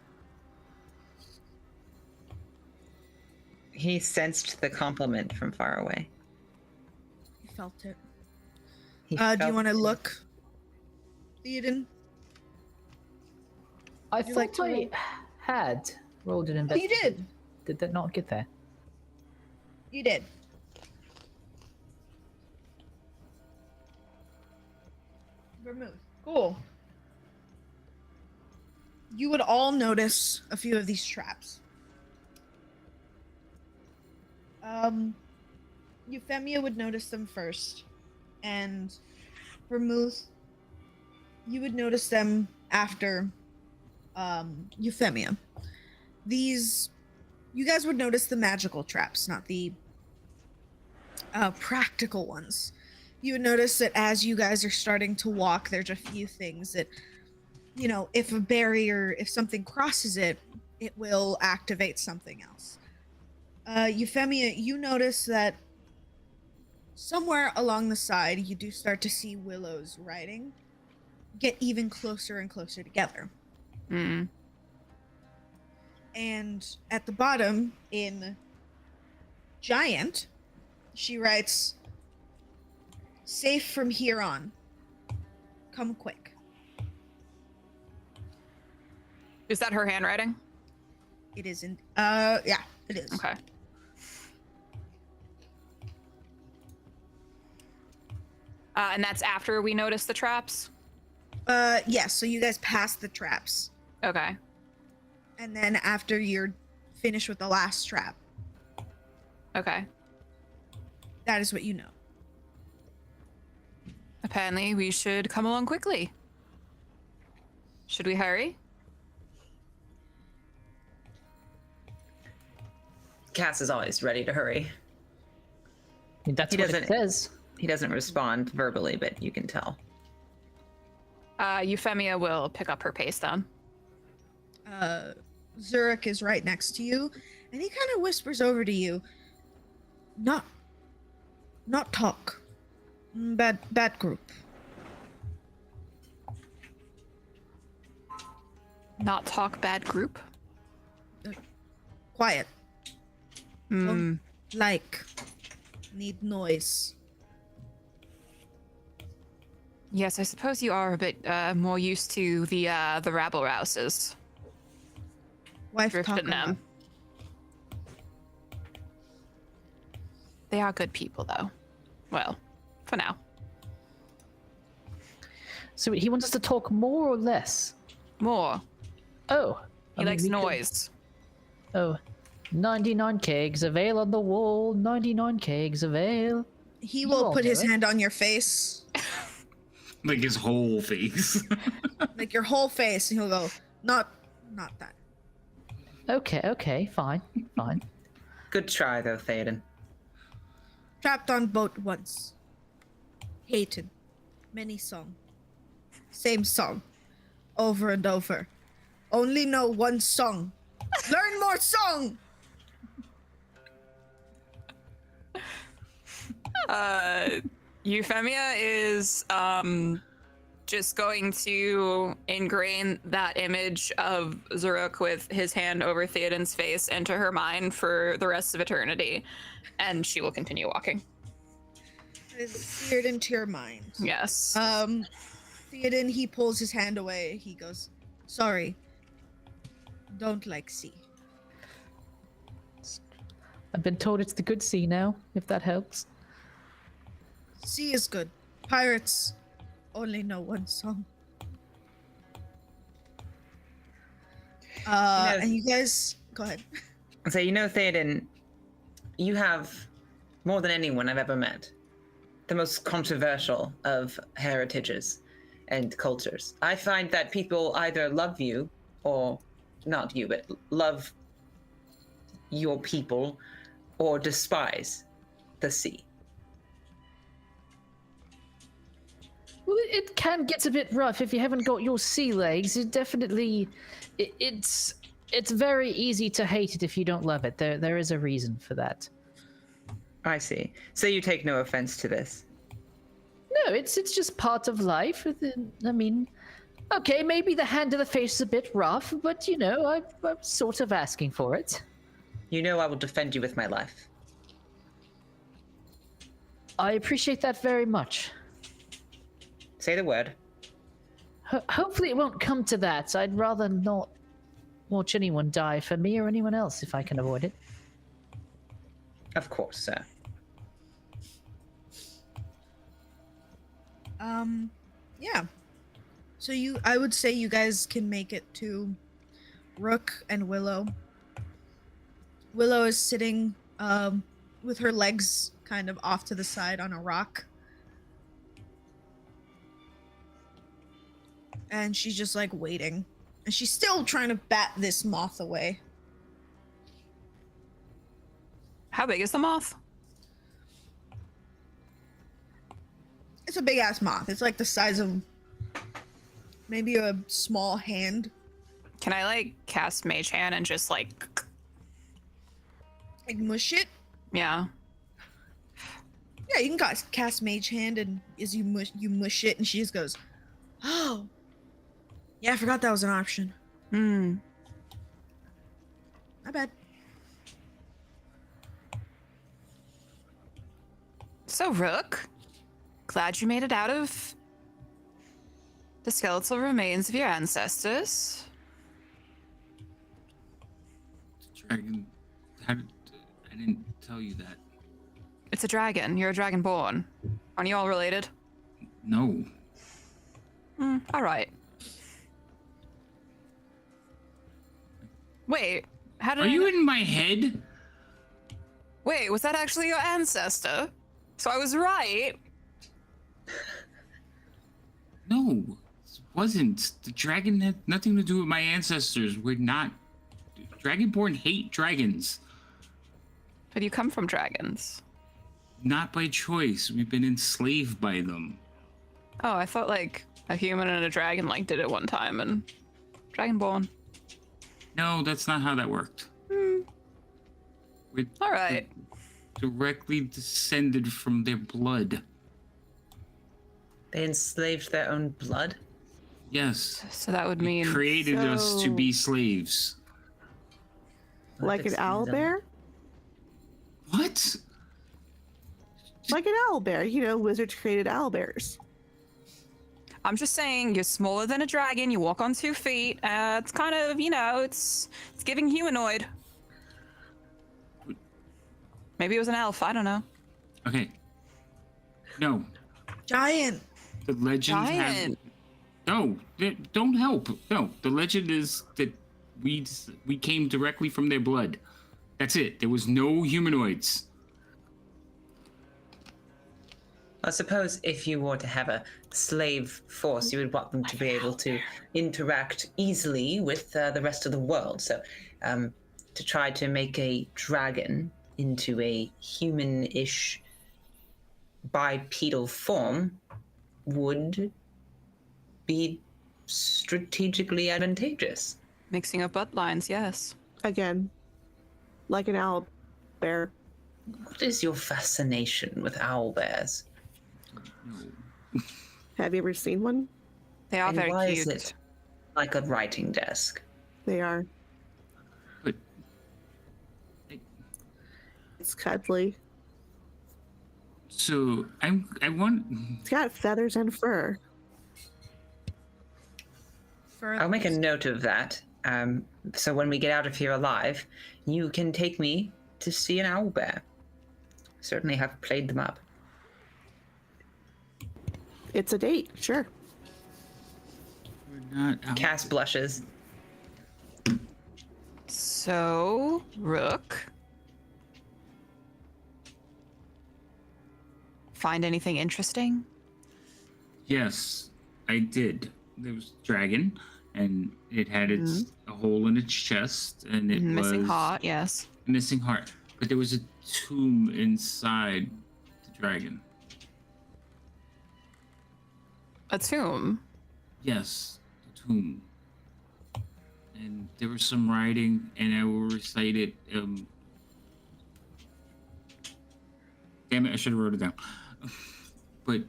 He sensed the compliment from far away. You felt it. He Do you felt want to it. look, Theoden? I you thought like to I roll? had rolled an Oh, you investigation. did. Did that not get there? You did. Vermouth. Cool. You would all notice a few of these traps. Euphemia would notice them first, and Vermouth, you would notice them after Euphemia. These, you guys would notice the magical traps, not the practical ones. You would notice that as you guys are starting to walk, there's a few things that, you know, if a barrier, if something crosses it, it will activate something else. Euphemia, you notice that somewhere along the side, you do start to see Willow's writing get even closer and closer together. Mm. And at the bottom, in giant, she writes, "Safe from here on. Come quick." Is that her handwriting? It isn't. Yeah, it is. Okay. And that's after we notice the traps? Yes, so you guys pass the traps. Okay. And then after you're finish with the last trap. Okay. That is what you know. Apparently, we should come along quickly. Should we hurry? Cass is always ready to hurry. I mean, that's He what it doesn't- says. He doesn't respond verbally, but you can tell. Euphemia will pick up her pace then. Zurich is right next to you, and he kind of whispers over to you. Not talk. Bad group. Not talk, bad group. Quiet. Hmm. Don't like. Need noise. Yes, I suppose you are a bit more used to the rabble rouses. Wife Drift talk and a lot. them. They are good people, though. Well, for now. So he wants us to talk more or less? More. Oh. He likes noise. Oh. 99 kegs of ale on the wall, 99 kegs of ale. He You will all put know his it. hand on your face. Like his whole face. Like your whole face, and he'll go, not that. Okay, fine. Good try, though, Theoden. Trapped on boat once. Hated. Many song. Same song. Over and over. Only know one song. Learn more song! Euphemia is just going to ingrain that image of Zuruk with his hand over Theoden's face into her mind for the rest of eternity, and she will continue walking. It is seared into your mind. Yes. Theoden, he pulls his hand away. He goes, sorry. Don't like sea. I've been told it's the good sea now, if that helps. Sea is good. Pirates only know one song. And you guys, go ahead. So, Theoden, you have, more than anyone I've ever met, the most controversial of heritages and cultures. I find that people either love you, or not you, but love your people, or despise the sea. Well, it can get a bit rough if you haven't got your sea legs. It definitely, it's very easy to hate it if you don't love it. There is a reason for that. I see. So you take no offense to this? No, it's just part of life. I mean, okay, maybe the hand to the face is a bit rough, but I'm sort of asking for it. I will defend you with my life. I appreciate that very much. Say the word. Hopefully it won't come to that. I'd rather not watch anyone die for me or anyone else if I can avoid it. Of course, sir. Yeah. So I would say you guys can make it to Rook and Willow. Willow is sitting with her legs kind of off to the side on a rock. And she's just like waiting. And she's still trying to bat this moth away. How big is the moth? It's a big ass moth. It's like the size of maybe a small hand. Can I cast Mage Hand and just Like mush it. yeah? Yeah, you can cast Mage Hand, and as you mush it, and she just goes, "Oh, yeah, I forgot that was an option. Hmm. My bad." So Rook, glad you made it out of the skeletal remains of your ancestors. Dragon. I didn't tell you that. It's a dragon. You're a dragonborn. Aren't you all related? No. All right. Wait, How did Are I you know- in my head? Wait, was that actually your ancestor? So I was right. No, it wasn't. The dragon had nothing to do with my ancestors. We're not. Dragonborn hate dragons. But you come from dragons. Not by choice. We've been enslaved by them. Oh, I thought like a human and a dragon like did it one time and dragonborn. No, that's not how that worked. We're All right. directly descended from their blood. They enslaved their own blood. Yes. So that would They mean created us to So- be slaves. Like an owl bear? What? Like an owl bear. You know, wizards created owl bears. I'm just saying you're smaller than a dragon. You walk on 2 feet. It's kind of, you know, it's giving humanoid. Maybe it was an elf. I don't know. Okay. No. Giant. The legend Giant. No, don't help. No, the legend is that we came directly from their blood. That's it. There was no humanoids. I suppose if you were to have a slave force, you would want them to be able to interact easily with the rest of the world. So, to try to make a dragon into a human-ish bipedal form would be strategically advantageous. Mixing up bloodlines, yes. Again, like an owl bear. What is your fascination with owl bears? Have you ever seen one? They are And very why cute. is it like a writing desk? They are. But It's cuddly. so I want. It's got feathers and fur. I'll make a note of that. So when we get out of here alive, you can take me to see an owl bear. Certainly have played them up. It's a date, sure. We're not out. Cass blushes. So, Rook. Find anything interesting? Yes, I did. There was a dragon, and it had its a hole in its chest, and it Missing was heart, yes. a missing heart. But there was a tomb inside the dragon. A tomb. Yes, the tomb. And there was some writing, and I will recite it. Damn it, I should have wrote it down. But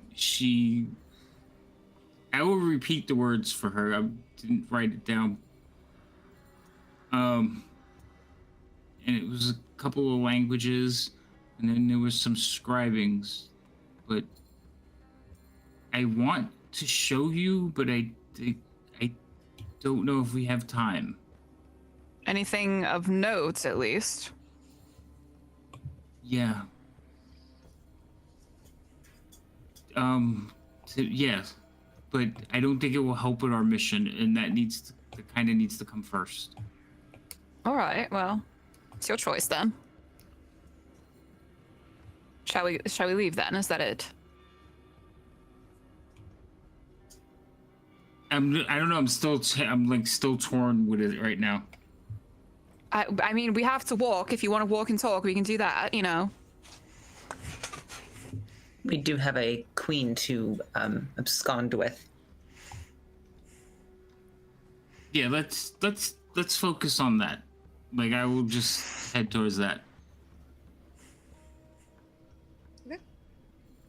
I will repeat the words for her. I didn't write it down. And it was a couple of languages, and then there was some scribings. But I want to show you, but I don't know if we have time. Anything of note, at least. Yeah. Yes, but I don't think it will help with our mission, and that kind of needs to come first. All right, well, it's your choice then. Shall we leave then? Is that it? I don't know. I'm still torn with it right now. I mean, we have to walk. If you want to walk and talk, we can do that, you know. We do have a queen to abscond with. Yeah, let's focus on that. Like, I will just head towards that. Okay.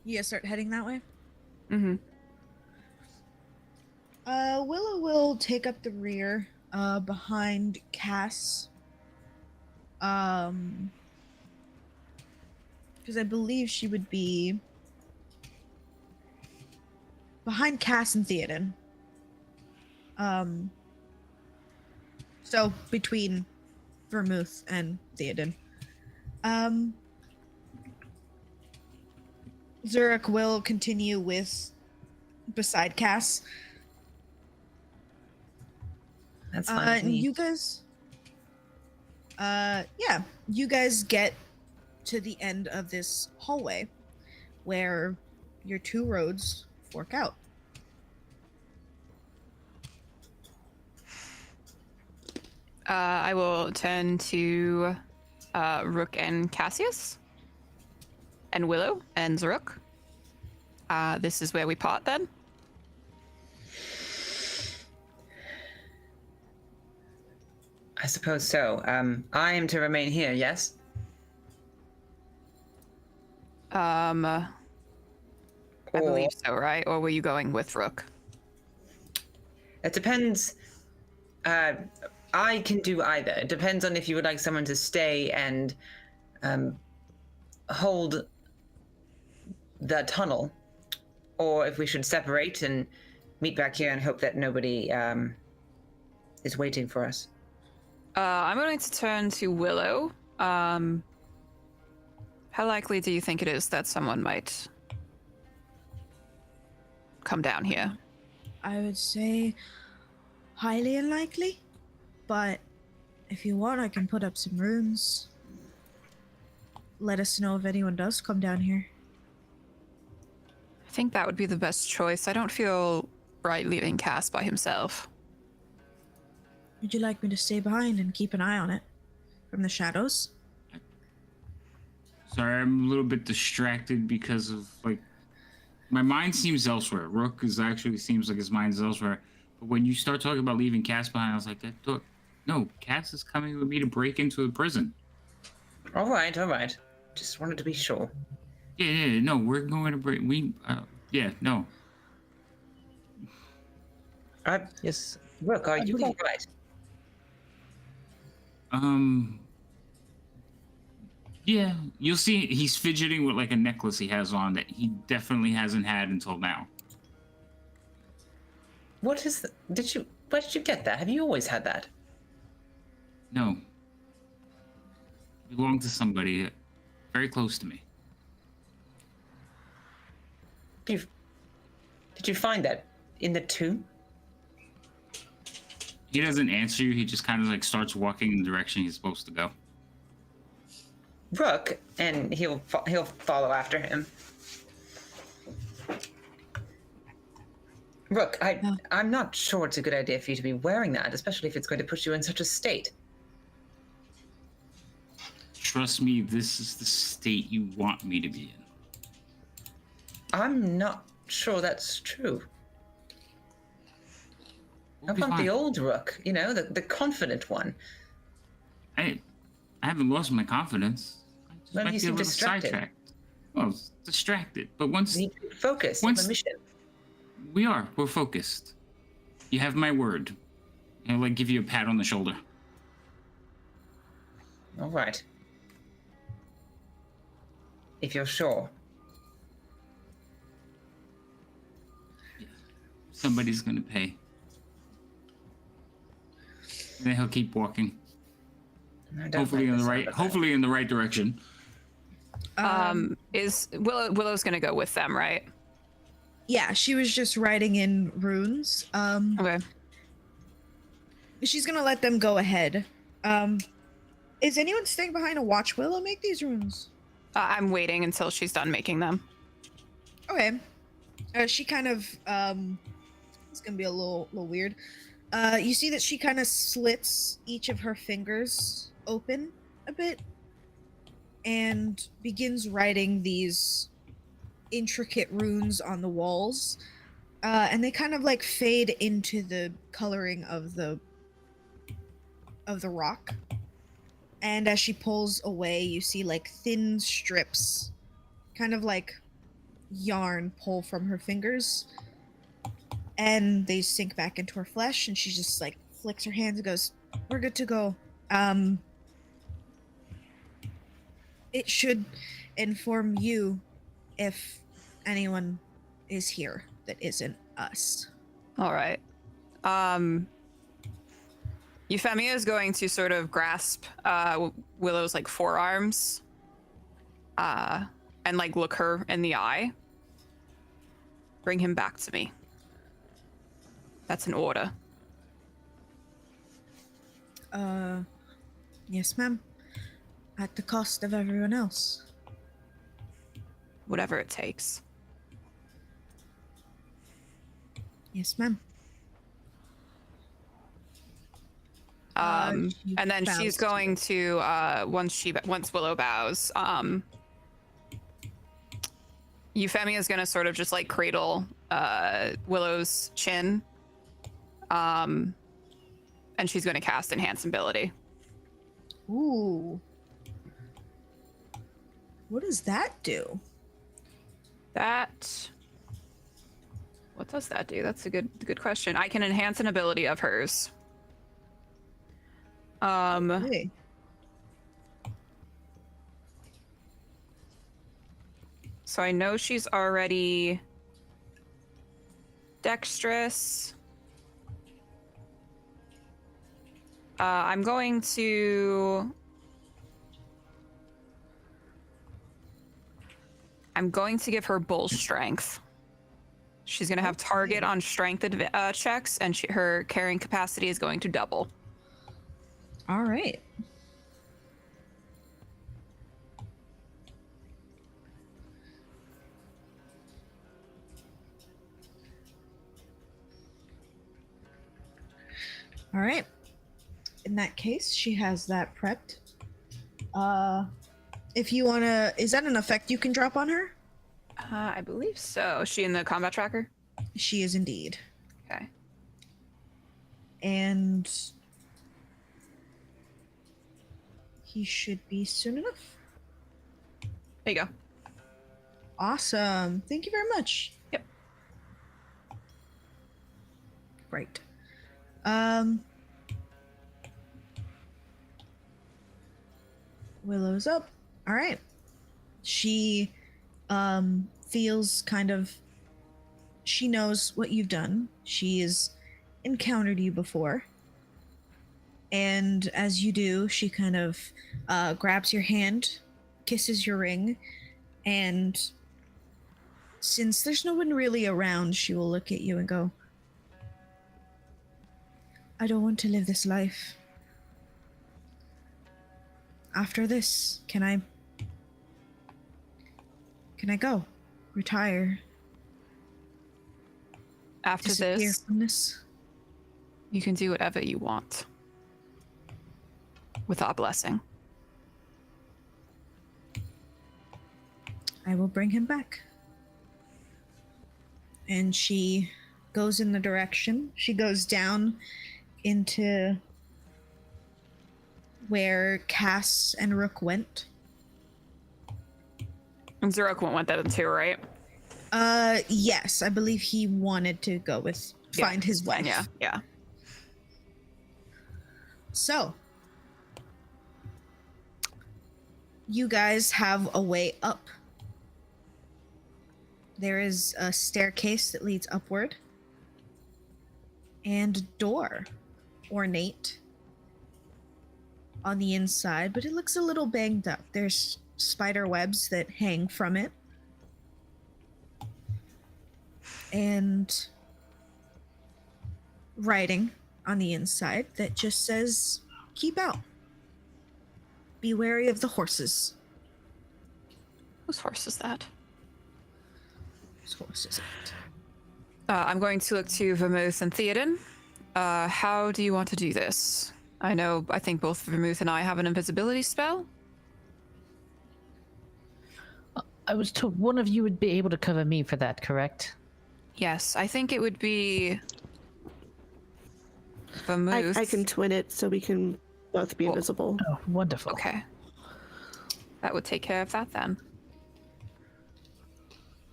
You guys start heading that way? Mm-hmm. Willow will take up the rear, behind Cass. Because I believe she would be behind Cass and Theoden. So between Vermouth and Theoden. Zurich will continue with beside Cass. That's fine. with me. You guys Yeah, you guys get to the end of this hallway where your two roads fork out. I will turn to Rook and Cassius, and Willow and Zaruk. This is where we part then. I suppose so. I am to remain here, yes? I believe so, right? Or were you going with Rook? It depends. I can do either. It depends on if you would like someone to stay and hold the tunnel, or if we should separate and meet back here and hope that nobody is waiting for us. I'm going to turn to Willow. How likely do you think it is that someone might come down here? I would say highly unlikely, but if you want, I can put up some runes. Let us know if anyone does come down here. I think that would be the best choice. I don't feel right leaving Cass by himself. Would you like me to stay behind and keep an eye on it from the shadows? Sorry, I'm a little bit distracted because of like my mind seems elsewhere. Rook is actually seems like his mind's elsewhere. But when you start talking about leaving Cass behind, I was like, look, no, Cass is coming with me to break into the prison. All right, all right. Just wanted to be sure. Yeah, no, we're going to break. No. Yes. Look, are you all right? Yeah, you'll see he's fidgeting with like a necklace he has on that he definitely hasn't had until now. What is where did you get that? Have you always had that? No. It belonged to somebody very close to me. Did you find that in the tomb? He doesn't answer you, he just kind of like starts walking in the direction he's supposed to go. Rook, and he'll follow after him. Rook, I'm not sure it's a good idea for you to be wearing that, especially if it's going to put you in such a state. Trust me, this is the state you want me to be in. I'm not sure that's true. We'll I want the old Rook, the confident one. I haven't lost my confidence. I just Well, might you be a seem little distracted. sidetracked. Well, distracted. But once You need to be focused on the mission. we're focused. You have my word. I'll like give you a pat on the shoulder. All right. If you're sure. Somebody's gonna pay. And then he'll keep walking. I don't Hopefully like in the sound right of that. hopefully in the right direction. Is Willow's gonna go with them, right? Yeah, she was just writing in runes. Okay. She's gonna let them go ahead. Is anyone staying behind to watch Willow make these runes? I'm waiting until she's done making them. Okay. She kind of it's gonna be a little weird. You see that she kind of slits each of her fingers open a bit and begins writing these intricate runes on the walls. And they kind of like fade into the coloring of the rock. And as she pulls away, you see like thin strips, kind of like yarn, pull from her fingers. And they sink back into her flesh, and she just like flicks her hands and goes, "We're good to go." It should inform you if anyone is here that isn't us. All right. Euphemia is going to sort of grasp Willow's like forearms and like look her in the eye. Bring him back to me. That's an order. Yes, ma'am. At the cost of everyone else. Whatever it takes. Yes, ma'am. She And then bows she's to going you. to once Willow bows, Euphemia is gonna sort of just like cradle Willow's chin, and she's gonna cast Enhance Ability. Ooh. What does that do? What does that do? That's a good question. I can enhance an ability of hers. Okay. So I know she's already dexterous. I'm going to give her bull strength. She's going to have target on strength checks, and her carrying capacity is going to double. All right. All right. In that case, she has that prepped. If you wanna, is that an effect you can drop on her? I believe so. Is she in the combat tracker? She is indeed. Okay. And he should be soon enough. There you go. Awesome. Thank you very much. Yep. Great. Willow's up. All right. She feels kind of, she knows what you've done. She has encountered you before. And as you do, she kind of grabs your hand, kisses your ring, and since there's no one really around, she will look at you and go, I don't want to live this life. After this, can I go? Retire? After Disappear this, from this? you can do whatever you want. With our blessing. I will bring him back. And she goes in the direction. She goes down into where Cass and Rook went. And Zurok went that too, right? Yes, I believe he wanted to go with find his wife. Yeah. So, you guys have a way up. There is a staircase that leads upward. And a door. Ornate. On the inside, but it looks a little banged up. There's spider webs that hang from it. And writing on the inside that just says, keep out. Be wary of the horses. Whose horse is that? Whose horse is it? I'm going to look to Vermouth and Theoden. How do you want to do this? I think both Vermouth and I have an invisibility spell. I was told one of you would be able to cover me for that, correct? Yes, I think it would be Vermouth. I can twin it so we can both be invisible. Oh, wonderful. Okay. That would take care of that then.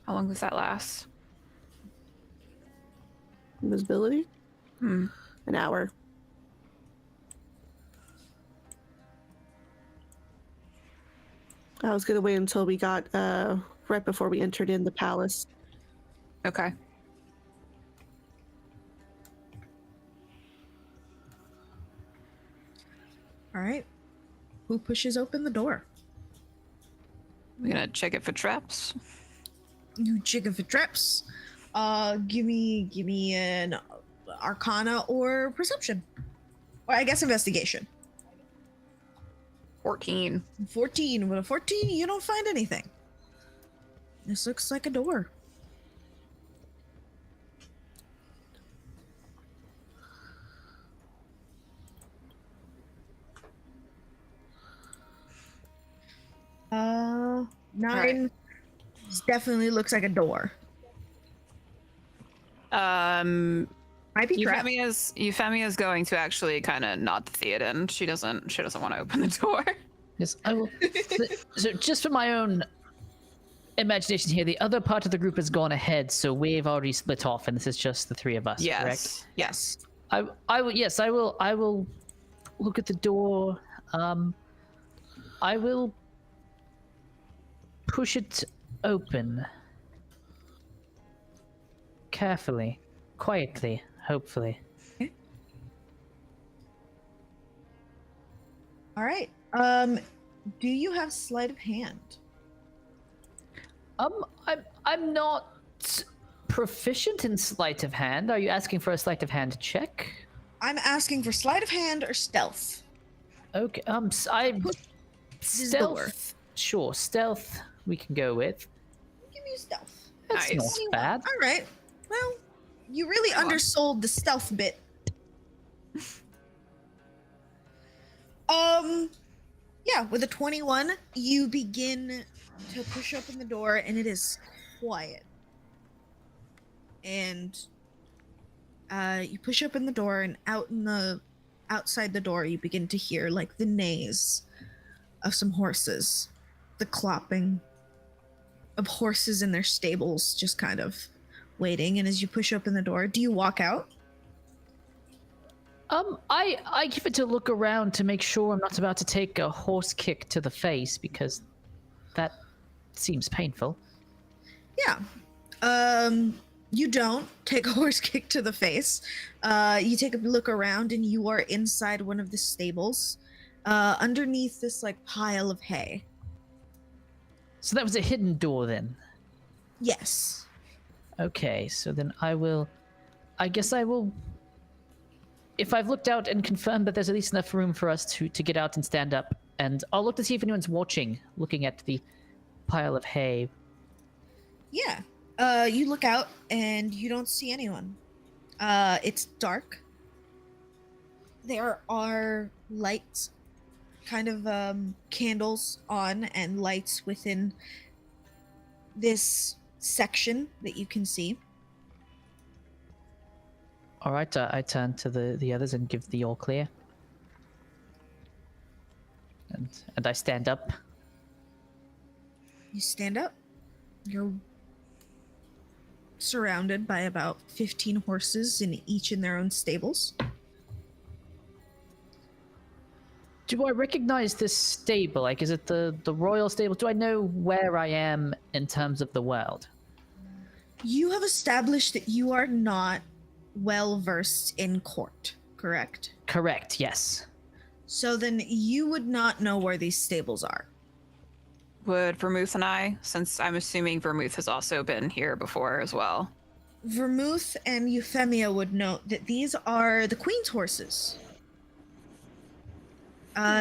How long does that last? Invisibility? An hour. I was gonna wait until we got right before we entered in the palace. Okay. All right. Who pushes open the door? We're gonna check it for traps. You jigger for traps. Give me an Arcana or Perception, or I guess Investigation. 14. 14. With a 14, you don't find anything. This looks like a door. Uh, 9 definitely looks like a door. Might be trapped. Euphemia's going to actually kind of nod to Theoden. She doesn't want to open the door. Yes, I will. So, just for my own imagination here, the other part of the group has gone ahead, so we've already split off, and this is just the three of us. Yes. Correct? Yes. I will. Yes, I will. I will look at the door. I will push it open carefully, quietly, hopefully. All right. Do you have sleight of hand? I'm not proficient in sleight of hand. Are you asking for a sleight of hand check? I'm asking for sleight of hand or stealth. Okay. This door. Stealth. Sure, stealth. We can go with. Give me a stealth. That's Nice. not bad. All right. Well, you really undersold the stealth bit. Yeah, with a 21, you begin to push open the door, and it is quiet. And you push open the door, and outside the door, you begin to hear like the neighs of some horses, the clopping of horses in their stables, just kind of waiting. And as you push open the door, do you walk out? I give it a look around to make sure I'm not about to take a horse kick to the face, because that seems painful. Yeah. You don't take a horse kick to the face. You take a look around, and you are inside one of the stables, underneath this like pile of hay. So that was a hidden door then. Yes. Okay, so then I guess I will, if I've looked out and confirmed that there's at least enough room for us to get out and stand up, and I'll look to see if anyone's watching, looking at the pile of hay. Yeah. You look out, and you don't see anyone. It's dark. There are lights, kind of candles on, and lights within this section that you can see. All right, I turn to the others and give the all clear. And I stand up. You stand up. You're surrounded by about 15 horses, each in their own stables. Do I recognize this stable? Like, is it the royal stable? Do I know where I am in terms of the world? You have established that you are not well versed in court, correct? Correct, yes. So then you would not know where these stables are. Would Vermouth and I, since I'm assuming Vermouth has also been here before as well. Vermouth and Euphemia would note that these are the queen's horses.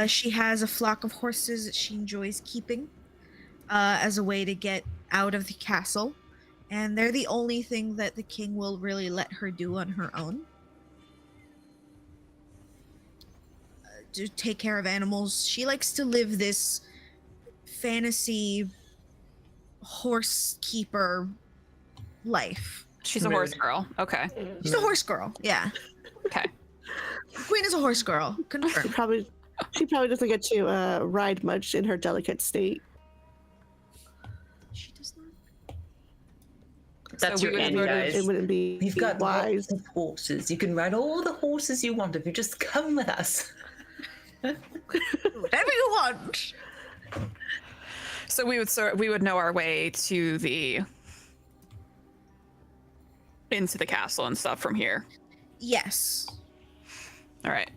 She has a flock of horses that she enjoys keeping as a way to get out of the castle. And they're the only thing that the king will really let her do on her own. To take care of animals. She likes to live this fantasy horse keeper life. She's a horse girl. Okay. She's a horse girl, yeah. Okay. Queen is a horse girl. Confirmed. She probably doesn't get to ride much in her delicate state. She does not. That's So your we end, would- guys. It wouldn't be We've got wise. lots of horses. You can ride all the horses you want if you just come with us. Whatever you want. So we would know our way to into the castle and stuff from here. Yes. All right.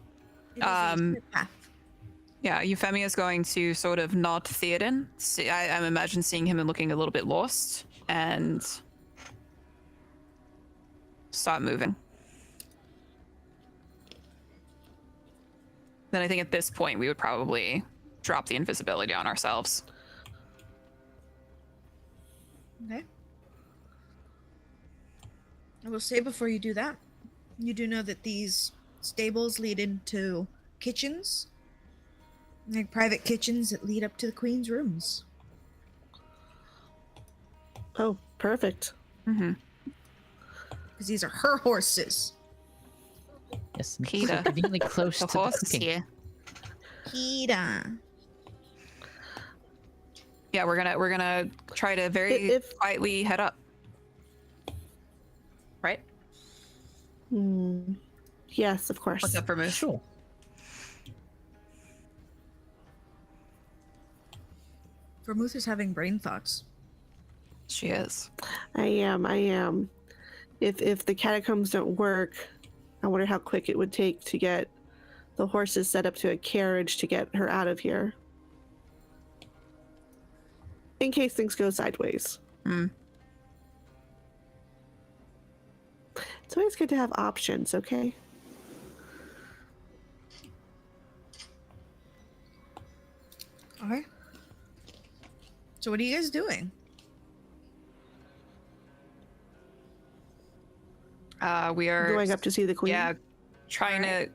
It is a clear path. Yeah, Euphemia is going to sort of nod to Theoden. I'm imagine seeing him and looking a little bit lost, and start moving. Then I think at this point we would probably drop the invisibility on ourselves. Okay. I will say before you do that, you do know that these stables lead into kitchens, like private kitchens that lead up to the queen's rooms. Oh, perfect. Mm-hmm. Because these are her horses. Yes, and Peter. so conveniently close The to the horse cooking. here. Kida. Yeah, we're gonna try to very If- quietly head up. Right? Yes, of course. What's up for Moose? Sure. Vermouth is having brain thoughts. She is. I am. If the catacombs don't work, I wonder how quick it would take to get the horses set up to a carriage to get her out of here. In case things go sideways. Hmm. It's always good to have options, okay? Okay. So what are you guys doing? We are Going up to see the queen. Yeah, trying to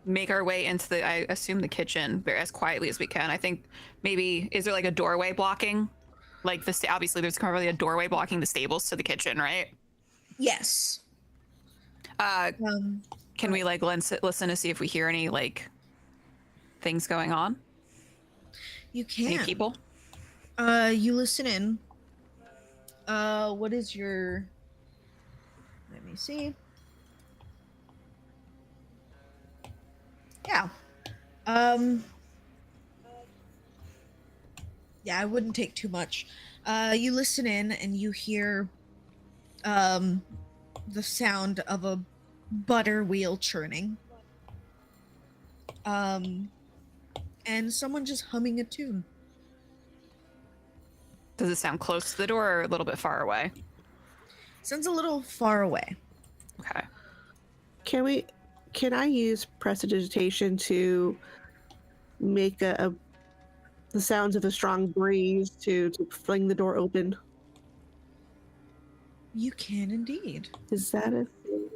make our way into the, I assume, the kitchen as quietly as we can. I think maybe, is there like a doorway blocking? Like obviously there's currently a doorway blocking the stables to the kitchen, right? Yes. Can we like listen to see if we hear any like things going on? You can. Any people? You listen in. What is your... Let me see. Yeah. Yeah, I wouldn't take too much. You listen in and you hear the sound of a butter wheel churning. And someone just humming a tune. Does it sound close to the door or a little bit far away? Sounds a little far away. Okay. Can I use prestidigitation to make the sounds of a strong breeze to fling the door open? You can indeed. Is that a thing?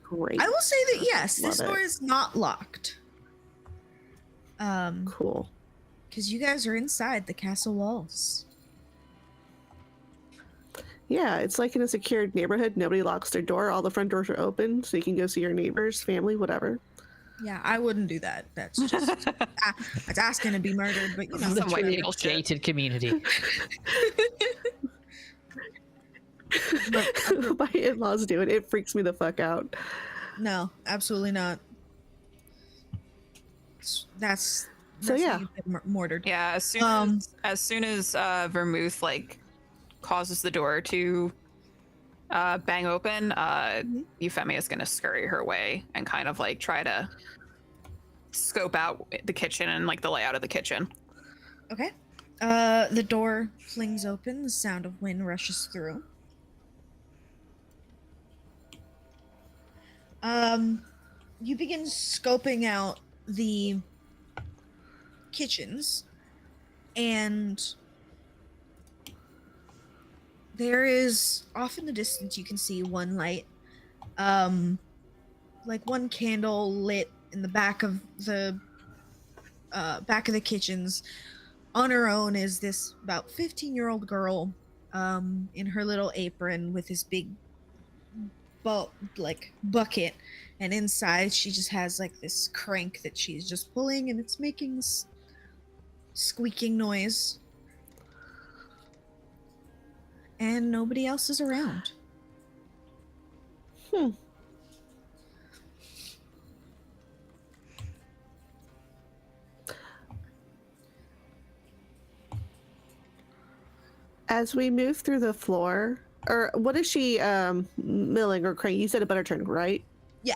Great. I will say that yes, this Love door it. is not locked. Cool. Because you guys are inside the castle walls. Yeah, it's like in a secured neighborhood. Nobody locks their door. All the front doors are open, so you can go see your neighbors, family, whatever. Yeah, I wouldn't do that. That's just that's asking to be murdered. But you know, Some white Literally people a shit. gated community. My in-laws do it. It freaks me the fuck out. no, absolutely not. That's So, how yeah. you've been murdered. Yeah, as soon as Vermouth like causes the door to bang open, Euphemia is gonna scurry her way and kind of like try to scope out the kitchen and like the layout of the kitchen. Okay. The door flings open. The sound of wind rushes through. You begin scoping out the kitchens, and there is off in the distance you can see one light, like one candle lit in the back of the kitchens. On her own is this about 15-year-old girl in her little apron with this big bucket, and inside she just has like this crank that she's just pulling, and it's making this squeaking noise. And nobody else is around. As we move through the floor, or what is she milling or cranking? You said a butter churn, right? Yeah.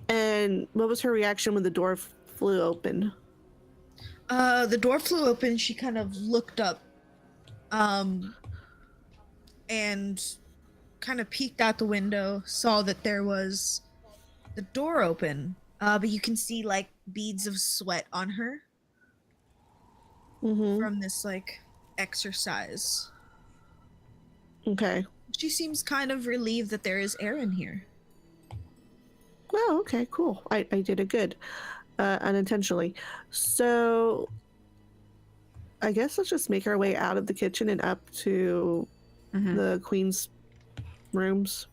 And what was her reaction when the door flew open? The door flew open. She kind of looked up, and kind of peeked out the window, saw that there was the door open, but you can see like beads of sweat on her from this like exercise. Okay. She seems kind of relieved that there is air in here. Oh, okay, cool. I did it good, unintentionally. So, I guess let's just make our way out of the kitchen and up to the queen's rooms.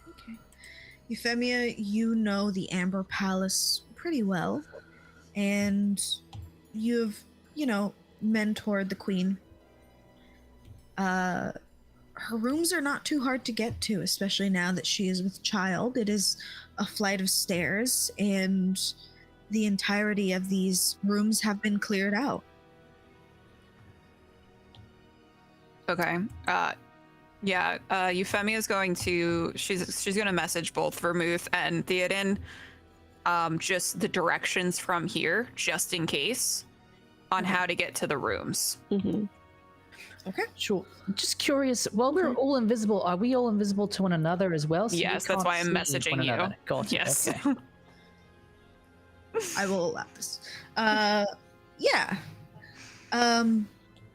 Okay. Euphemia, you know the Amber Palace pretty well, and you've, mentored the queen. Her rooms are not too hard to get to, especially now that she is with child. It is a flight of stairs, and the entirety of these rooms have been cleared out. Okay. Euphemia is going to she's going to message both Vermouth and Theoden just the directions from here, just in case, on how to get to the rooms. Okay. Sure. Just curious, while we're all invisible, are we all invisible to one another as well? So Yes, we that's can't why I'm see messaging one you. another? Got it. Yes. Okay. I will allow this. Yeah.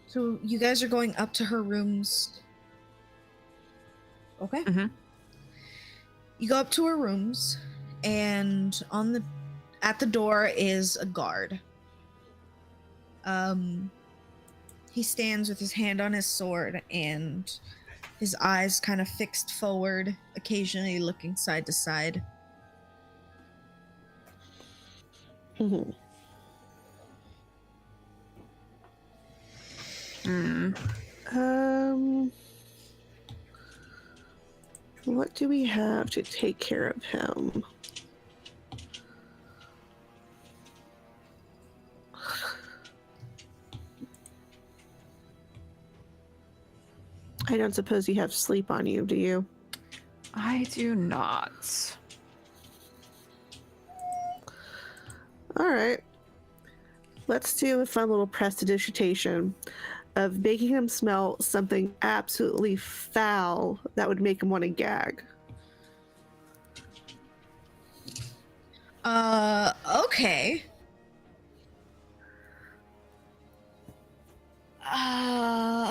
So you guys are going up to her rooms. Okay. You go up to her rooms, and at the door is a guard. He stands with his hand on his sword and his eyes kind of fixed forward, occasionally looking side to side. What do we have to take care of him? I don't suppose you have sleep on you, do you? I do not. All right. Let's do a fun little prestidigitation of making him smell something absolutely foul that would make him want to gag. Okay.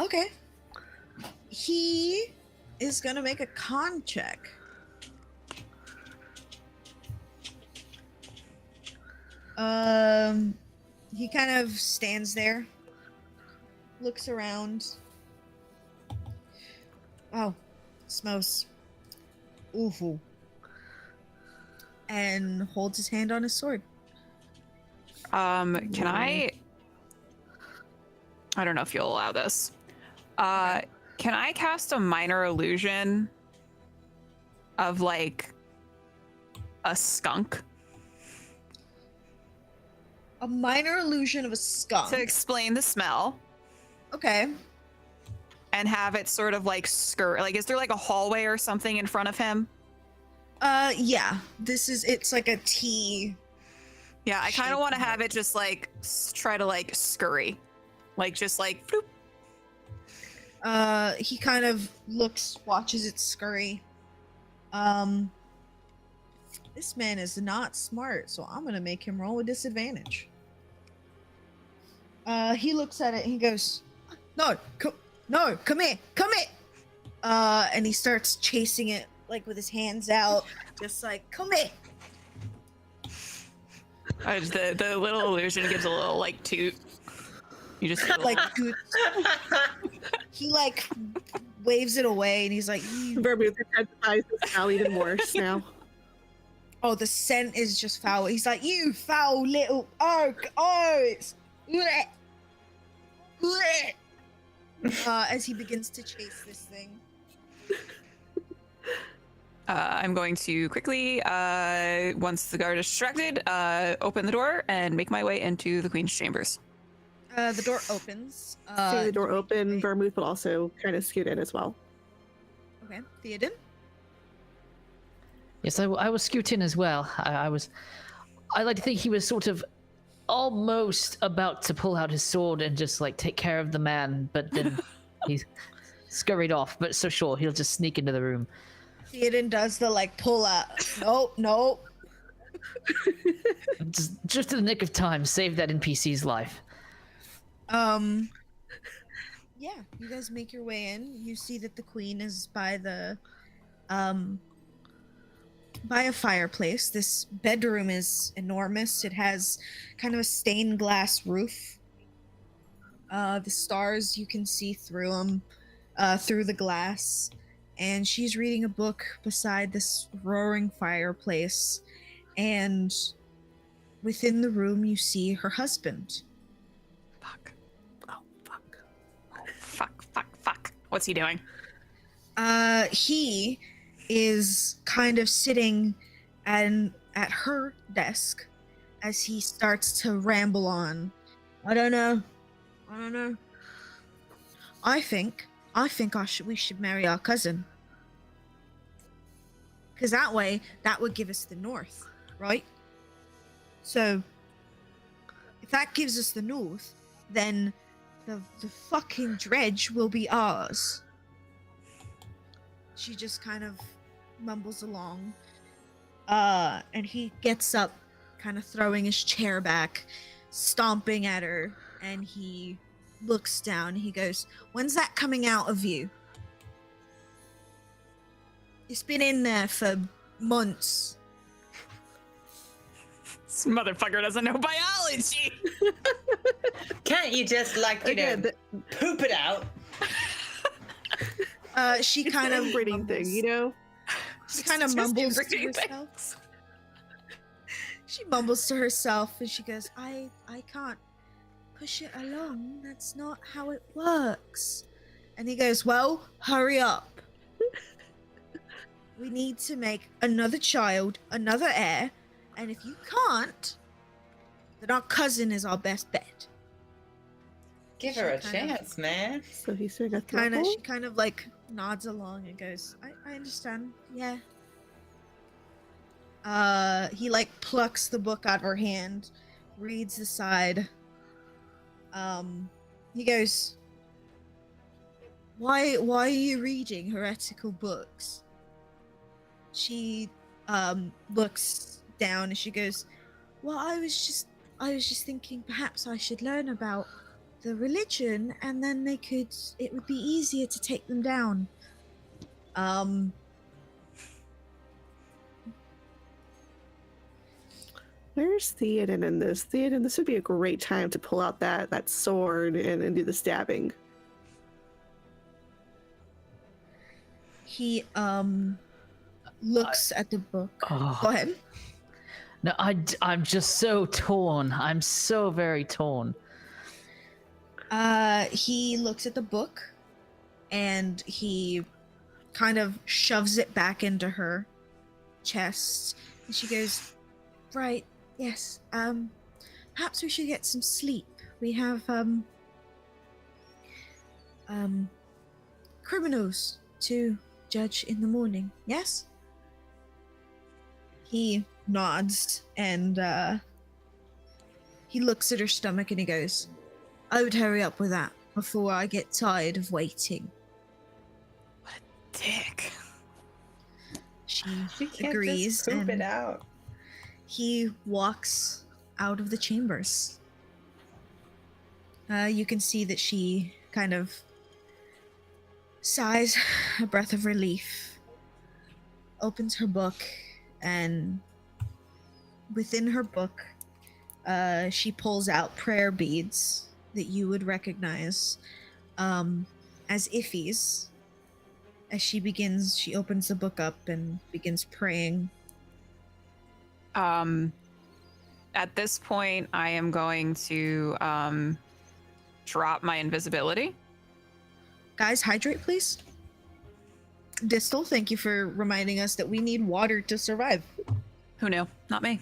Okay. He is gonna make a con check. He kind of stands there, looks around. Oh, smells awful. And holds his hand on his sword. Can I don't know if you'll allow this. Can I cast a minor illusion of like a skunk? A minor illusion of a skunk. To explain the smell. Okay. And have it sort of like skirt. Like, is there like a hallway or something in front of him? Yeah. It's like a T. Yeah, I kind of want to have it just like try to like scurry. Like, just like, bloop. He kind of watches it scurry. This man is not smart, so I'm gonna make him roll with disadvantage. He looks at it and he goes, come here. And he starts chasing it, like with his hands out, just like, come here. The little illusion gives a little like toot. You just feel like good. He like waves it away and he's like, Vermouth intensifies the smell even worse now. Oh, the scent is just foul. He's like, you foul little it's bleh. As he begins to chase this thing. I'm going to quickly, once the guard is distracted, open the door and make my way into the queen's chambers. The door opens. See the door open. Vermouth will also kind of scoot in as well. Okay, Theoden. Yes, I will scoot in as well. I like to think he was sort of almost about to pull out his sword and just like take care of the man, but then he scurried off. But so sure, he'll just sneak into the room. Theoden does the like pull out. Nope. Just in the nick of time, save that NPC's life. Um, yeah, you guys make your way in. You see that the queen is um, by a fireplace. This bedroom is enormous. It has kind of a stained glass roof. The stars, you can see through them, through the glass. And she's reading a book beside this roaring fireplace. And within the room, you see her husband. Fuck. Oh, fuck. Oh, fuck. What's he doing? He is kind of sitting at her desk as he starts to ramble on. I don't know. I think we should marry our cousin. Because that way, that would give us the north, right? So, if that gives us the north, then the fucking dredge will be ours. She just kind of mumbles along. And he gets up, kind of throwing his chair back, stomping at her, and he looks down. He goes, "When's that coming out of you? It's been in there for months." This motherfucker doesn't know biology. Can't you just poop it out? She kind of breeding thing, you know? She kind of mumbles to herself. She mumbles to herself and she goes, I can't push it along. That's not how it works. And he goes, "Well, hurry up. We need to make another child, another heir, and if you can't, then our cousin is our best bet." Give her a chance, man. So he's doing a She kind of like nods along and goes, I understand. Yeah. He like plucks the book out of her hand, reads the side. He goes, Why are you reading heretical books? She looks down and she goes, "Well, I was just thinking perhaps I should learn about the religion and then it would be easier to take them down." Where's Theoden in this? Theoden, this would be a great time to pull out that sword and do the stabbing. He looks at the book. Oh. Go ahead. No, I'm just so torn. I'm so very torn. He looks at the book and he kind of shoves it back into her chest. And she goes, "Right, yes. Perhaps we should get some sleep. We have criminals to judge in the morning. Yes?" He nods and he looks at her stomach and he goes, "I would hurry up with that before I get tired of waiting." Dick. She can't agrees just poop and it out. he walks out of the chambers. You can see that she kind of sighs a breath of relief, opens her book, and within her book, she pulls out prayer beads that you would recognize as Iffies. As she opens the book up and begins praying. At this point, I am going to drop my invisibility. Guys, hydrate, please. Distal, thank you for reminding us that we need water to survive. Who knew? Not me.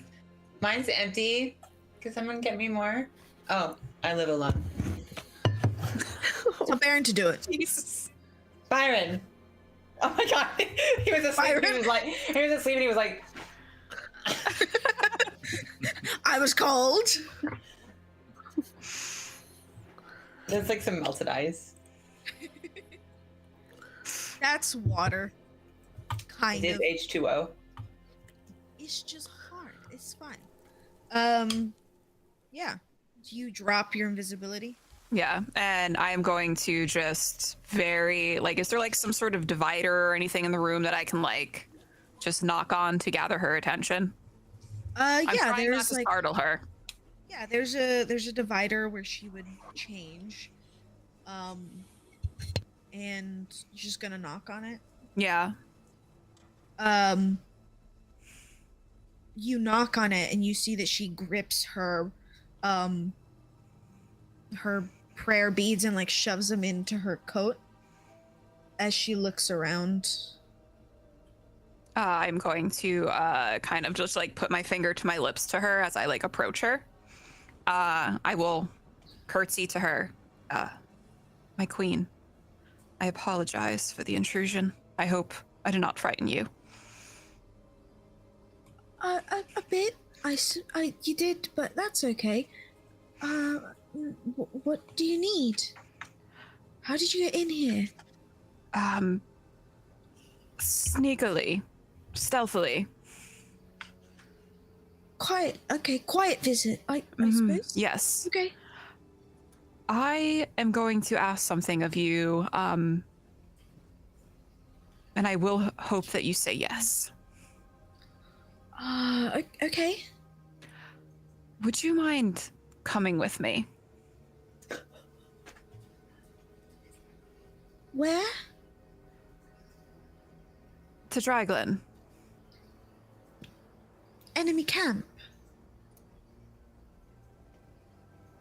Mine's empty. Can someone get me more? Oh, I live alone. Tell Baron to do it. Jesus. Byron. Oh my god. He was asleep. Byron. He was asleep and he was like, I was cold. there's like some melted ice. That's water. Kind It of. is H2O. It's just hard. It's fine. Yeah. Do you drop your invisibility? Yeah, and I am going to just is there like some sort of divider or anything in the room that I can like just knock on to gather her attention? I'm Yeah, trying not there's to like, startle her. yeah, there's a divider where she would change, um, and you're just gonna knock on it. Yeah. Um, you knock on it and you see that she grips um, her prayer beads and like shoves them into her coat as she looks around. I'm going to kind of just like put my finger to my lips to her as I like approach her. I will curtsy to her. My queen, I apologize for the intrusion. I hope I did not frighten you. A bit. You did, but that's okay. What do you need? How did you get in here? Sneakily, stealthily. Quiet. Okay, quiet visit. I suppose. Yes. Okay. I am going to ask something of you, and I will hope that you say yes. Okay. Would you mind coming with me? Where? To Dryglen. Enemy camp.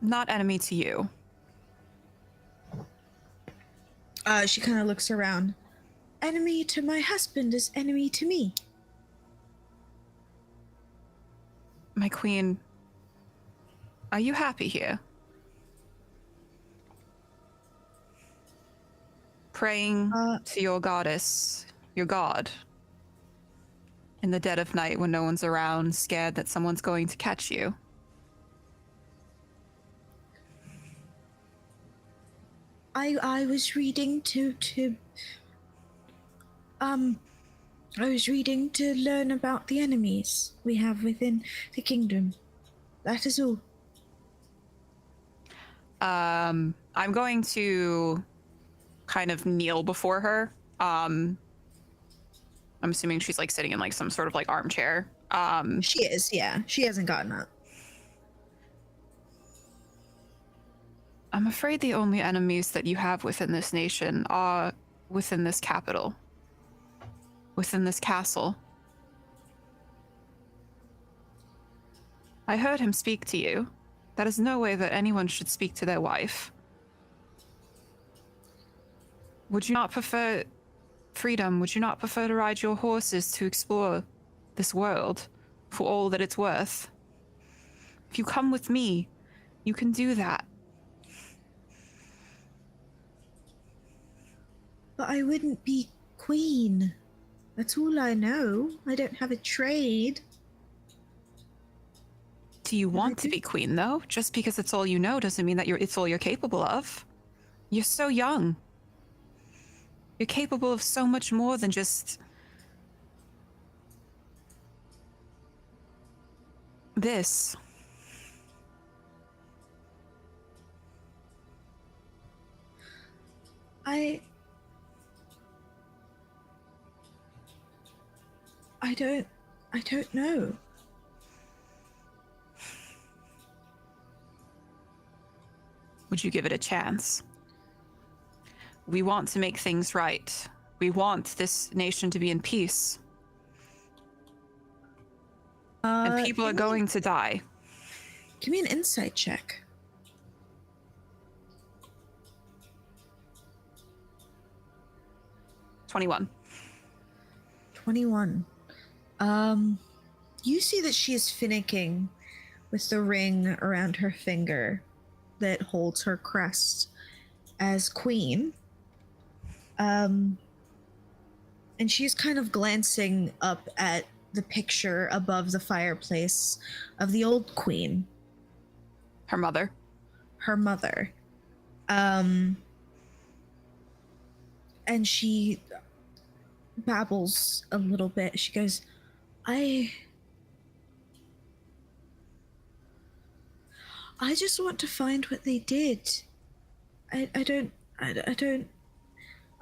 Not enemy to you. She kind of looks around. Enemy to my husband is enemy to me. My queen, are you happy here? Praying to your goddess, your god, in the dead of night when no one's around, scared that someone's going to catch you. I was reading I was reading to learn about the enemies we have within the kingdom. That is all. I'm going to kind of kneel before her. I'm assuming she's like sitting in like some sort of like armchair. She is, yeah. She hasn't gotten up. I'm afraid the only enemies that you have within this nation are within this capital, within this castle. I heard him speak to you. That is no way that anyone should speak to their wife. Would you not prefer freedom? Would you not prefer to ride your horses to explore this world for all that it's worth? If you come with me, you can do that. But I wouldn't be queen. That's all I know. I don't have a trade. Do you want to be queen, though? Just because it's all you know doesn't mean that it's all you're capable of. You're so young. You're capable of so much more than just this. I don't know. Would you give it a chance? We want to make things right. We want this nation to be in peace. And people are going to die. Give me an insight check. 21. 21. You see that she is finicking with the ring around her finger that holds her crest as queen. And she's kind of glancing up at the picture above the fireplace of the old queen. Her mother. Her mother. And she babbles a little bit. She goes, I just want to find what they did. I don't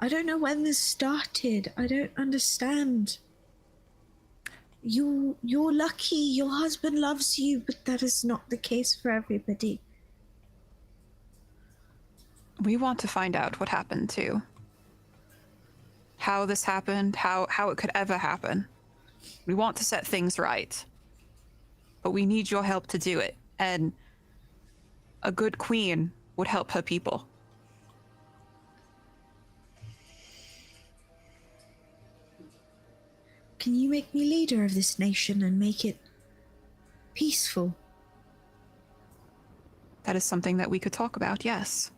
I don't know when this started. I don't understand. You're lucky. Your husband loves you, but that is not the case for everybody. We want to find out what happened too. How this happened, how it could ever happen. We want to set things right. But we need your help to do it. And a good queen would help her people. Can you make me leader of this nation and make it peaceful? That is something that we could talk about, yes.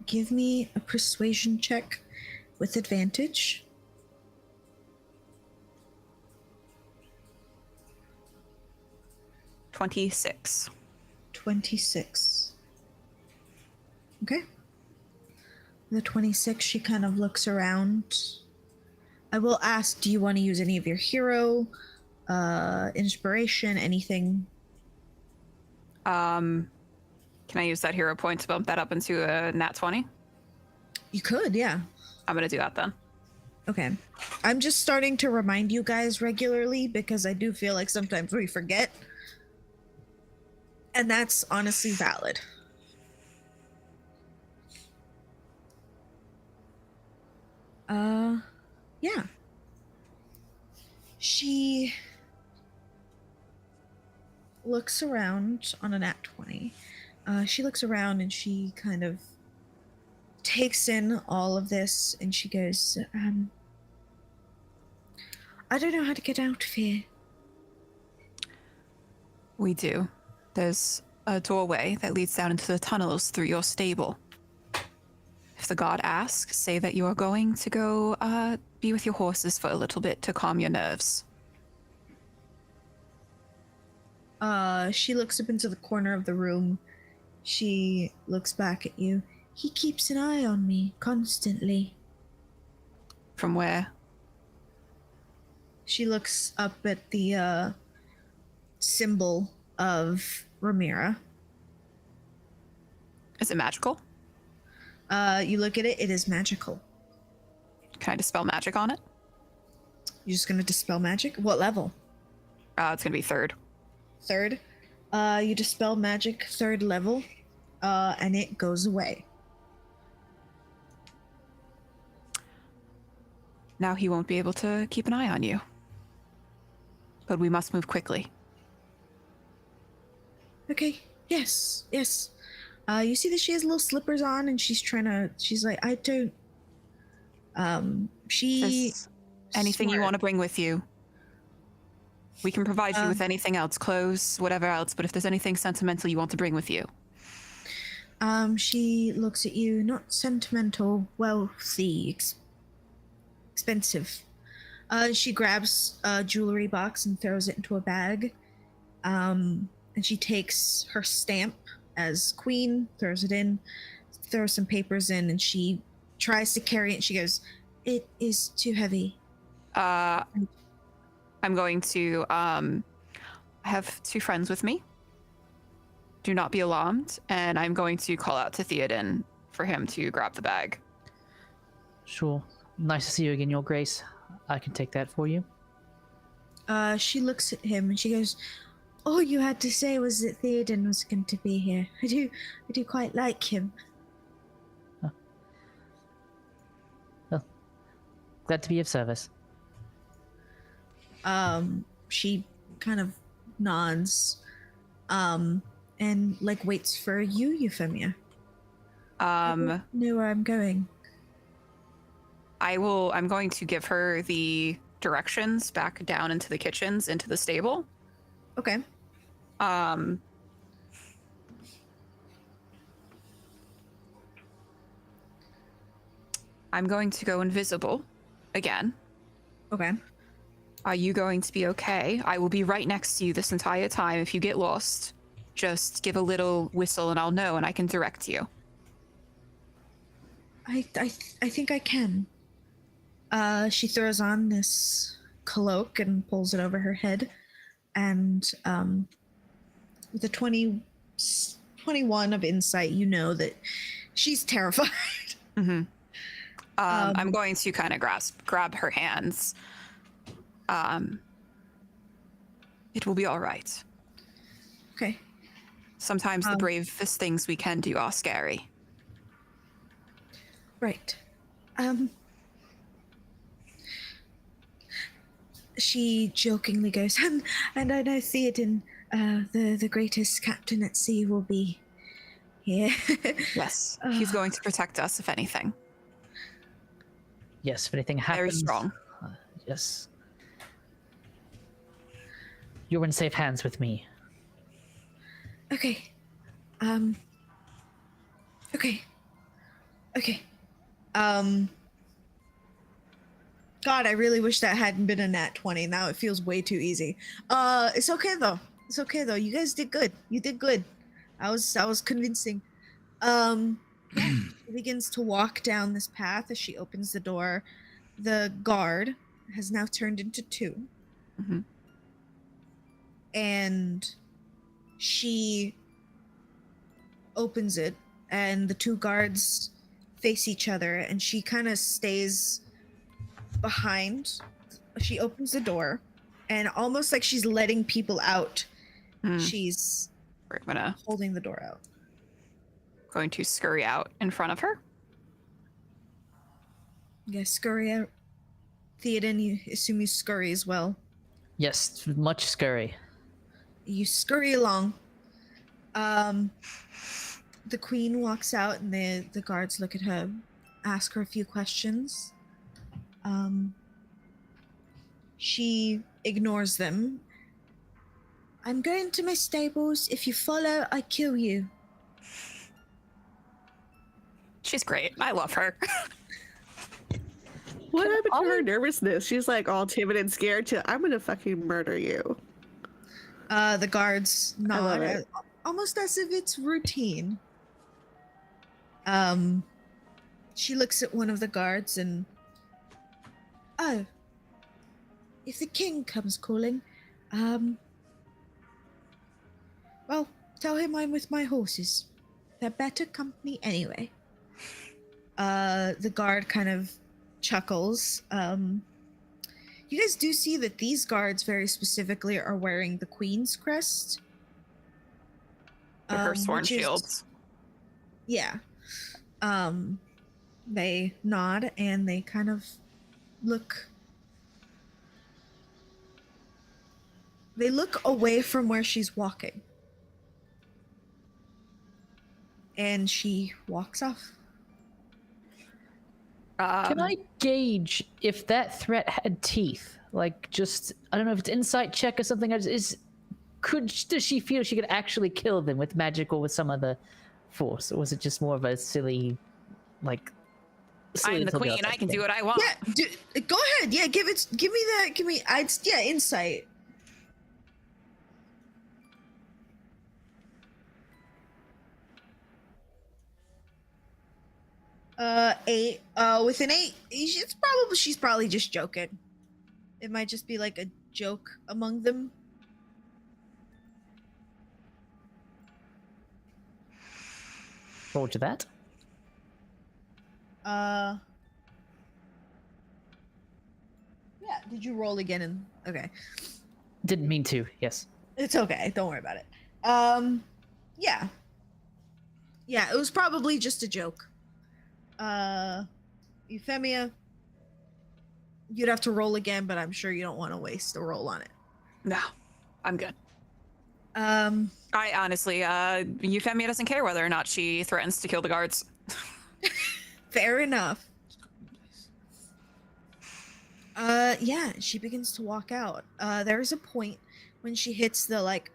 Give me a persuasion check with advantage. $26. 26. Okay. The 26, she kind of looks around. I will ask, do you want to use any of your hero, inspiration, anything? Can I use that hero point to bump that up into a nat 20? You could, yeah. I'm gonna do that then. Okay. I'm just starting to remind you guys regularly because I do feel like sometimes we forget. And that's honestly valid. Yeah. She looks around on a nat 20. She looks around and she kind of takes in all of this and she goes, I don't know how to get out of here. We do. There's a doorway that leads down into the tunnels through your stable. If the god asks, say that you are going to go be with your horses for a little bit to calm your nerves. She looks up into the corner of the room. She looks back at you. He keeps an eye on me constantly. From where? She looks up at the symbol of Ramira. Is it magical? You look at it, it is magical. Can I dispel magic on it? You're just gonna dispel magic? What level? It's gonna be 3rd. 3rd. You dispel magic 3rd level, and it goes away. Now he won't be able to keep an eye on you. But we must move quickly. Okay. Yes. Yes. You see that she has little slippers on, and she's like, I don't. She. Anything you smart. want to bring with you? We can provide you with anything else, clothes, whatever else. But if there's anything sentimental you want to bring with you, She looks at you. Not sentimental, wealthy, expensive. She grabs a jewelry box and throws it into a bag. And she takes her stamp as queen, throws it in, throws some papers in, and she tries to carry it. And she goes, "It is too heavy." I'm going to I have 2 friends with me. Do not be alarmed, and I'm going to call out to Theoden for him to grab the bag. Sure. Nice to see you again, Your Grace. I can take that for you. She looks at him and she goes, "All you had to say was that Theoden was going to be here. I do quite like him." Oh. Well, glad to be of service. She kind of nods, and like waits for you, Euphemia. I don't know where I'm going. I'm going to give her the directions back down into the kitchens, into the stable. Okay. I'm going to go invisible again. Okay. Are you going to be okay? I will be right next to you this entire time. If you get lost, just give a little whistle and I'll know and I can direct you. I think I can. She throws on this cloak and pulls it over her head, and with a 21 of insight, you know that she's terrified. Mm-hmm. I'm going to kind of grab her hands. It will be all right. Okay. Sometimes the bravest things we can do are scary. Right. She jokingly goes, and I know Theoden, the greatest captain at sea, will be here. Yes, he's going to protect us if anything. Yes, if anything happens. Very strong. Yes. You're in safe hands with me. Okay. Okay. Okay. God, I really wish that hadn't been a nat 20. Now it feels way too easy. It's okay though. It's okay though. You guys did good. You did good. I was convincing. Yeah. She begins to walk down this path as she opens the door. The guard has now turned into 2. Mm-hmm. And she opens it, and the 2 guards face each other, and she kind of stays behind. She opens the door, and almost like she's letting people out, she's holding the door out. Going to scurry out in front of her. Yeah, scurry out. Theoden, you assume you scurry as well. Yes, much scurry. You scurry along. The queen walks out, and the guards look at her, ask her a few questions. She ignores them. I'm going to my stables. If you follow, I kill you. She's great. I love her. What happened to her nervousness? She's like all timid and scared to, I'm gonna fucking murder you. The guards nod, it. almost as if it's routine. She looks at one of the guards and, oh, if the king comes calling, well, tell him I'm with my horses. They're better company anyway. The guard kind of chuckles. You guys do see that these guards very specifically are wearing the Queen's crest. Her sworn which is- shields. Yeah. They nod and they kind of look. They look away from where she's walking. And she walks off. Can I gauge if that threat had teeth? Like, just, I don't know if it's insight check or something. Does she feel she could actually kill them with magic or with some other force? Or was it just more of a silly, like... I'm the queen. I can do what I want. Yeah, go ahead. Yeah, give me that. Yeah, insight. Eight. With an 8, she's probably just joking. It might just be like a joke among them. Roll to that. Yeah, did you roll again? Okay. Didn't mean to, yes. It's okay. Don't worry about it. Yeah. Yeah, it was probably just a joke. Euphemia, you'd have to roll again, but I'm sure you don't want to waste a roll on it. No, I'm good. I honestly, Euphemia doesn't care whether or not she threatens to kill the guards. Fair enough. Yeah, she begins to walk out. There is a point when she hits the, like,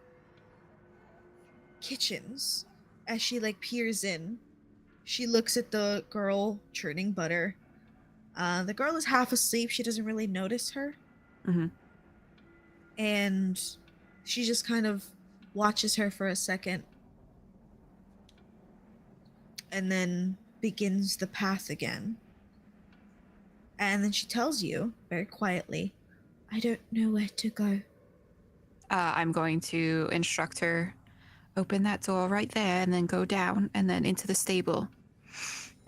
kitchens. As she, like, peers in, she looks at the girl churning butter. The girl is half asleep. She doesn't really notice her. Mm-hmm. And she just kind of watches her for a second. And then begins the path again. And then she tells you, very quietly, I don't know where to go. I'm going to instruct her open that door right there, and then go down, and then into the stable.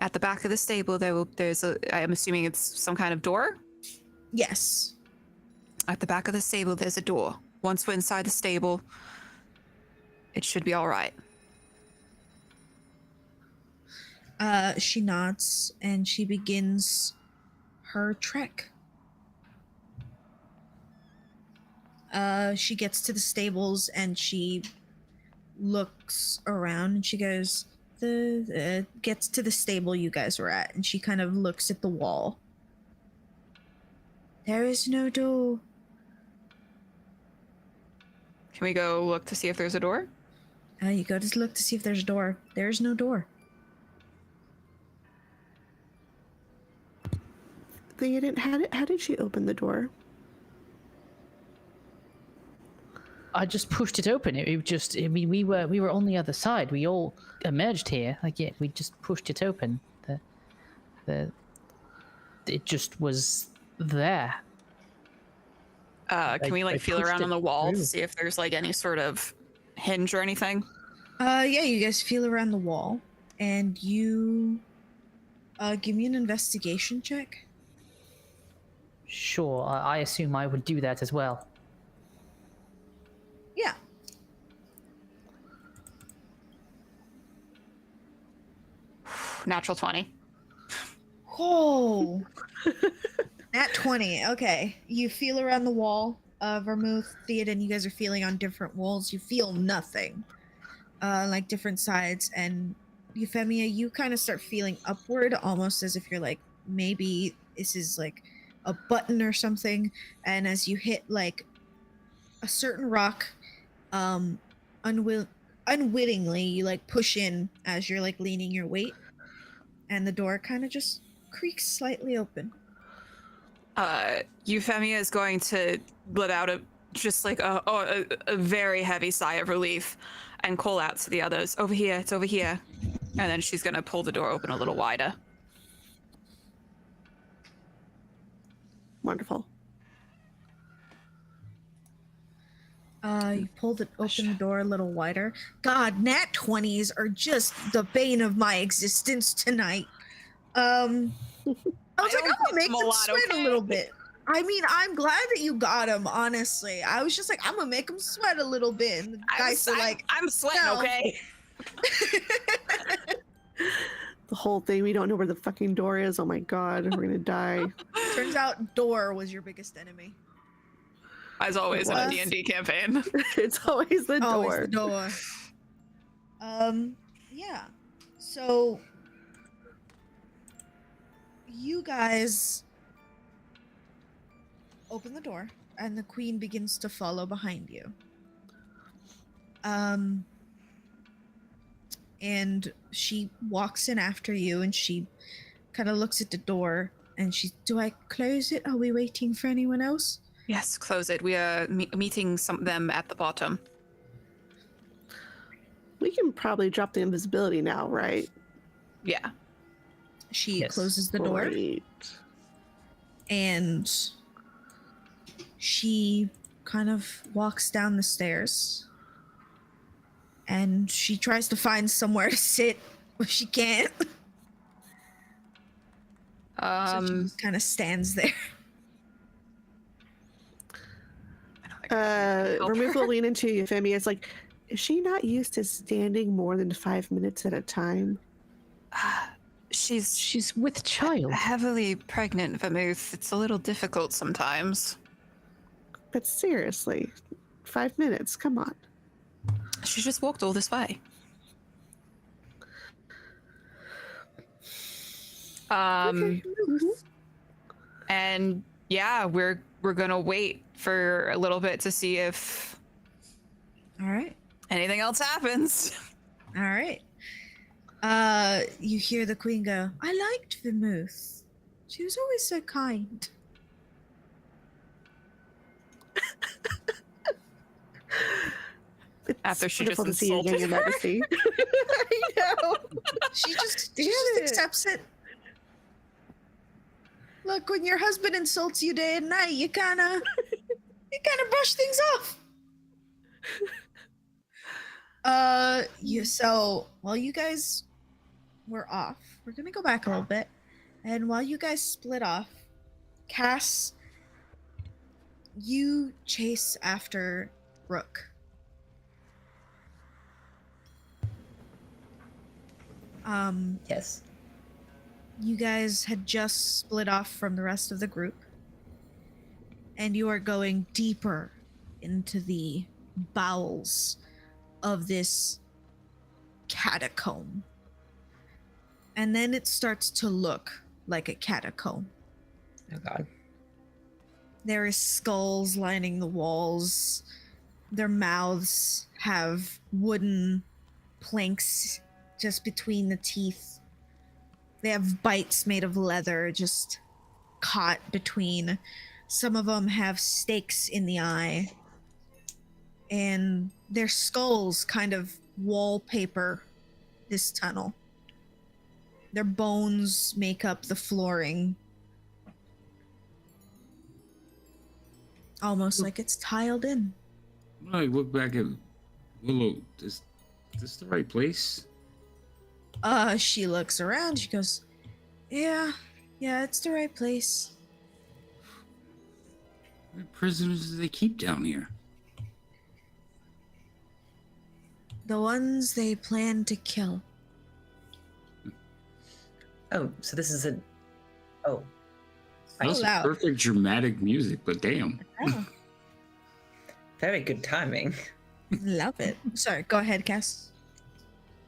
At the back of the stable, there's a. I'm assuming it's some kind of door. Yes. At the back of the stable, there's a door. Once we're inside the stable, it should be all right. She nods and she begins her trek. She gets to the stables and she looks around and she goes, gets to the stable you guys were at, and she kind of looks at the wall. There is no door. Can we go look to see if there's a door? You go to look to see if there's a door. There is no door. How did she open the door? I just pushed it open. We were on the other side. We all emerged here. We just pushed it open. It just was there. Can we I feel pushed around on it the wall through. to see if there's any sort of hinge or anything? Yeah, you guys feel around the wall, and you give me an investigation check. Sure, I assume I would do that as well. Yeah. Natural 20. Oh. Nat 20. Okay. You feel around the wall. Vermouth, Theoden, you guys are feeling on different walls. You feel nothing. Different sides. And Euphemia, you kind of start feeling upward, almost as if you're maybe this is a button or something. And as you hit a certain rock, unwittingly, you push in as you're leaning your weight. And the door kind of just creaks slightly open. Euphemia is going to let out a very heavy sigh of relief and call out to the others, over here, it's over here. And then she's going to pull the door open a little wider. Wonderful. You pulled it open the door a little wider. God, nat 20s are just the bane of my existence tonight. I was I'm gonna make them sweat a little bit. I mean, I'm glad that you got him, honestly. I was just I'm gonna make them sweat a little bit. And the guys are I'm sweating, no. okay? The whole thing, we don't know where the fucking door is. Oh my god, we're gonna die. Turns out door was your biggest enemy. As always in a D&D campaign. It's always the door. Always the door. Yeah. So you guys open the door and the queen begins to follow behind you. And she walks in after you and she kind of looks at the door and do I close it? Are we waiting for anyone else? Yes, close it. We are meeting some of them at the bottom. We can probably drop the invisibility now, right? Yeah. She Yes. closes the door Great. and she kind of walks down the stairs and she tries to find somewhere to sit, but she can't. So she just kind of stands there. Remove will lean into Euphemia. It's is she not used to standing more than 5 minutes at a time? She's with child. heavily pregnant, Vermouth. It's a little difficult sometimes. But seriously, 5 minutes, come on. She just walked all this way. And yeah, we're gonna wait for a little bit to see if All right. anything else happens. All right. You hear the queen go, I liked Vermouth. She was always so kind. After she just wonderful to see you again, insulted Your her. Majesty. I know. She just Get it. accepts it. Look, when your husband insults you day and night, you kind of brush things off. So while you guys were off, we're gonna go back a little bit, and while you guys split off, Cass, you chase after Rook. Yes. You guys had just split off from the rest of the group, and you are going deeper into the bowels of this catacomb. And then it starts to look like a catacomb. Oh God. There is skulls lining the walls. Their mouths have wooden planks just between the teeth. They have bites made of leather just caught between. Some of them have stakes in the eye. And their skulls kind of wallpaper this tunnel. Their bones make up the flooring. Almost like it's tiled in. When I look back at Willow, is this the right place? She looks around, she goes, Yeah, it's the right place. What prisoners do they keep down here? The ones they plan to kill. Oh, so this is a. Oh. That's loud. perfect dramatic music, but damn. Oh, Very good timing. love it. Sorry, go ahead, Cass.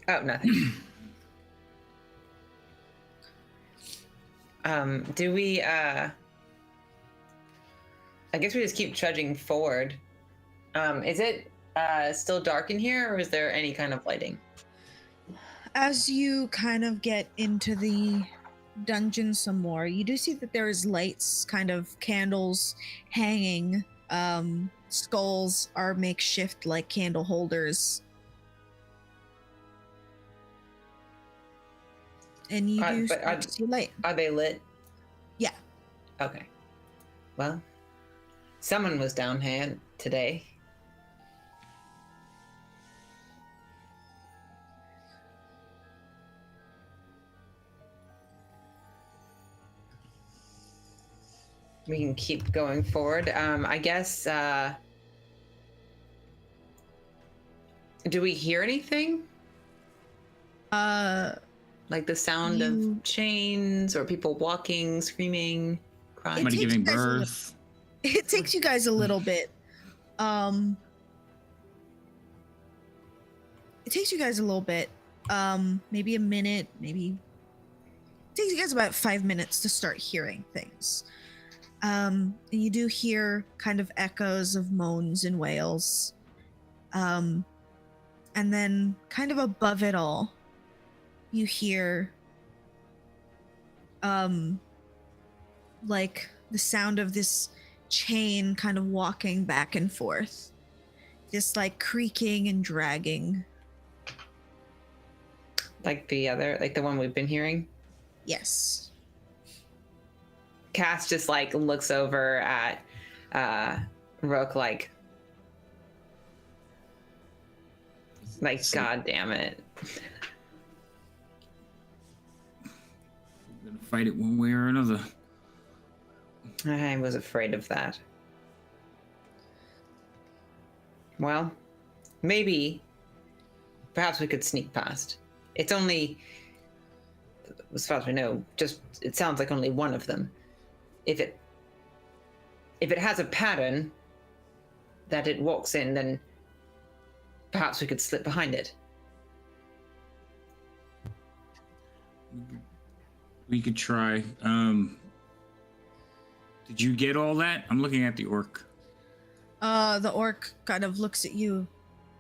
Oh, nothing. Do we, I guess we just keep trudging forward. Is it, still dark in here, or is there any kind of lighting? As you kind of get into the dungeon some more, you do see that there is lights, kind of candles hanging. Skulls are makeshift like candle holders. And you do But start to see light. Are they lit? Yeah. Okay. Well, someone was down here today. We can keep going forward. I guess, do we hear anything? Like the sound of chains or people walking, screaming, crying? Somebody takes giving you guys a birth. It takes you guys a little bit. It takes you guys a little bit. Maybe a minute, maybe. It takes you guys about 5 minutes to start hearing things. And you do hear kind of echoes of moans and wails. And then kind of above it all, you hear like the sound of this chain kind of walking back and forth. This like creaking and dragging. Like the one we've been hearing? Yes. Cass just like looks over at Rook like God damn it. We're gonna fight it one way or another. I was afraid of that. Well, perhaps we could sneak past. It's only, as far as we know, it sounds like only one of them. If it has a pattern that it walks in, then perhaps we could slip behind it. We could try. Did you get all that? I'm looking at the orc. The orc kind of looks at you.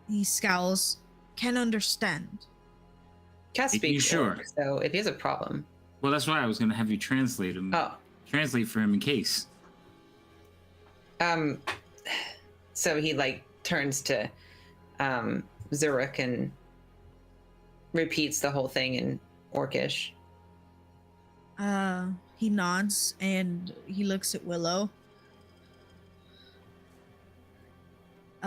He scowls. Can understand. Cass Are you speaks sure? Orc, so if he has a problem. Well, that's why I was gonna have you translate him. Oh. Translate for him in case. So he like turns to Zurich and repeats the whole thing in Orcish. He nods and he looks at Willow.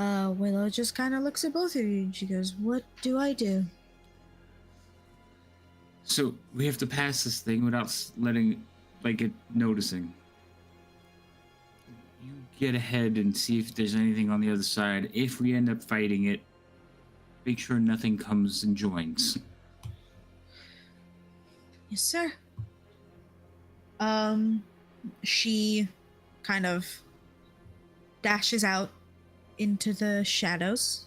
Willow just kind of looks at both of you and she goes, "What do I do?" So we have to pass this thing without letting, like, it noticing. You get ahead and see if there's anything on the other side. If we end up fighting it, make sure nothing comes and joins. Yes, sir. She kind of dashes out into the shadows.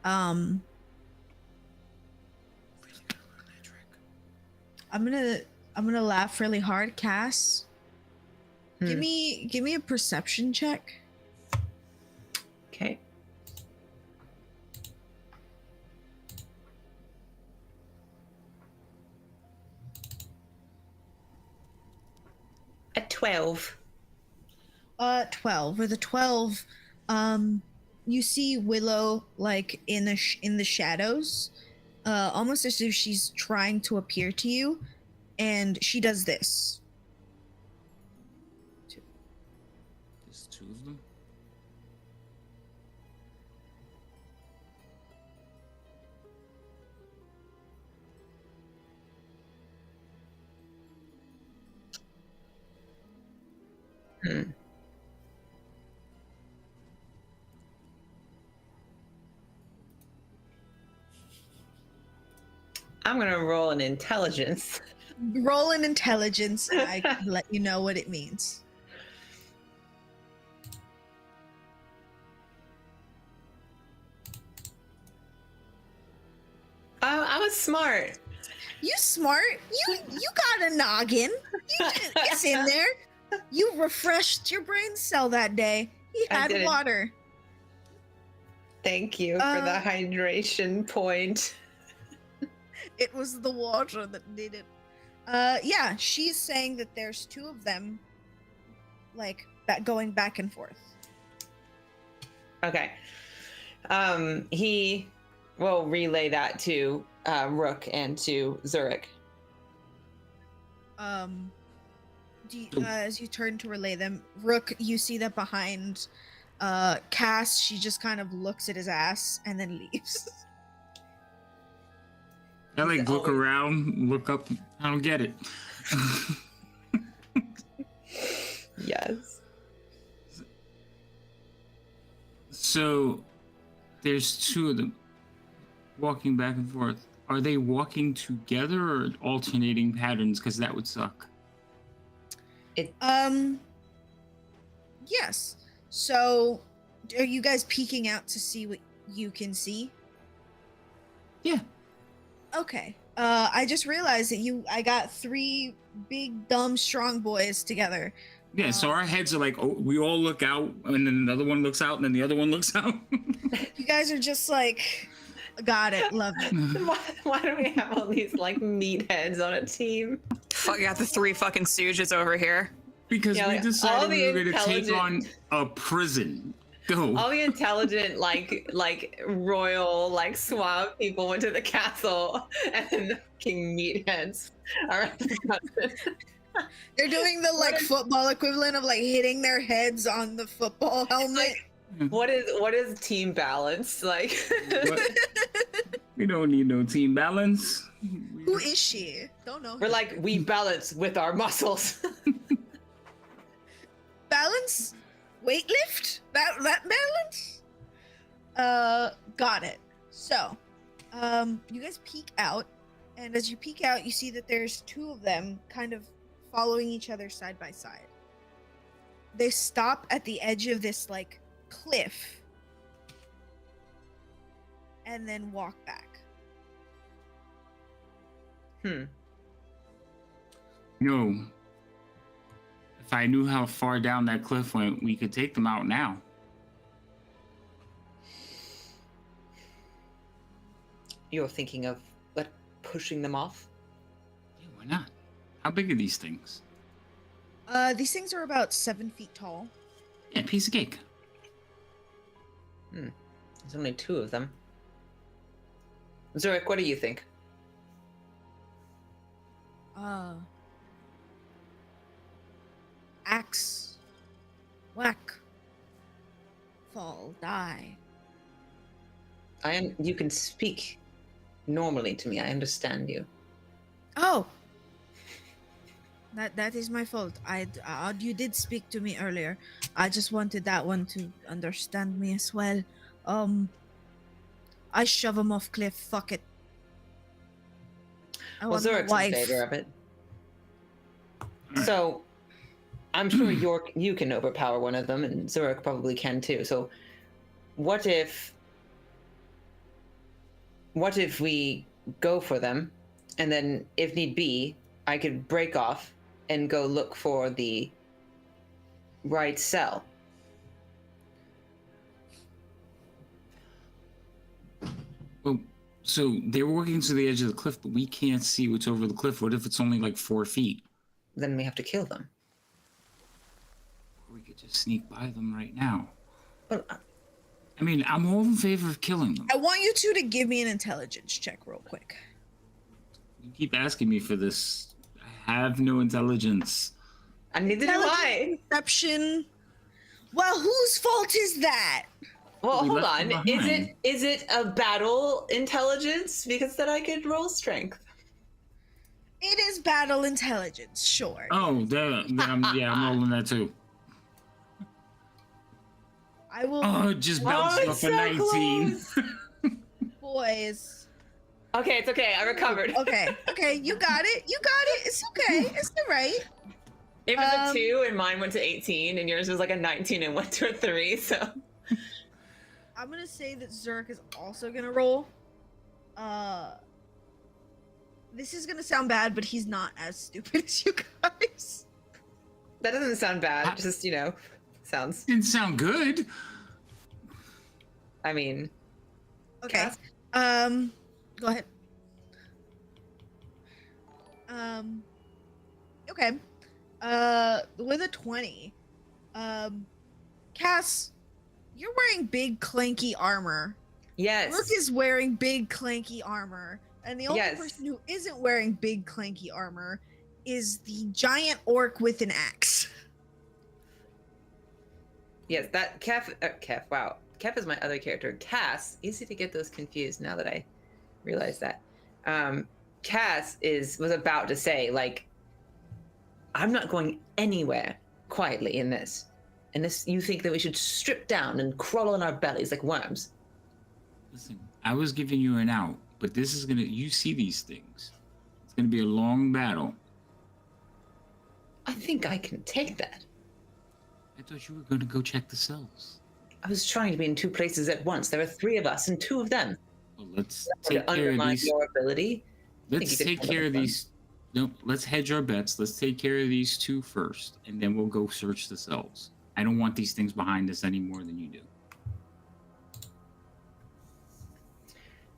I'm gonna laugh really hard, Cass. Give me a perception check. Okay. A 12. 12. With a 12, you see Willow like in the shadows, almost as if she's trying to appear to you, and she does this. There's two of them. I'm gonna roll an intelligence. Roll an intelligence, and I can let you know what it means. I was smart. You smart. You got a noggin. It's in there. You refreshed your brain cell that day. He I had did. water. Thank you for the hydration point. It was the water that did it. Yeah, she's saying that there's two of them, like, that going back and forth. Okay. He will relay that to Rook and to Zurich. As you turn to relay them, Rook, you see that behind Cass, she just kind of looks at his ass and then leaves. I like look around, look up. I don't get it. Yes. So there's two of them walking back and forth. Are they walking together or alternating patterns? Because that would suck. Yes. So, are you guys peeking out to see what you can see? Yeah. Okay. I just realized that I got three big, dumb, strong boys together. Yeah, so our heads are like, oh, we all look out, and then another one looks out, and then the other one looks out. You guys are just like, got it, love it. Why do we have all these like meatheads on a team? Fuck, got the three fucking stooges over here. Because Yeah, we like, decided all the we were going to take on intelligent- a prison. Go. All the intelligent, like royal, like suave people went to the castle, and then the fucking meatheads are at the country. They're doing the like football equivalent of like hitting their heads on the football helmet. What is team balance like? What? We don't need no team balance. Who is she? Don't know. We're like, we balance with our muscles. Balance? Weightlift? That balance? Got it. So, you guys peek out, and as you peek out, you see that there's two of them kind of following each other side by side. They stop at the edge of this, like, cliff, and then walk back. No. If I knew how far down that cliff went, we could take them out now. You're thinking of pushing them off? Yeah, why not? How big are these things? These things are about 7 feet tall. Yeah, piece of cake. There's only two of them. Zurich, what do you think? Axe. Whack. fall, die. You can speak normally to me. I understand you. Oh, that is my fault. You did speak to me earlier. I just wanted that one to understand me as well. I shove him off cliff. Fuck it. I Well, want my Zurich's in wife. favor of it. So, I'm sure you can overpower one of them, and Zurich probably can too. So, what if we go for them, and then, if need be, I could break off and go look for the right cell? Well, so they were working to the edge of the cliff, but we can't see what's over the cliff. What if it's only like 4 feet? Then we have to kill them. We could just sneak by them right now. Well, I mean, I'm all in favor of killing them. I want you two to give me an intelligence check real quick. You keep asking me for this. I have no intelligence. and neither do I. Perception. Well, whose fault is that? Well, We hold left on. them Is behind. it a battle intelligence? Because then I could roll strength. It is battle intelligence, sure. Oh, I'm rolling that too. I will, Oh, it just bounced it's off so a 19. boys. Okay, it's okay. I recovered. Okay, you got it. It's okay. It's all right. It was a 2 and mine went to 18 and yours was like a 19 and went to a 3, so. I'm gonna say that Zurich is also gonna roll. This is gonna sound bad, but he's not as stupid as you guys. That doesn't sound bad. Just, sounds. Didn't sound good. I mean. Okay. Cass? Go ahead. Okay. With a 20, Cass, you're wearing big clanky armor. Yes. Rook is wearing big clanky armor, and the only Yes. person who isn't wearing big clanky armor is the giant orc with an axe. Yes, that Kef, wow. Kef is my other character. Cass, easy to get those confused now that I realize that. Cass was about to say, like, I'm not going anywhere quietly in this. And this, you think that we should strip down and crawl on our bellies like worms? Listen, I was giving you an out, but this is you see these things. It's gonna be a long battle. I think I can take that. I thought you were gonna go check the cells. I was trying to be in 2 places at once. There are 3 of us and 2 of them. Well, let's To take care of undermine these. your ability. Let's you could take handle care of them. these. No, let's hedge our bets. Let's take care of these 2 first, and then we'll go search the cells. I don't want these things behind us any more than you do.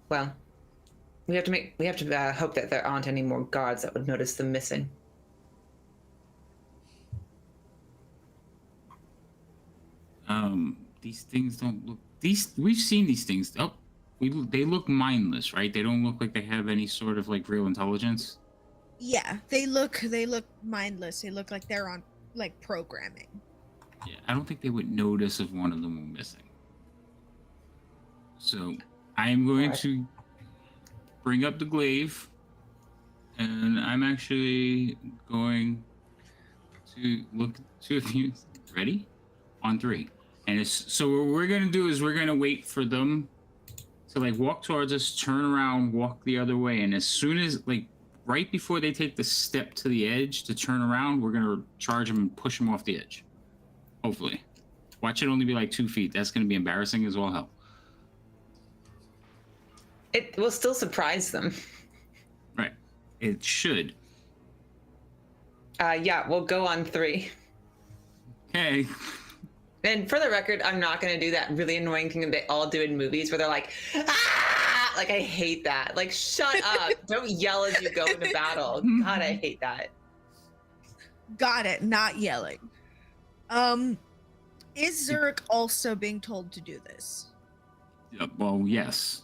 Well, we have to hope that there aren't any more guards that would notice them missing. These things don't look. We've seen these things. Oh, they look mindless, right? They don't look like they have any sort of like real intelligence. Yeah, they look mindless. They look like they're on like programming. Yeah, I don't think they would notice if one of them were missing. So I am going Alright. to bring up the glaive, and I'm actually going to look to if you ready on 3. And so what we're gonna do is we're gonna wait for them to like walk towards us, turn around, walk the other way, and as soon as like right before they take the step to the edge to turn around, we're gonna charge them and push them off the edge. Hopefully, watch it only be like 2 feet. That's gonna be embarrassing as all hell. It will still surprise them. Right? It should. Yeah, we'll go on 3. Okay. And for the record, I'm not going to do that really annoying thing that they all do in movies where they're like, ah! Like, I hate that. Like, shut up. Don't yell as you go into battle. God, I hate that. Got it. Not yelling. Is Zurich also being told to do this? Well, yes.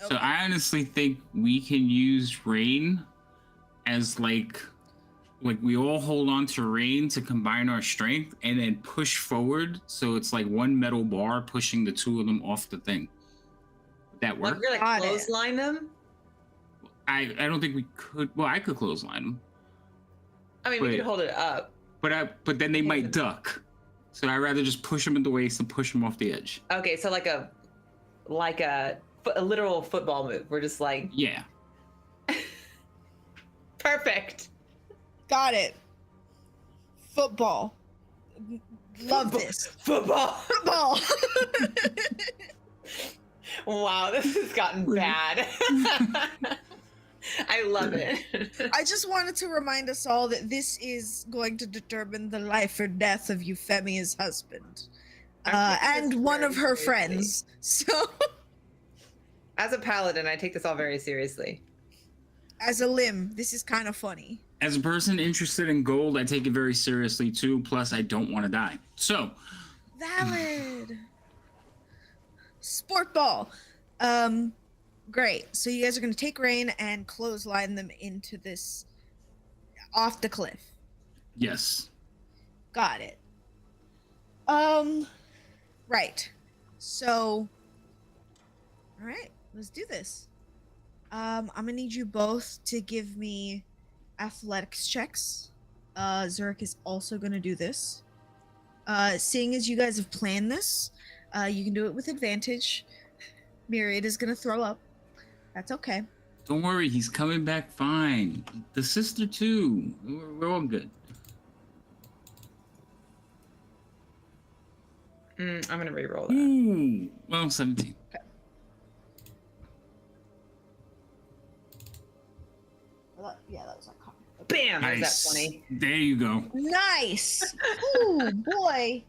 So Okay. I honestly think we can use rain as like like we all hold on to rein to combine our strength and then push forward, so it's like one metal bar pushing the two of them off the thing. Would that Like work? we're like Got it. clothesline them. I don't think we could. Well, I could clothesline them, I mean, we Wait. could hold it up. but then they might duck. So I'd rather just push them in the waist and push them off the edge. Okay, so like a literal football move. We're just like Yeah. perfect. Got it. Football. Love this. Football. Football. Wow, this has gotten bad. I love it. I just wanted to remind us all that this is going to determine the life or death of Euphemia's husband. I'm taking this And one very of her seriously. friends. So, As a paladin, I take this all very seriously. as a limb, this is kind of funny. As a person interested in gold, I take it very seriously too. Plus, I don't want to die. So, Valid. Sport ball. Great. So you guys are going to take rein and clothesline them into this off the cliff. yes. Got it. Right. So, all right, let's do this. I'm gonna need you both to give me athletics checks. Zurich is also gonna do this. Seeing as you guys have planned this, you can do it with advantage. Myriad is gonna throw up. That's okay. Don't worry, he's coming back fine. The sister too. We're all good. I'm gonna re-roll that. Ooh. Well, 17. Yeah, that was like common. Bam! There's Nice. that 20. There you go. Nice. Ooh, boy.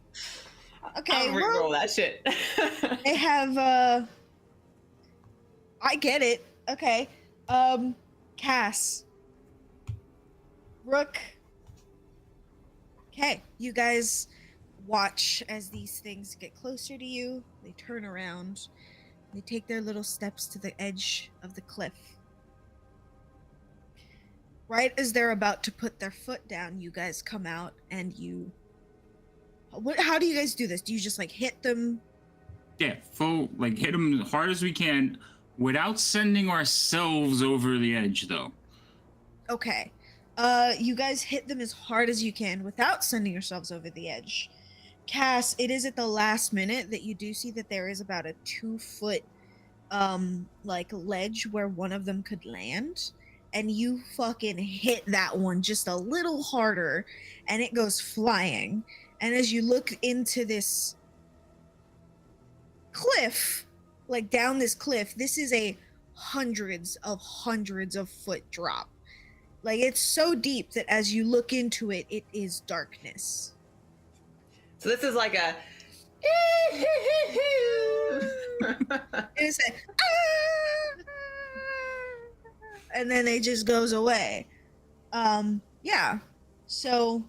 Okay, I'll well, re-roll that shit. they have I get it. Okay. Cass. Rook. Okay, you guys watch as these things get closer to you. They turn around. They take their little steps to the edge of the cliff. Right as they're about to put their foot down, you guys come out and you. How do you guys do this? Do you just like hit them? Yeah, hit him as hard as we can without sending ourselves over the edge, though. Okay. You guys hit them as hard as you can without sending yourselves over the edge. Cass, it is at the last minute that you do see that there is about a 2-foot like ledge where one of them could land, and you fucking hit that one just a little harder and it goes flying. And as you look into this cliff, like down this cliff, this is a hundreds of foot drop. Like it's so deep that as you look into it, it is darkness. So this is like a. It's a, and then it just goes away. Yeah. So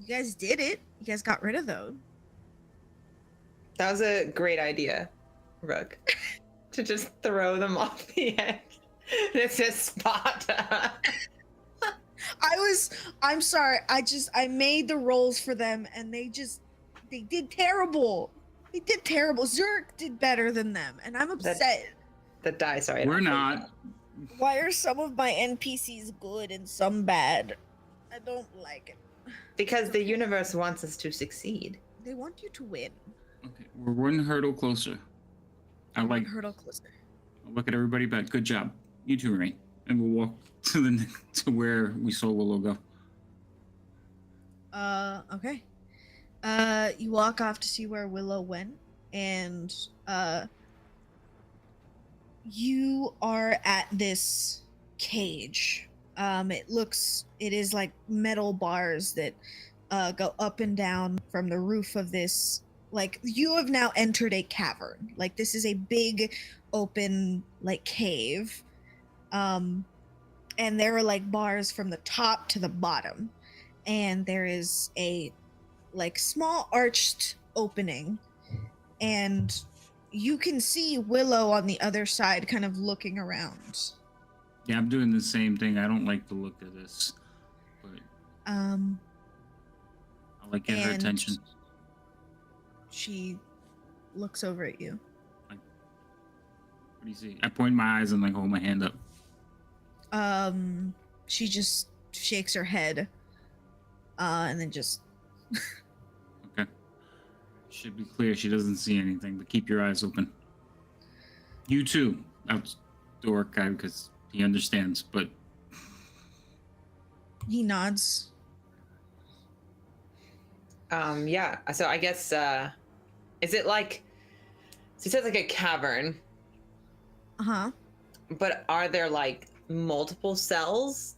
you guys did it. You guys got rid of those. That was a great idea, Rook. To just throw them off the edge. It's just spot. I'm sorry. I made the rolls for them and they did terrible. They did terrible. Zurich did better than them, and I'm upset. The die, sorry. We're not. Why are some of my NPCs good and some bad? I don't like it. Because the universe wants us to succeed. They want you to win. Okay, we're one hurdle closer. I like. Hurdle closer. I'll look at everybody back. Good job. You two, Rain. And we'll walk to where we saw Willow go. Okay. You walk off to see where Willow went, and you are at this cage. It is like metal bars that go up and down from the roof of this. Like, you have now entered a cavern. Like, this is a big open like cave. And there are like bars from the top to the bottom, and there is a like small arched opening, and you can see Willow on the other side kind of looking around. Yeah, I'm doing the same thing. I don't like the look of this, but I like get her And attention. she looks over at you. What do you see? I point my eyes and like hold my hand up. She just shakes her head, and then just Okay. Should be clear. She doesn't see anything, but keep your eyes open. You too. Outdoor guy, because he understands, but he nods. Yeah. So I guess is it like? So he says like a cavern, Uh-huh. but are there like multiple cells?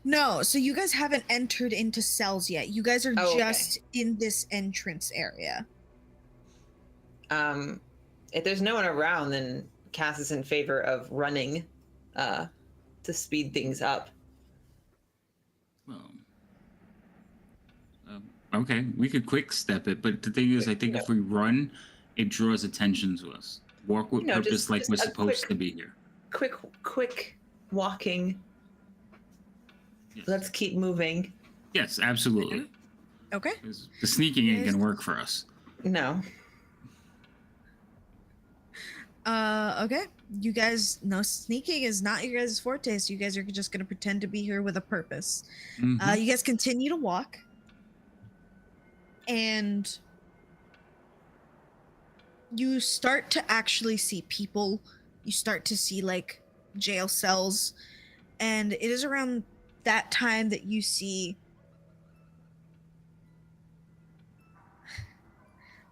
No, so you guys haven't entered into cells yet. You guys are Oh, okay. just in this entrance area. If there's no one around, then Cass is in favor of running to speed things up. well, okay, we could quick step it, but the thing is, I think if we run, it draws attention to us. Walk with purpose, just like we're a supposed quick- to be here. Quick walking. Yes. Let's keep moving. Yes, absolutely. Okay. 'Cause the sneaking ain't gonna work for us. No. Okay. You guys know sneaking is not your guys' forte, so you guys are just gonna pretend to be here with a purpose. Mhm. You guys continue to walk, and you start to actually see people. You start to see like jail cells, and it is around that time that you see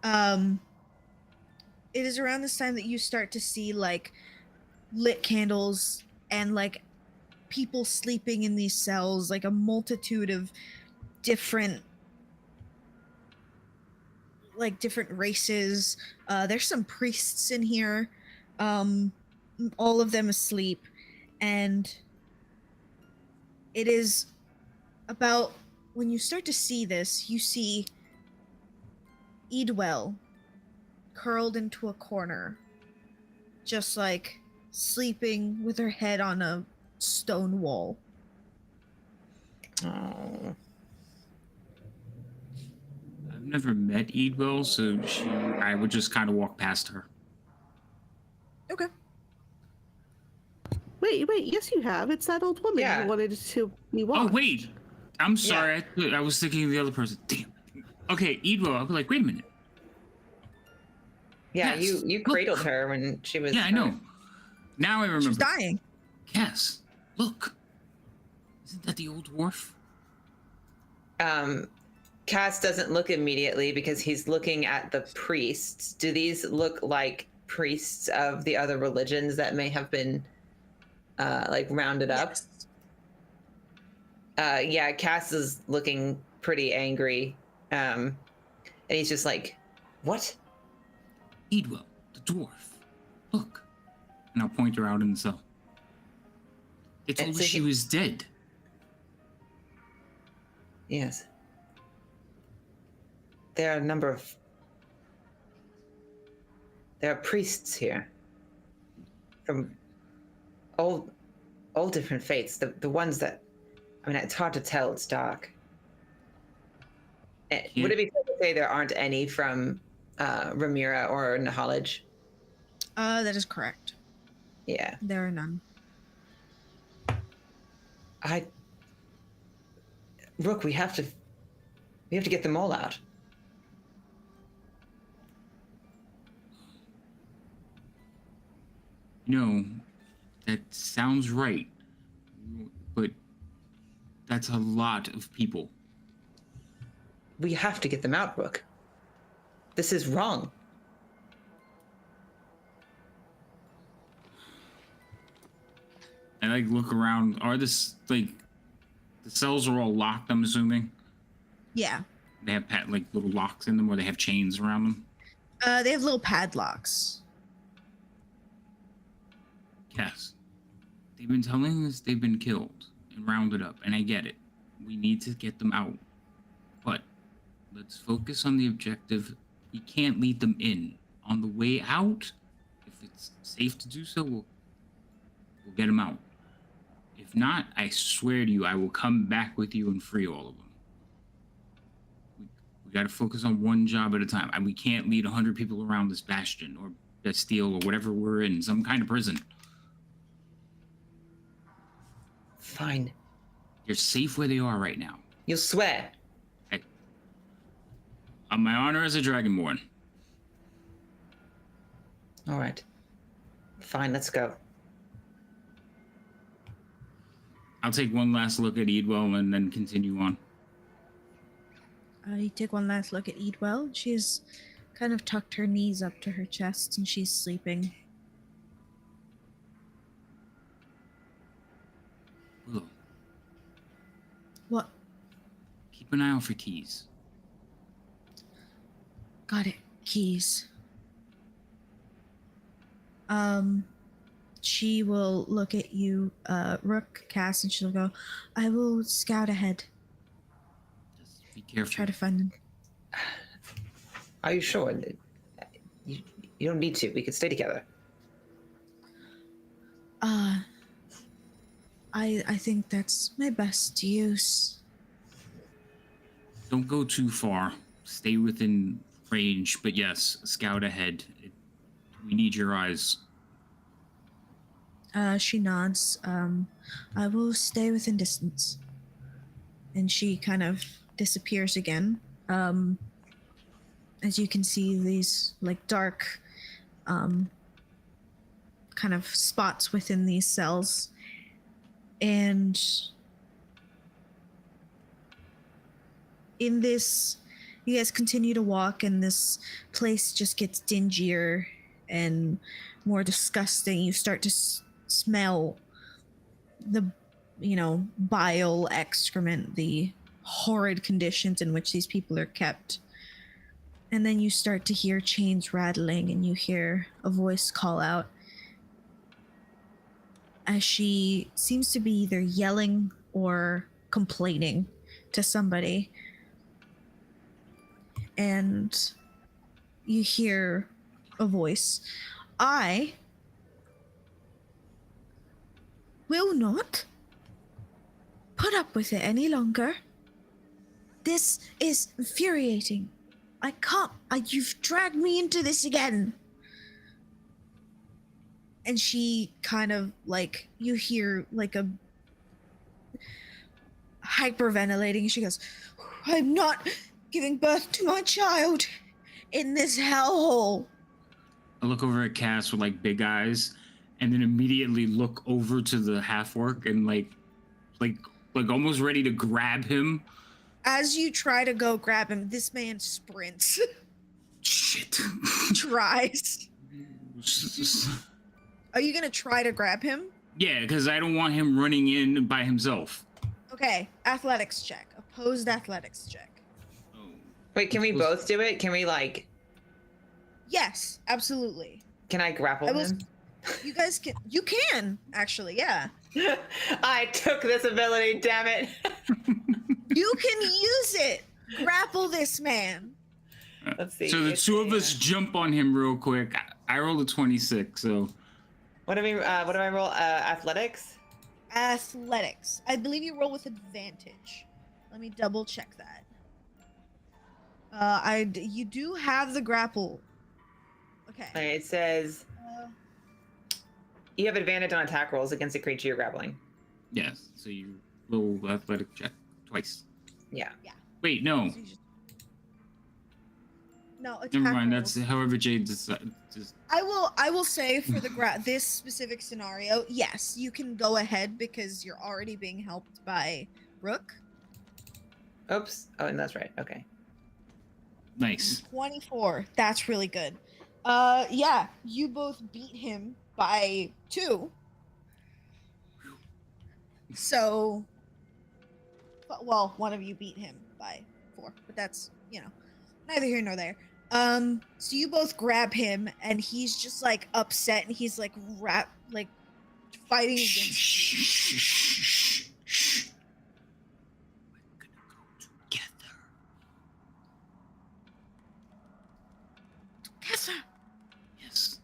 it is around this time that you start to see like lit candles and like people sleeping in these cells, like a multitude of different races. There's some priests in here, all of them asleep, and it is about when you start to see this, you see Edwell curled into a corner, just like sleeping with her head on a stone wall. Oh. I've never met Edwell, so I would just kind of walk past her. Okay. Wait, yes, you have. It's that old woman Yeah. who wanted to be Oh, walked. wait. I'm sorry. I was thinking of the other person. Damn. Okay, Edwell. I'll be like, wait a minute. Yeah, Yes. you Look. credled her when she was. Yeah, I know. Now I remember. She was dying. Cass, look. Isn't that the old dwarf? Cass doesn't look immediately because he's looking at the priests. Do these look like priests of the other religions that may have been like rounded up? Yes. Yeah, Cass is looking pretty angry. And he's just like, what? Edwell, the dwarf. Look. And I'll point her out in the cell. They told And us so she he- was dead. Yes. There are a number of. There are priests here. From all different faiths. The ones that. I mean, it's hard to tell. It's dark. Would it be fair to say there aren't any from Ramira or Nahalaj? That is correct. Yeah. There are none. Rook, we have to get them all out. No, that sounds right. But that's a lot of people. We have to get them out, Rook. This is wrong. I like look around. Are this like the cells are all locked? I'm assuming Yeah. they have like little locks in them, or they have chains around them. They have little padlocks. Yes, they've been telling us they've been killed and rounded up, and I get it. We need to get them out, but let's focus on the objective. We can't lead them in. On the way out, if it's safe to do so, we'll get them out. If not, I swear to you, I will come back with you and free all of them. We got to focus on one job at a time. And we can't lead 100 people around this bastion or Bastille or whatever we're in, some kind of prison. Fine. You're safe where they are right now. You swear. On my honor as a Dragonborn. All right. Fine, let's go. I'll take one last look at Edwell and then continue on. You take one last look at Edwell. She's kind of tucked her knees up to her chest and she's sleeping. Willow. What? Keep an eye out for keys. Got it. Keys. She will look at you, Rook, Cass, and she'll go, I will scout ahead. Just be careful. Try to find them. Are you sure? You don't need to. We could stay together. I think that's my best use. Don't go too far. Stay within range, but yes, scout ahead. We need your eyes. She nods. I will stay within distance. And she kind of disappears again. As you can see, these like dark kind of spots within these cells. And in this, you guys continue to walk, and this place just gets dingier and more disgusting. You start to smell the, bile, excrement, the horrid conditions in which these people are kept. And then you start to hear chains rattling, and you hear a voice call out as she seems to be either yelling or complaining to somebody. And you hear a voice. I will not put up with it any longer. This is infuriating. I can't. You've dragged me into this again. And she kind of you hear a hyperventilating. She goes, I'm not giving birth to my child in this hellhole. I look over at Cass with big eyes, and then immediately look over to the half-orc and like almost ready to grab him. As you try to go grab him, this man sprints. Shit. Tries. Are you gonna try to grab him? Yeah, because I don't want him running in by himself. Okay, athletics check. Opposed athletics check. Oh. Wait, can we both do it? Can we Yes, absolutely. Can I grapple him? You guys can. You can actually, yeah. I took this ability, damn it. You can use it. Grapple this man. Let's see. So the two of us jump on him real quick. I rolled a 26, so. What do I roll? Athletics? Athletics. I believe you roll with advantage. Let me double check that. You do have the grapple. Okay. Okay, it says you have advantage on attack rolls against a creature you're grappling. Yes, so you roll athletic check twice. Yeah. Wait, no. No, attack Never mind. rolls. That's however Jade just. I will say for this specific scenario, yes, you can go ahead because you're already being helped by Rook. Oops. Oh, and that's right. Okay. Nice. 24. That's really good. Yeah, you both beat him by 2. So, well, one of you beat him by 4, but that's, neither here nor there. So you both grab him, and he's just upset, and he's fighting against you. We're gonna go together. Together. Yes.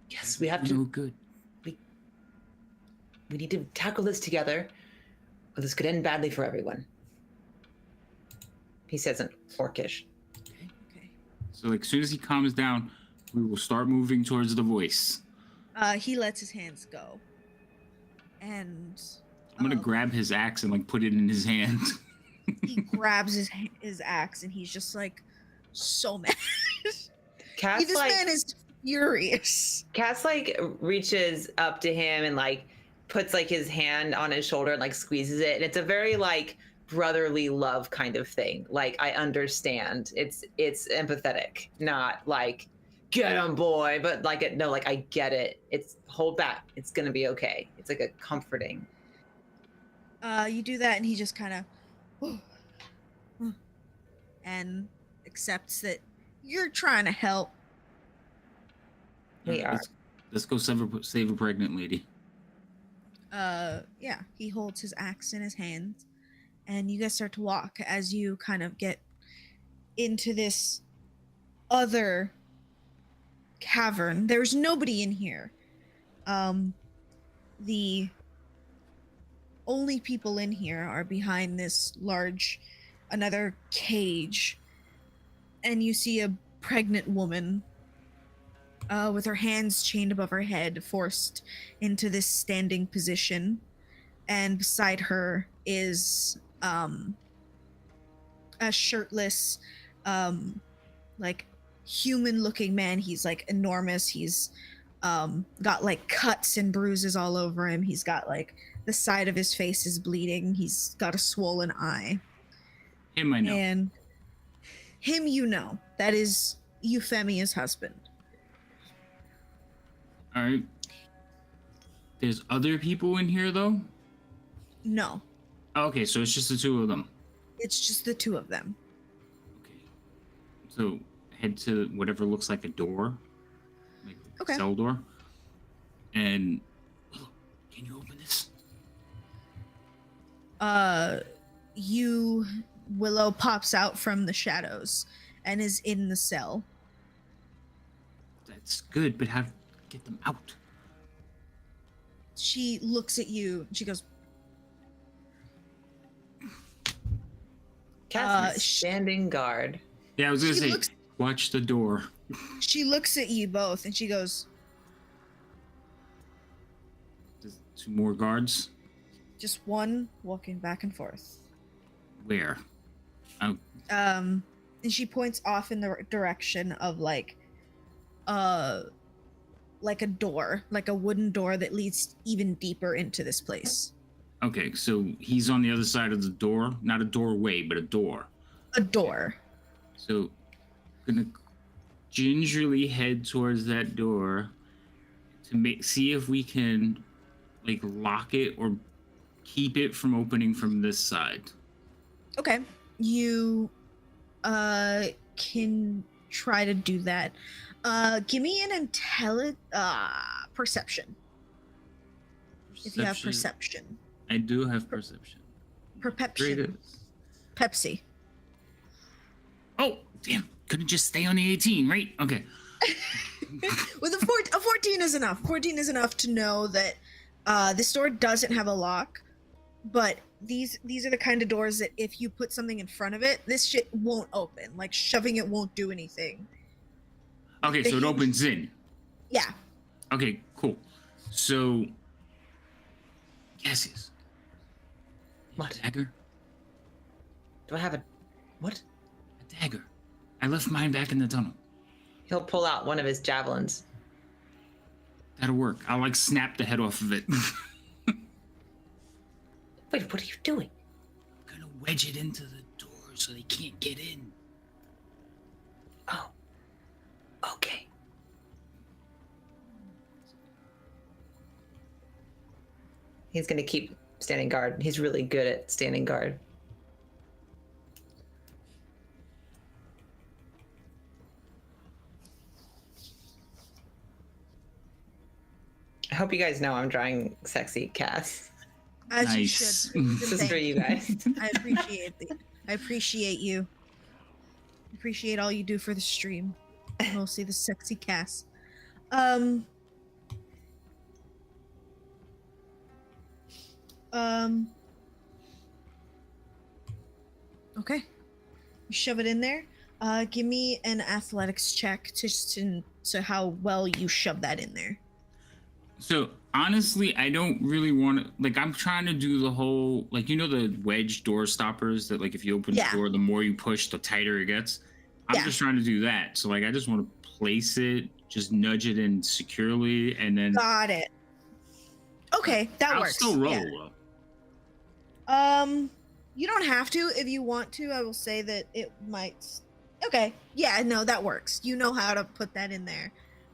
Yes, we have No to. good. We need to tackle this together, or this could end badly for everyone. He says in Orcish. Okay. So like, as soon as he calms down, we will start moving towards the voice. He lets his hands go. And I'm gonna grab his axe and like put it in his hand. he grabs his axe and he's just like so mad. Cass, This man is furious. Cass like reaches up to him and like puts like his hand on his shoulder and like squeezes it, and it's a very like brotherly love kind of thing. Like, I understand. It's empathetic, not like get him, boy, but like I get it. It's hold back. It's gonna be okay. It's like a comforting. You do that and he just kind of and accepts that you're trying to help. We are. Let's go save a pregnant lady. Yeah, he holds his axe in his hand and you guys start to walk as you kind of get into this other cavern. There's nobody in here. The only people in here are behind this another cage, and you see a pregnant woman with her hands chained above her head, forced into this standing position, and beside her is a shirtless like human looking man. He's like enormous. He's got like cuts and bruises all over him. He's got like the side of his face is bleeding. He's got a swollen eye. Him I know. And him you know. That is Euphemia's husband. All right. There's other people in here though? No, Okay, so it's just the two of them. it's just the two of them. Okay. So head to whatever looks like a door. Like a Okay. cell door. And can you open this? Willow pops out from the shadows and is in the cell. That's good, but how to get them out? She looks at you and she goes, Cass is standing guard. Yeah, I was gonna She say, looks- watch the door. she looks at you both and she goes, There's two more guards. just one walking back and forth. Where? Oh, And she points off in the direction of like a door, like a wooden door that leads even deeper into this place. okay, so he's on the other side of the door. Not a doorway, but a door. A door. So, gonna gingerly head towards that door to see if we can, like, lock it or keep it from opening from this side. Okay. You can try to do that. Give me an perception. If you have perception. I do have perception. Perception. Pepsi. Oh, damn. Couldn't just stay on the 18, right? Okay. With a 14 is enough. 14 is enough to know that this door doesn't have a lock, but these are the kind of doors that if you put something in front of it, this shit won't open. Like, shoving it won't do anything. Okay, so it opens in. Yeah. Okay, cool. So, Cassius. What? A dagger? Do I have a what? A dagger. I left mine back in the tunnel. He'll pull out one of his javelins. That'll work. I'll like snap the head off of it. Wait, what are you doing? I'm gonna wedge it into the door so they can't get in. Oh. Okay. He's gonna keep standing guard. He's really good at standing guard. I hope you guys know I'm drawing sexy Cass. As you Nice. should. This is for you guys. I appreciate you. I appreciate all you do for the stream. Mostly the sexy Cass. Okay. You shove it in there. Give me an athletics check to how well you shove that in there. So honestly, I don't really want to. Like, I'm trying to do the whole, like, you know, the wedge door stoppers that, like, if you open the door, the more you push, the tighter it gets. I'm just trying to do that. So, like, I just want to place it, just nudge it in securely, and then. Got it. Okay, that I'll works. still roll. Yeah. You don't have to if you want to. I will say that it might. Okay. Yeah. No, that works. You know how to put that in there.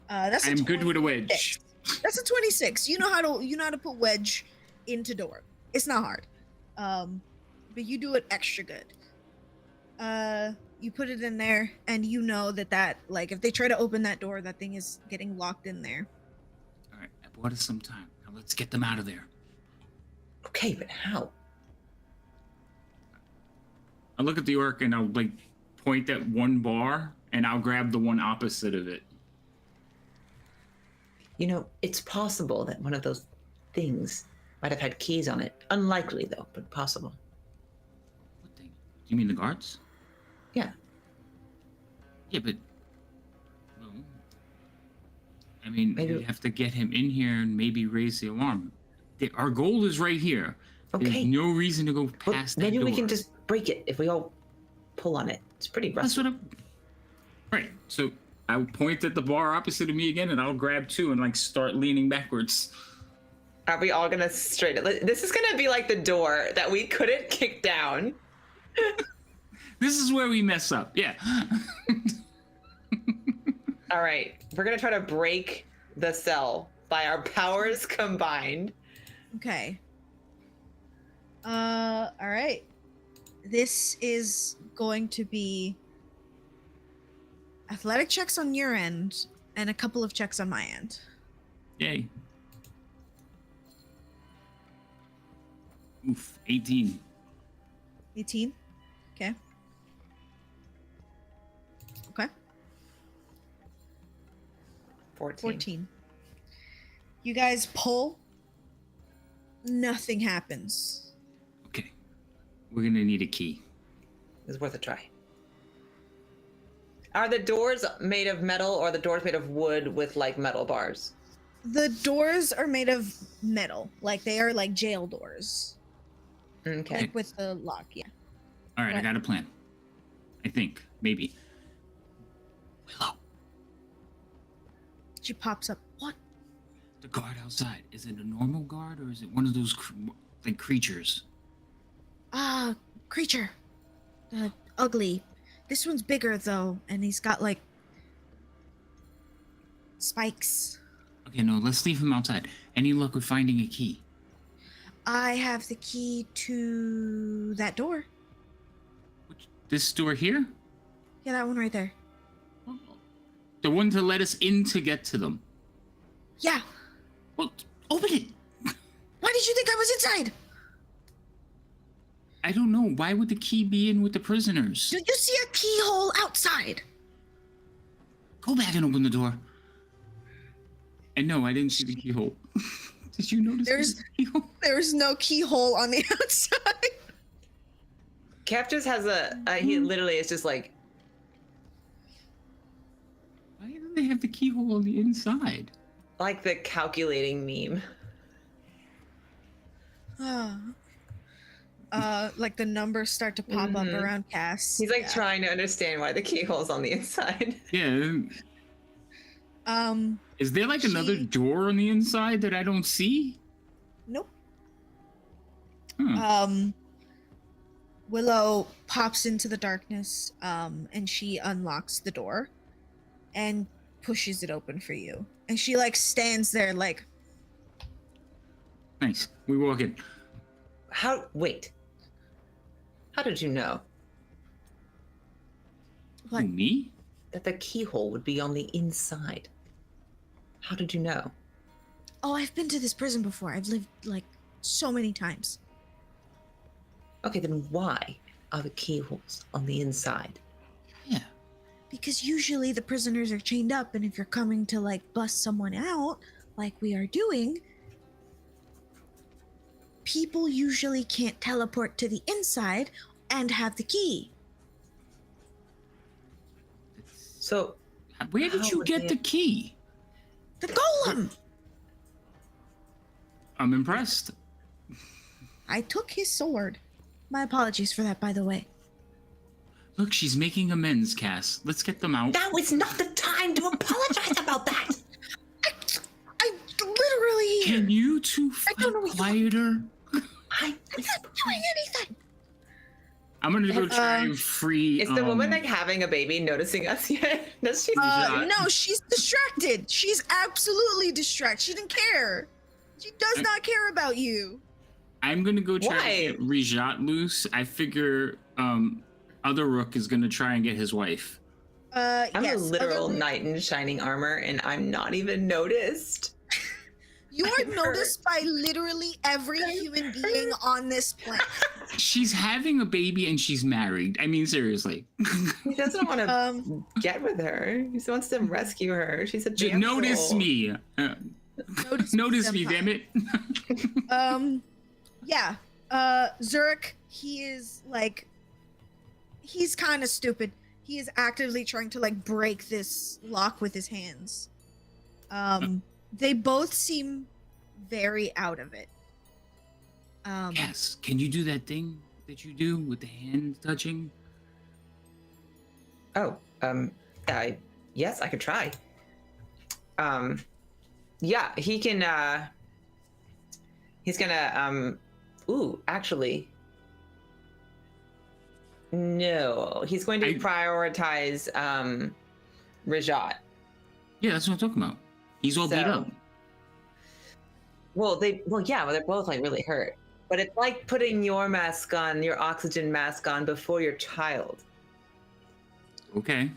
That's. I'm good with a wedge. That's a 26. You know how to put wedge into door. It's not hard. But you do it extra good. You put it in there, and you know that like if they try to open that door, that thing is getting locked in there. All right, I bought us some time. Now let's get them out of there. Okay, but how? I'll look at the orc and I'll like point at one bar, and I'll grab the one opposite of it. You know, it's possible that one of those things might have had keys on it. Unlikely, though, but possible. What thing? Do you mean the guards? Yeah. Yeah, but... Well... I mean, Maybe we have to get him in here and maybe raise the alarm. Our goal is right here. Okay. There's no reason to go Well, past that maybe we door. can just break it if we all pull on it. It's pretty rusty. That's what I'm... Right, so I'll point at the bar opposite of me again, and I'll grab two and, like, start leaning backwards. Are we all gonna straight it? This is gonna be like the door that we couldn't kick down. This is where we mess up, yeah. All right, we're gonna try to break the cell by our powers combined. Okay. All right. This is going to be athletic checks on your end and a couple of checks on my end. Yay. Oof, 18. 18. Okay. Okay. 14. You guys pull. Nothing happens. Okay. We're gonna need a key. It's worth a try. Are the doors made of metal or are the doors made of wood with like metal bars? The doors are made of metal. Like they are like jail doors. Okay. Like with the lock, yeah. All right, I What? got a plan. I think, maybe. Willow, She pops up. What? the guard outside. Is it a normal guard or is it one of those like creatures? Creature. Ugly. This one's bigger though, and he's got like spikes. Okay, no, let's leave him outside. Any luck with finding a key? I have the key to that door. This door here? Yeah, that one right there. The one to let in to get to them. Yeah. Well, open it. Why did you think I was inside? I don't know. Why would the key be in with the prisoners? Did you see a keyhole outside? Go back and open the door. And no, I didn't see the keyhole. Did you notice the keyhole? There's no keyhole on the outside. Cap just has he literally is just like, Why don't they have the keyhole on the inside? like the calculating meme. Like the numbers start to pop up Mhm. around Cass. He's like Yeah. trying to understand why the keyhole's on the inside. Yeah. Is there like another door on the inside that I don't see? Nope. Hmm. Willow pops into the darkness, and she unlocks the door and pushes it open for you. And she like stands there like, Nice. We walk in. Wait. How did you know what? Who, me? that the keyhole would be on the inside? How did you know? Oh, I've been to this prison before. I've lived like so many times. Okay, then why are the keyholes on the inside? Yeah. Because usually the prisoners are chained up, and if you're coming to like bust someone out, like we are doing, people usually can't teleport to the inside and have the key. So, Where did How you would get they- the key? The golem! I'm impressed. I took his sword. My apologies for that, by the way. Look, she's making amends, Cass. Let's get them out. now is not the time to apologize about that. I literally... Can you two don't know fight what you- quieter? I I'm not doing anything! I'm gonna go try and free. Is the woman like having a baby noticing us yet? Does she? No, she's distracted. She's absolutely distracted. She didn't care. She does not care about you. I'm gonna go try Why? and get Rijat loose. I figure other Rook is gonna try and get his wife. I'm Yes, a literal other- knight in shining armor, and I'm not even noticed. You are noticed by literally every human being on this planet. She's having a baby and she's married. I mean, seriously. He doesn't want to Um, get with her. He just wants to rescue her. She's a damsel. Notice me. Notice me, senpai. damn it. Yeah. Zurich, he is like, he's kind of stupid. He is actively trying to like break this lock with his hands. They both seem very out of it. Cass, can you do that thing that you do with the hand touching? Oh, yes, I could try. Yeah, he can. He's gonna. Ooh, actually, no. He's going to prioritize Rajat. Yeah, that's what I'm talking about. He's all beat So- up. Well, yeah, they're both like really hurt. But it's like putting your mask on, your oxygen mask on before your child. Okay.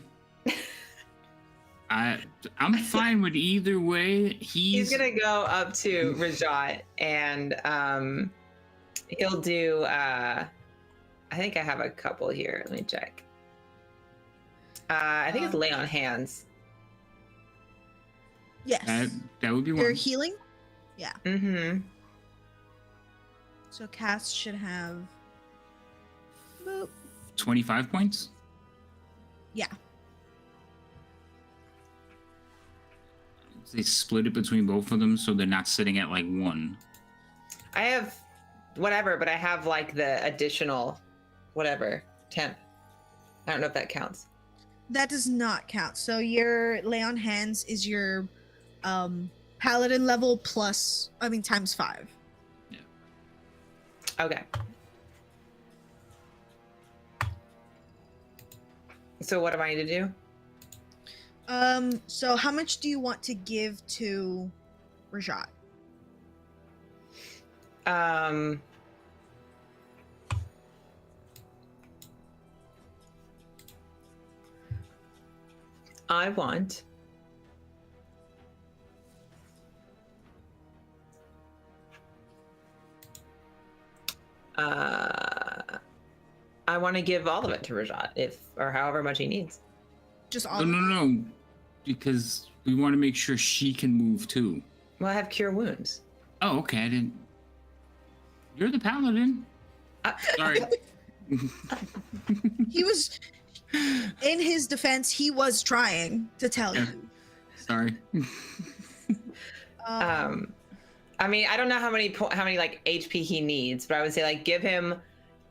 I'm fine with either way. He's gonna go up to Rajat and he'll do I think I have a couple here. Let me check. I think it's lay on hands. Yes. That would be They're one. healing. Yeah. Mm-hmm. So Cass should have. Boop. 25 points. Yeah. They split it between both of them, so they're not sitting at like one. I have whatever, but I have like the additional whatever temp. I don't know if that counts. That does not count. So your lay on hands is your paladin level plus, I mean, times 5. Okay. So what do I need to do? So how much do you want to give to Rajat? I want I want to give all of it to Rajat, if or however much he needs. Just all. No, because we want to make sure she can move too. Well, I have cure wounds. Oh, okay. I didn't. You're the paladin. Sorry. He was, in his defense, he was trying to tell you. Sorry. I mean, I don't know how many like HP he needs, but I would say like give him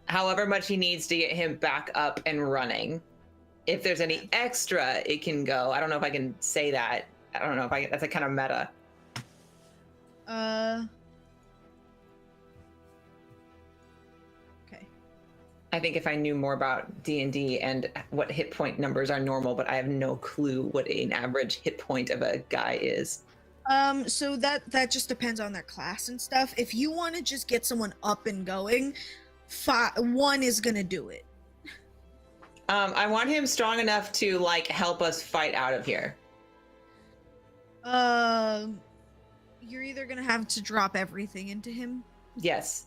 however much he needs to get him back up and running. If there's any extra, it can go. I don't know if I can say that. I don't know if I. That's a kind of meta. Okay. I think if I knew more about D&D and what hit point numbers are normal, but I have no clue what an average hit point of a guy is. So that just depends on their class and stuff. If you want to just get someone up and going, 1 is gonna do it. I want him strong enough to like help us fight out of here. You're either gonna have to drop everything into him. Yes.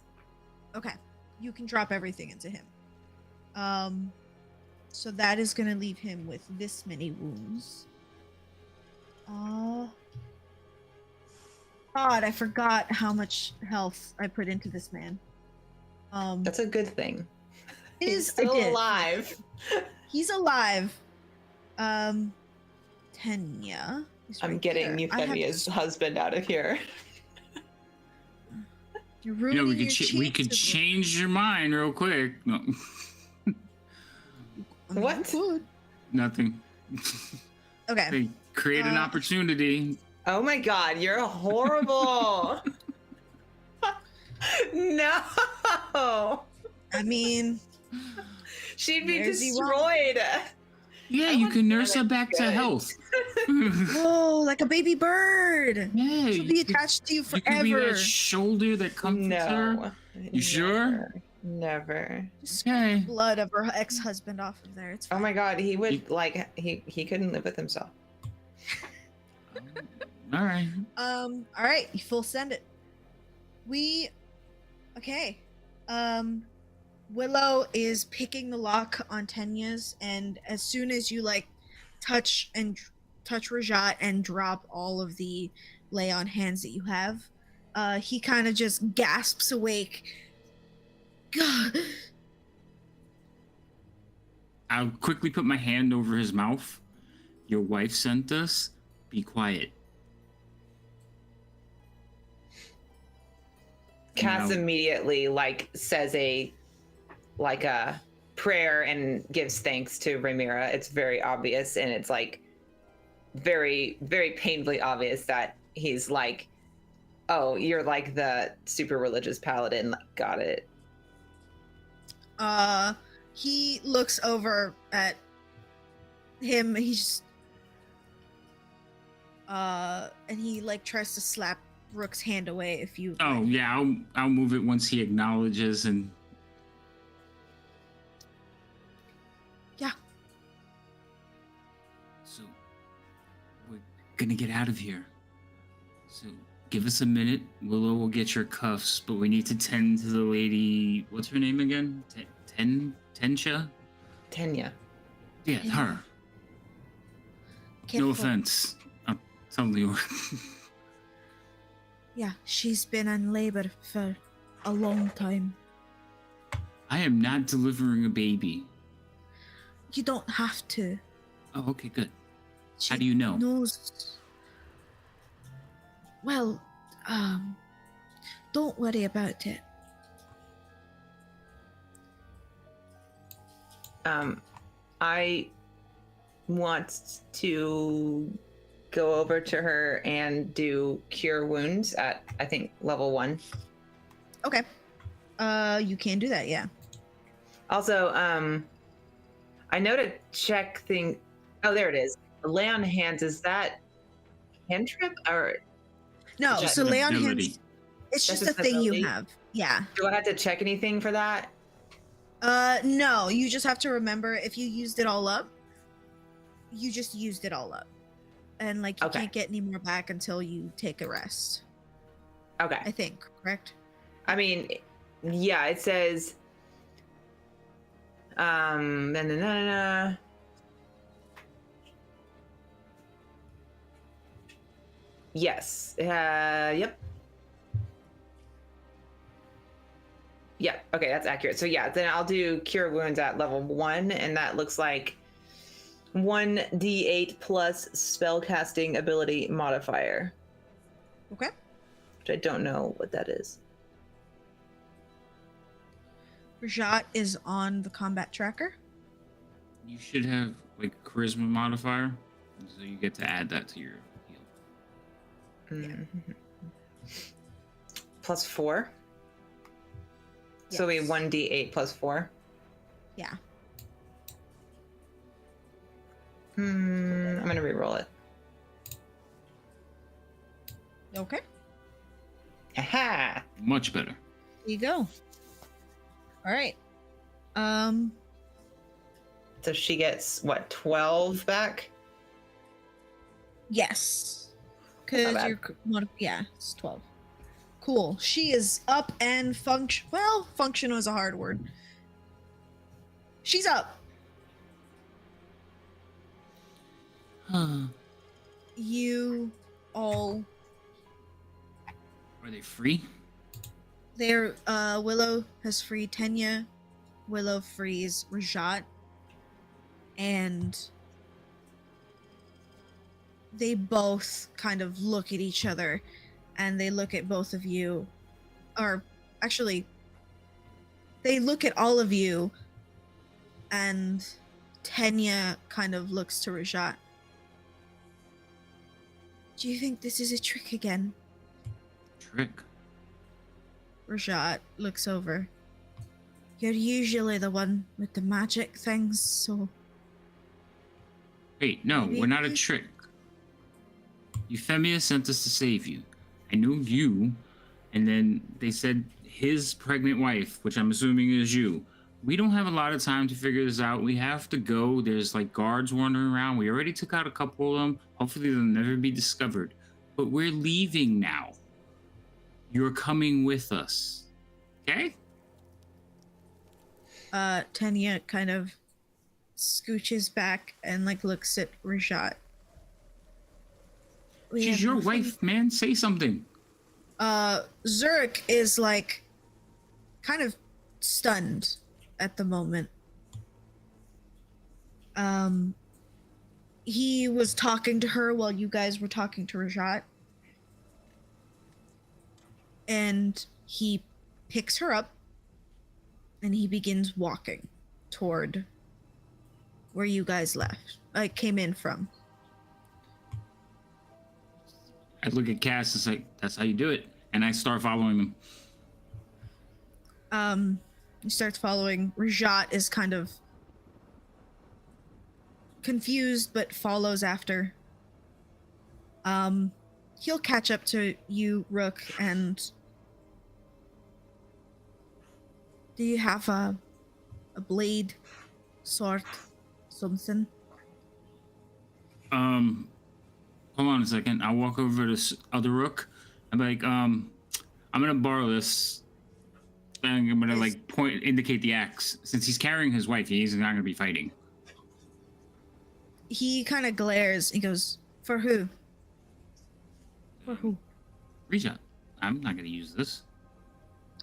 Okay, you can drop everything into him. So that is gonna leave him with this many wounds. God, I forgot how much health I put into this man. That's a good thing. it He's is- I still did. alive. He's alive. Tenya. He's I'm right getting there. I have Euphemia's husband out of here. You're You ruining know, your we could chances. change your mind real quick. No, What? Good. nothing. Okay. They create an opportunity. Oh my god, you're horrible. No. I mean, She'd be Where's he destroyed. Yeah, I you want can nurse her Janet back to good. health. whoa, like a baby bird. Yeah, She'll be attached to you you could be forever. that shoulder that comforts her. No. You sure? Never. Just Okay. blood of her ex-husband off of there. It's Oh fine. my god, he would like he couldn't live with himself. All right. All right, you full send it. Okay. Willow is picking the lock on Tenya's, and as soon as you like touch Rajat and drop all of the lay on hands that you have, he kind of just gasps awake. God. I'll quickly put my hand over his mouth. Your wife sent us. Be quiet. Cass No. immediately like says a prayer and gives thanks to Rhaenyra. It's very obvious, and it's like very, very painfully obvious that he's like, oh, you're like the super religious paladin. Like, got it. He looks over at him. He's and he like tries to slap Rook's hand away. If you Oh yeah, I'll move it once he acknowledges and. Yeah. So we're gonna get out of here. So give us a minute. Willow will get your cuffs, but we need to tend to the lady. What's her name again? Tensha? Tenya. Yeah, her. Careful. No offense. I'm telling you. Yeah, she's been on labor for a long time. I am not delivering a baby. You don't have to. Oh, okay, good. She How do you know? knows. Well, don't worry about it. I want to go over to her and do cure wounds at I think level 1. Okay. You can do that, yeah. Also, I know to check thing. Oh, there it is. Lay on hands. Is that cantrip or No, Just so an lay on ability. hands. It's That's just a just thing ability? you have. Yeah. do I have to check anything for that? No, you just have to remember if you used it all up, you just used it all up. And like you Okay. can't get any more back until you take a rest. Okay. I think, correct? I mean, yeah, it says yes. Yep. Yeah, okay, that's accurate. So yeah, then I'll do cure wounds at level 1, and that looks like 1d8 plus spellcasting ability modifier, Okay. which I don't know what that is. Rajat is on the combat tracker. You should have like a charisma modifier, so you get to add that to your heal. Mhm. Plus 4. So we Yes. 1d8 plus 4. Yeah. I'm gonna re-roll it. Okay. Aha! Much better. There you go. All right. So she gets what, 12 back? Yes. Not Because bad. you're yeah, it's 12. Cool. She is up and function. Well, function was a hard word. She's up. Huh. You all free? There, Willow has freed Tenya. Willow frees Rajat. And they both kind of look at each other, and they look at both of you. Or, actually, they look at all of you, and Tenya kind of looks to Rajat. Do you think this is a trick again? Trick? Rajat looks over. You're usually the one with the magic things, so... Wait, no, Maybe we're not a you- trick. Euphemia sent us to save you. I knew you, and then they said his pregnant wife, which I'm assuming is you. We don't have a lot of time to figure this out. We have to go. There's like guards wandering around. We already took out a couple of them. Hopefully they'll never be discovered. But we're leaving now. You're coming with us. Okay? Tenya kind of scooches back and like looks at Rajat. We have She's your nothing- wife, man. Say something. Zurich is like kind of stunned at the moment. He was talking to her while you guys were talking to Rajat. And he picks her up and he begins walking toward where you guys came in from. I look at Cass and say, that's how you do it. And I start following them. He starts following. Rajat is kind of confused but follows after. He'll catch up to you, Rook, and do you have a blade, sword, something? Hold on a second. I'll walk over to this other Rook. I'm like, I'm gonna borrow this. And I'm gonna like indicate the axe. Since he's carrying his wife, he's not gonna be fighting. He kind of glares. He goes, "For who? For who?" Reach out. I'm not gonna use this.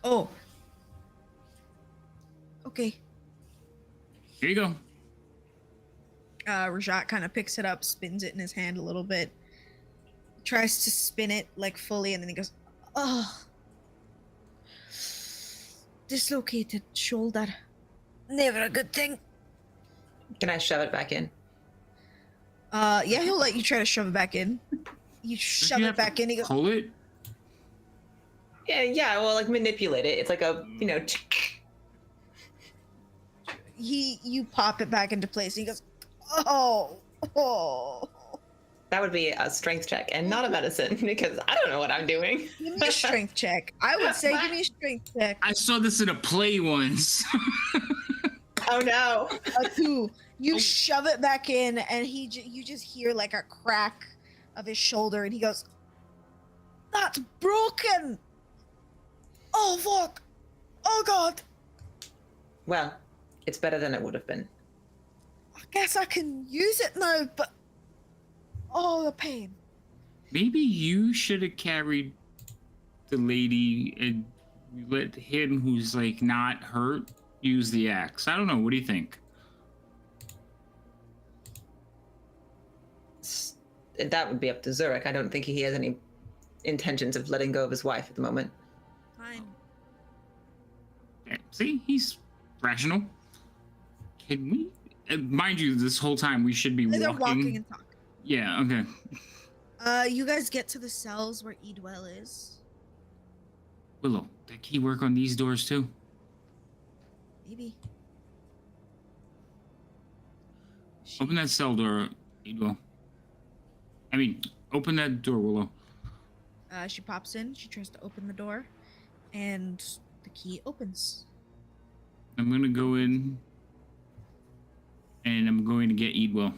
Oh. Okay. Here you go. Rajat kind of picks it up, spins it in his hand a little bit, tries to spin it like fully, and then he goes, "Oh, dislocated shoulder. Never a good thing." Can I shove it back in? Yeah, he'll let you try to shove it back in. You shove You it have back to in. He goes, pull it. Yeah, well, like manipulate it. It's like a, you pop it back into place. And he goes, "Oh." that would be a strength check and not a medicine because I don't know what I'm doing. Give me a strength check. I would say give me a strength check. I saw this in a play once. Oh no. A 2. You shove it back in, and you just hear like a crack of his shoulder, and he goes, "That's broken. Oh fuck. Oh god. Well, it's better than it would have been. I guess I can use it now, but oh, the pain." Maybe you should have carried the lady and let him who's like not hurt use the axe. I don't know. What do you think? That would be up to Zurich. I don't think he has any intentions of letting go of his wife at the moment. Fine. Yeah, see, he's rational. Can we? Mind you, this whole time we should be They're walking. walking and talking. Yeah. Okay. You guys get to the cells where Edwell is. Willow, did key work on these doors too? Maybe. Open that cell door, Edwell. I mean, open that door, Willow. She pops in. She tries to open the door, and the key opens. I'm gonna go in, and I'm going to get Edwell.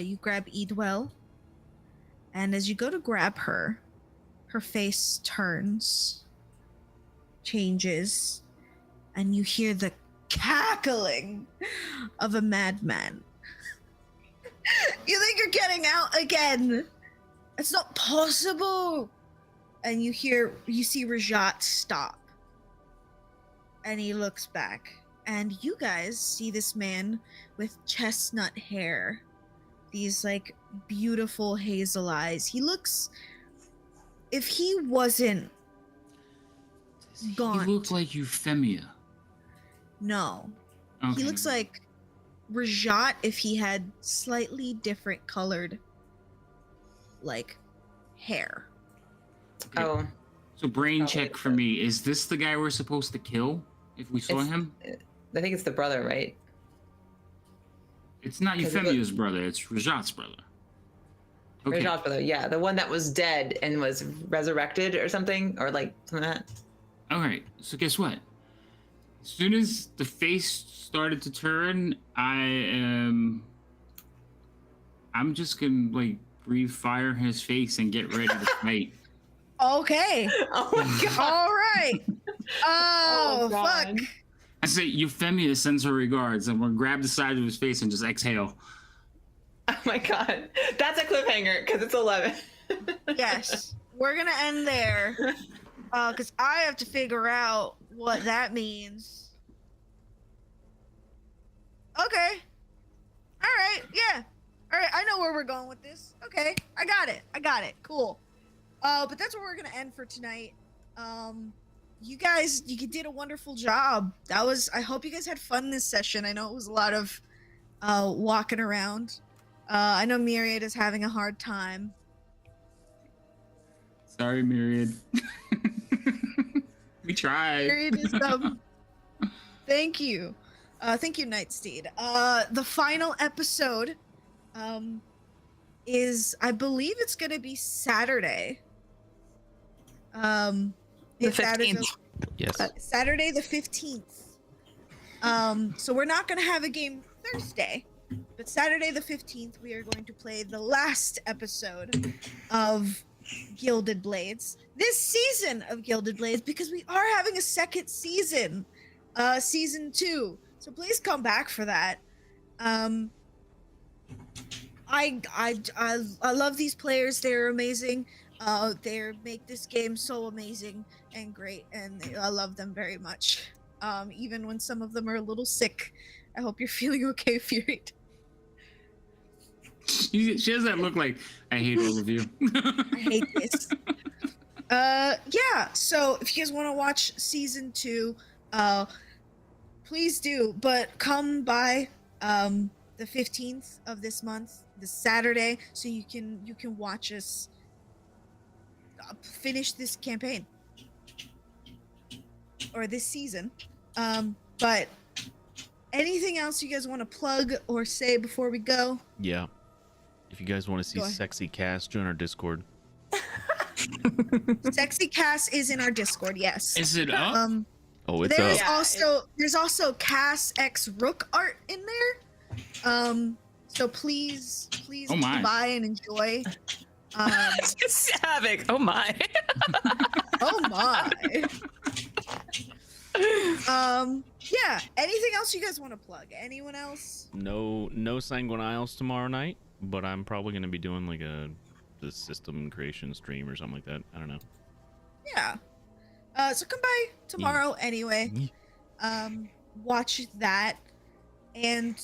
You grab Edwell, and as you go to grab her, her face turns, changes, and you hear the cackling of a madman. You think you're getting out again? It's not possible. and you see Rajat stop. And he looks back. And you guys see this man with chestnut hair. These, like, beautiful hazel eyes. He looks... If he wasn't gaunt... He looked like Euphemia. No. Okay. He looks like Rajat if he had slightly different colored, like, hair. Okay. Oh, So brain Oh, check wait, for me. Is this the guy we're supposed to kill if we saw It's- him? I think it's the brother, right? It's not 'cause it Euphemia's brother, it's Rajat's brother. Okay. Rajat's brother, yeah, the one that was dead and was resurrected or something, or like something like that. Alright, so guess what? As soon as the face started to turn, I'm just gonna like breathe fire in his face and get ready to fight. Okay. Oh my god! All right. Oh, God. fuck. I say Euphemia sends her regards, and we'll grab the side of his face and just exhale. Oh my god! That's a cliffhanger because it's 11. Yes. We're gonna end there. Because I have to figure out what that means. Okay. All right. Yeah. All right. I know where we're going with this. Okay. I got it. Cool. But that's where we're gonna end for tonight. You guys, you did a wonderful job. I hope you guys had fun this session. I know it was a lot of walking around. I know Myriad is having a hard time. Sorry, Myriad. We tried. Myriad is Thank you. Thank you, Nightsteed. The final episode is, I believe it's gonna be Saturday. The If that is 15th. Yes. Saturday the 15th. So we're not going to have a game Thursday, but Saturday the 15th, we are going to play the last episode of Gilded Blades. This season of Gilded Blades, because we are having a second season, season 2. So please come back for that. I love these players. They're amazing. They make this game so amazing and great, and I love them very much. Even when some of them are a little sick. I hope you're feeling okay, Fury. She has that look like, I hate all of you. I hate this. Yeah, so if you guys want to watch season 2, please do, but come by the 15th of this month, this Saturday, so you can watch us finish this campaign or this season. But anything else you guys want to plug or say before we go? Yeah. If you guys want to see Go ahead. sexy Cass, join our Discord. Sexy Cass is in our Discord, yes. Is it up? Oh, it's There's up. there's also Cass X Rook art in there. So please Oh my. come by and enjoy. Havoc. Oh my. Oh my. Yeah. Anything else you guys want to plug? Anyone else? No Sanguine Isles tomorrow night, but I'm probably going to be doing like the system creation stream or something like that. I don't know. Yeah. So come by tomorrow anyway. Watch that and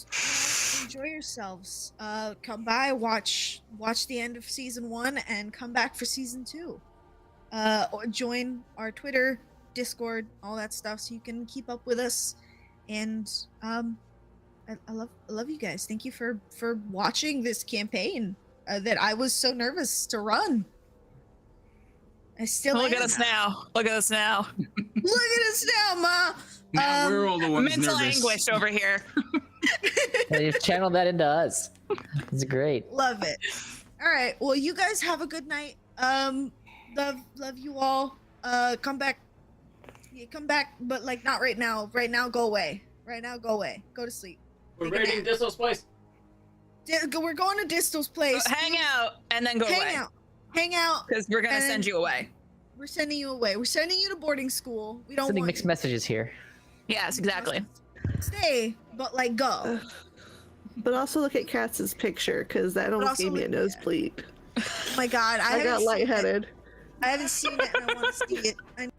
enjoy yourselves. Come by, watch the end of season 1 and come back for season 2. Or join our Twitter, Discord, all that stuff, so you can keep up with us. And I love you guys. Thank you for watching this campaign that I was so nervous to run. I still Look am. at us now. Look at us now. Look at us now, Ma. Now we're all the ones Mental nervous. anguish over here. Well, you've channeled that into us. It's great. Love it. All right. Well, you guys have a good night. Love you all. Come back. Yeah, come back, but like not right now. Right now, go away. Right now, go away. Go to sleep. We're Take a raiding nap. Distal's place. We're going to Distal's place. Hang out and then go away. Hang out. Because we're going to And send then- you away. We're sending you away. We're sending you to boarding school. We don't Sending want mixed you. messages here. Yes, exactly. Stay, but like go. But also look at Katz's picture, because that almost also gave me a look- nosebleed. Oh my God, I got haven't seen it. lightheaded. I haven't seen it and I want to see it. I